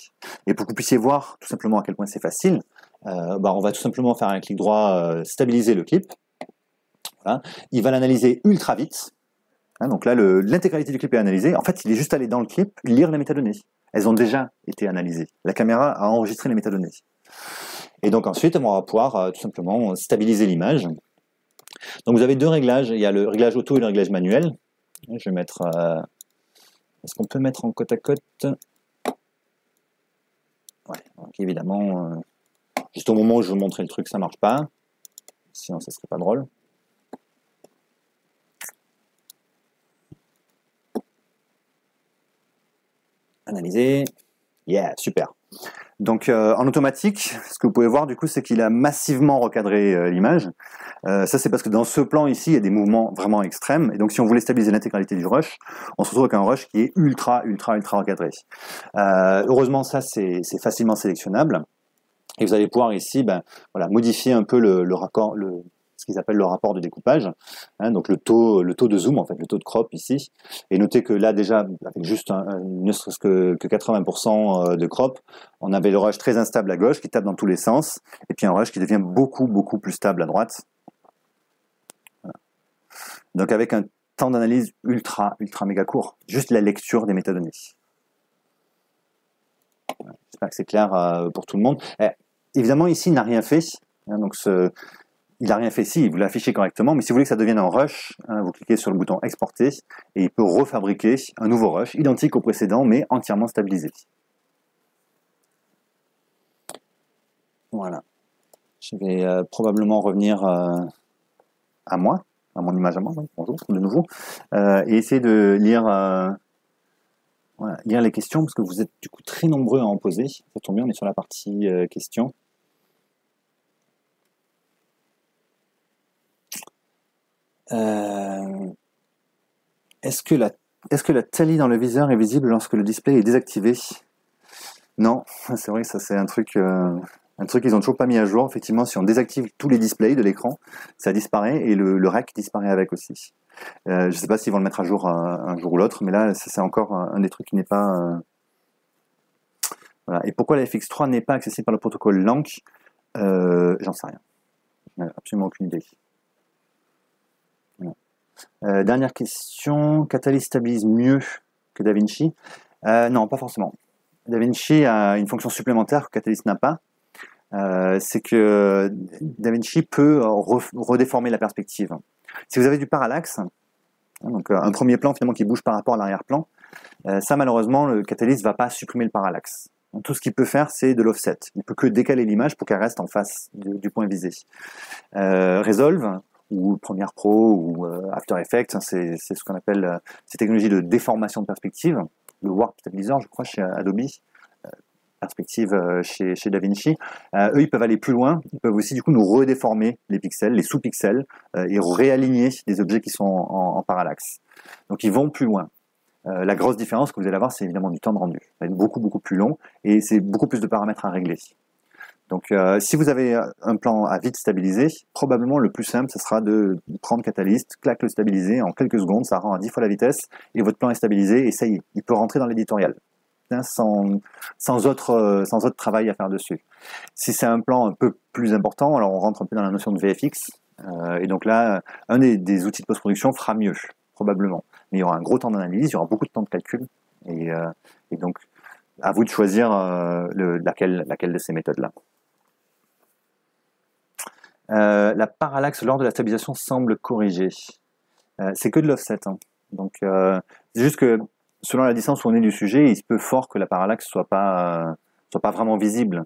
Et pour que vous puissiez voir tout simplement à quel point c'est facile, on va tout simplement faire un clic droit, stabiliser le clip. Voilà. Il va l'analyser ultra vite. Donc là, l'intégralité du clip est analysée. En fait, il est juste allé dans le clip lire les métadonnées. Elles ont déjà été analysées. La caméra a enregistré les métadonnées. Et donc ensuite, on va pouvoir tout simplement stabiliser l'image. Donc vous avez deux réglages. Il y a le réglage auto et le réglage manuel. Je vais mettre... Est-ce qu'on peut mettre en côte à côte? Ouais, donc évidemment, juste au moment où je veux montrer le truc, ça marche pas. Sinon, ça serait pas drôle. Analyser. Yeah, super. Donc en automatique, ce que vous pouvez voir du coup, c'est qu'il a massivement recadré l'image. Ça, c'est parce que dans ce plan ici, il y a des mouvements vraiment extrêmes. Et donc si on voulait stabiliser l'intégralité du rush, on se retrouve avec un rush qui est ultra recadré. Heureusement, ça, c'est facilement sélectionnable. Et vous allez pouvoir ici voilà, modifier un peu le raccord, ce qu'ils appellent le rapport de découpage, donc le taux de zoom, en fait, le taux de crop ici. Et notez que là, déjà, avec juste ne serait-ce que 80% de crop, on avait le rush très instable à gauche qui tape dans tous les sens, et puis un rush qui devient beaucoup plus stable à droite. Voilà. Donc avec un temps d'analyse ultra méga court, juste la lecture des métadonnées. Voilà. J'espère que c'est clair pour tout le monde. Évidemment, ici, il n'a rien fait. Donc il n'a rien fait ici, vous l'affichez correctement, mais si vous voulez que ça devienne un rush, vous cliquez sur le bouton exporter et il peut refabriquer un nouveau rush, identique au précédent, mais entièrement stabilisé. Voilà. Je vais probablement revenir à moi, à mon image à moi, oui, bonjour, de nouveau, et essayer de lire, voilà, lire les questions, parce que vous êtes du coup très nombreux à en poser. Ça tombe bien, on est sur la partie questions. Est-ce que la tally dans le viseur est visible lorsque le display est désactivé? Non, c'est vrai que ça c'est un truc qu'ils ont toujours pas mis à jour. Effectivement, si on désactive tous les displays de l'écran, ça disparaît et le rec disparaît avec aussi. Je sais pas s'ils vont le mettre à jour un jour ou l'autre, mais là c'est encore un des trucs qui n'est pas... Voilà. Et pourquoi la FX3 n'est pas accessible par le protocole LANC? J'en sais rien. Je n'ai absolument aucune idée. Dernière question, Catalyst stabilise mieux que DaVinci? Non, pas forcément. DaVinci a une fonction supplémentaire que Catalyst n'a pas. C'est que DaVinci peut redéformer la perspective. Si vous avez du parallaxe, donc un premier plan finalement qui bouge par rapport à l'arrière-plan, ça malheureusement le Catalyst ne va pas supprimer le parallaxe. Donc, tout ce qu'il peut faire, c'est de l'offset. Il peut que décaler l'image pour qu'elle reste en face du point visé. Resolve, ou Premiere Pro, ou After Effects, c'est ce qu'on appelle ces technologies de déformation de perspective, le Warp Stabilizer, je crois, chez Adobe, perspective chez DaVinci. Eux, ils peuvent aller plus loin. Ils peuvent aussi du coup nous redéformer les pixels, les sous-pixels, et réaligner des objets qui sont en parallaxe. Donc ils vont plus loin. La grosse différence que vous allez avoir, c'est évidemment du temps de rendu. Ça va être beaucoup plus long et c'est beaucoup plus de paramètres à régler. Donc si vous avez un plan à vite stabiliser, probablement le plus simple, ce sera de prendre Catalyst, clac, le stabiliser en quelques secondes, ça rend à 10 fois la vitesse et votre plan est stabilisé et ça y est, il peut rentrer dans l'éditorial. Sans autre travail à faire dessus. Si c'est un plan un peu plus important, alors on rentre un peu dans la notion de VFX, et donc là, un des outils de post-production fera mieux, probablement. Mais il y aura un gros temps d'analyse, il y aura beaucoup de temps de calcul, et donc à vous de choisir laquelle de ces méthodes-là. La parallaxe lors de la stabilisation semble corrigée. C'est que de l'offset, hein. Donc c'est juste que selon la distance où on est du sujet, il se peut fort que la parallaxe soit pas vraiment visible.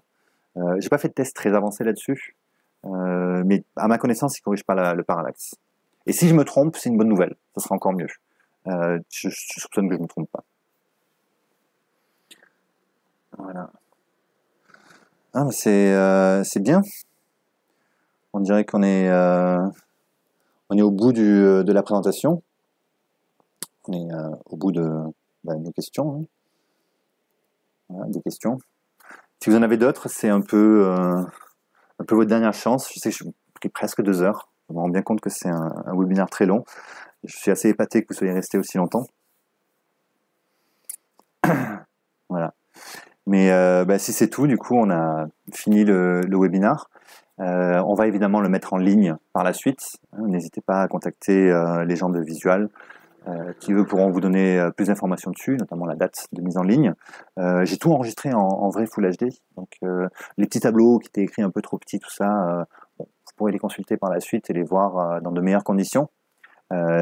J'ai pas fait de test très avancé là-dessus, mais à ma connaissance, il corrige pas le parallaxe. Et si je me trompe, c'est une bonne nouvelle. Ça sera encore mieux. Je soupçonne que je me trompe pas. Voilà. Ah, c'est bien. On dirait qu'on est au bout de la présentation. On est au bout de nos questions. Hein. Voilà, des questions. Si vous en avez d'autres, c'est un peu votre dernière chance. Je sais que je suis pris presque 2 heures. Je me rends bien compte que c'est un webinaire très long. Je suis assez épaté que vous soyez resté aussi longtemps. Voilà. Mais si c'est tout, du coup, on a fini le webinaire. On va évidemment le mettre en ligne par la suite. N'hésitez pas à contacter les gens de Visual qui, eux, pourront vous donner plus d'informations dessus, notamment la date de mise en ligne. J'ai tout enregistré en vrai Full HD. Donc, les petits tableaux qui étaient écrits un peu trop petits, tout ça, vous pourrez les consulter par la suite et les voir dans de meilleures conditions,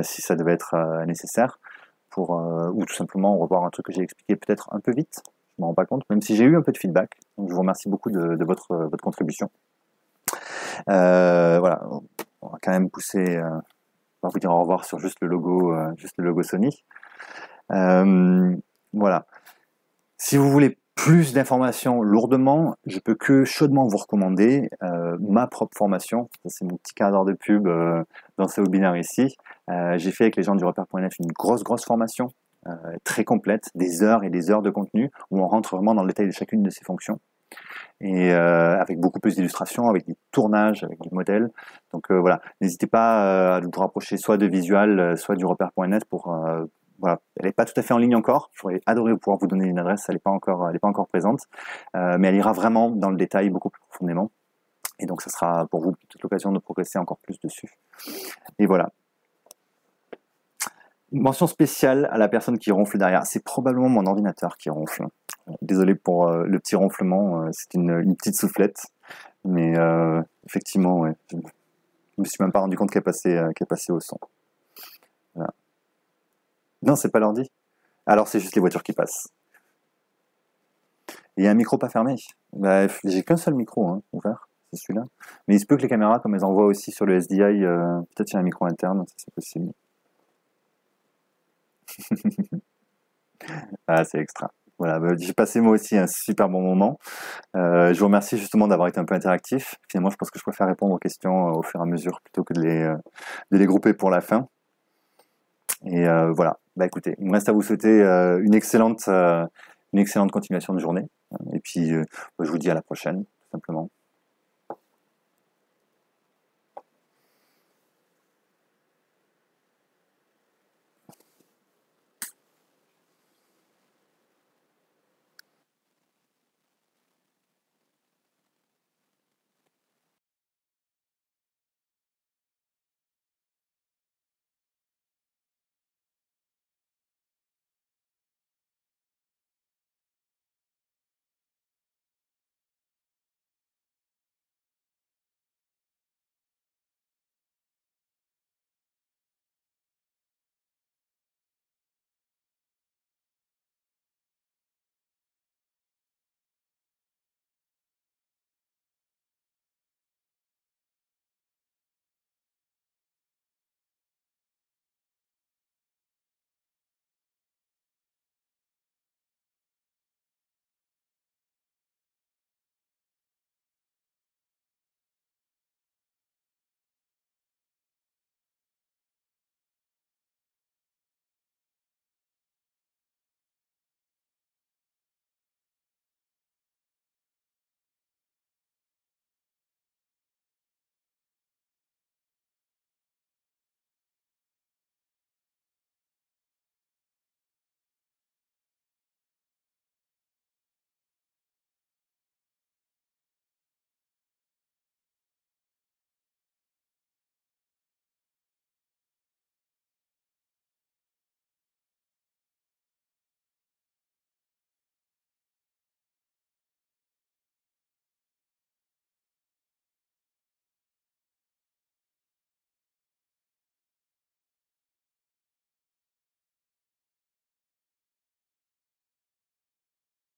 si ça devait être nécessaire, ou tout simplement revoir un truc que j'ai expliqué peut-être un peu vite. Je m'en rends pas compte, même si j'ai eu un peu de feedback. Donc, je vous remercie beaucoup de votre contribution. Voilà, on va quand même pousser, on va vous dire au revoir sur juste le logo Sony. Voilà. Si vous voulez plus d'informations lourdement, je peux que chaudement vous recommander ma propre formation. C'est mon petit quart d'heure de pub dans ce webinaire ici. J'ai fait avec les gens du repère.net une grosse formation très complète, des heures et des heures de contenu où on rentre vraiment dans le détail de chacune de ces fonctions. Et avec beaucoup plus d'illustrations, avec des tournages, avec des modèles. Donc voilà, n'hésitez pas à vous rapprocher soit de Visual, soit du repère.net pour voilà, elle n'est pas tout à fait en ligne encore. J'aurais adoré pouvoir vous donner une adresse, elle n'est pas encore présente, mais elle ira vraiment dans le détail beaucoup plus profondément. Et donc, ça sera pour vous toute l'occasion de progresser encore plus dessus. Et voilà. Une mention spéciale à la personne qui ronfle derrière. C'est probablement mon ordinateur qui ronfle. Désolé pour le petit ronflement. C'est une petite soufflette, mais effectivement, ouais. Je me suis même pas rendu compte qu'elle passait au son. Voilà. Non, c'est pas l'ordi. Alors c'est juste les voitures qui passent. Il y a un micro pas fermé. Bah, j'ai qu'un seul micro ouvert, c'est celui-là. Mais il se peut que les caméras, comme elles envoient aussi sur le SDI, peut-être il y a un micro interne, c'est possible. Ah, c'est extra. Voilà, j'ai passé moi aussi un super bon moment. Je vous remercie justement d'avoir été un peu interactif. Finalement, je pense que je préfère répondre aux questions au fur et à mesure plutôt que de les grouper pour la fin. Et voilà. Bah écoutez, il me reste à vous souhaiter une excellente continuation de journée. Et puis, je vous dis à la prochaine, tout simplement.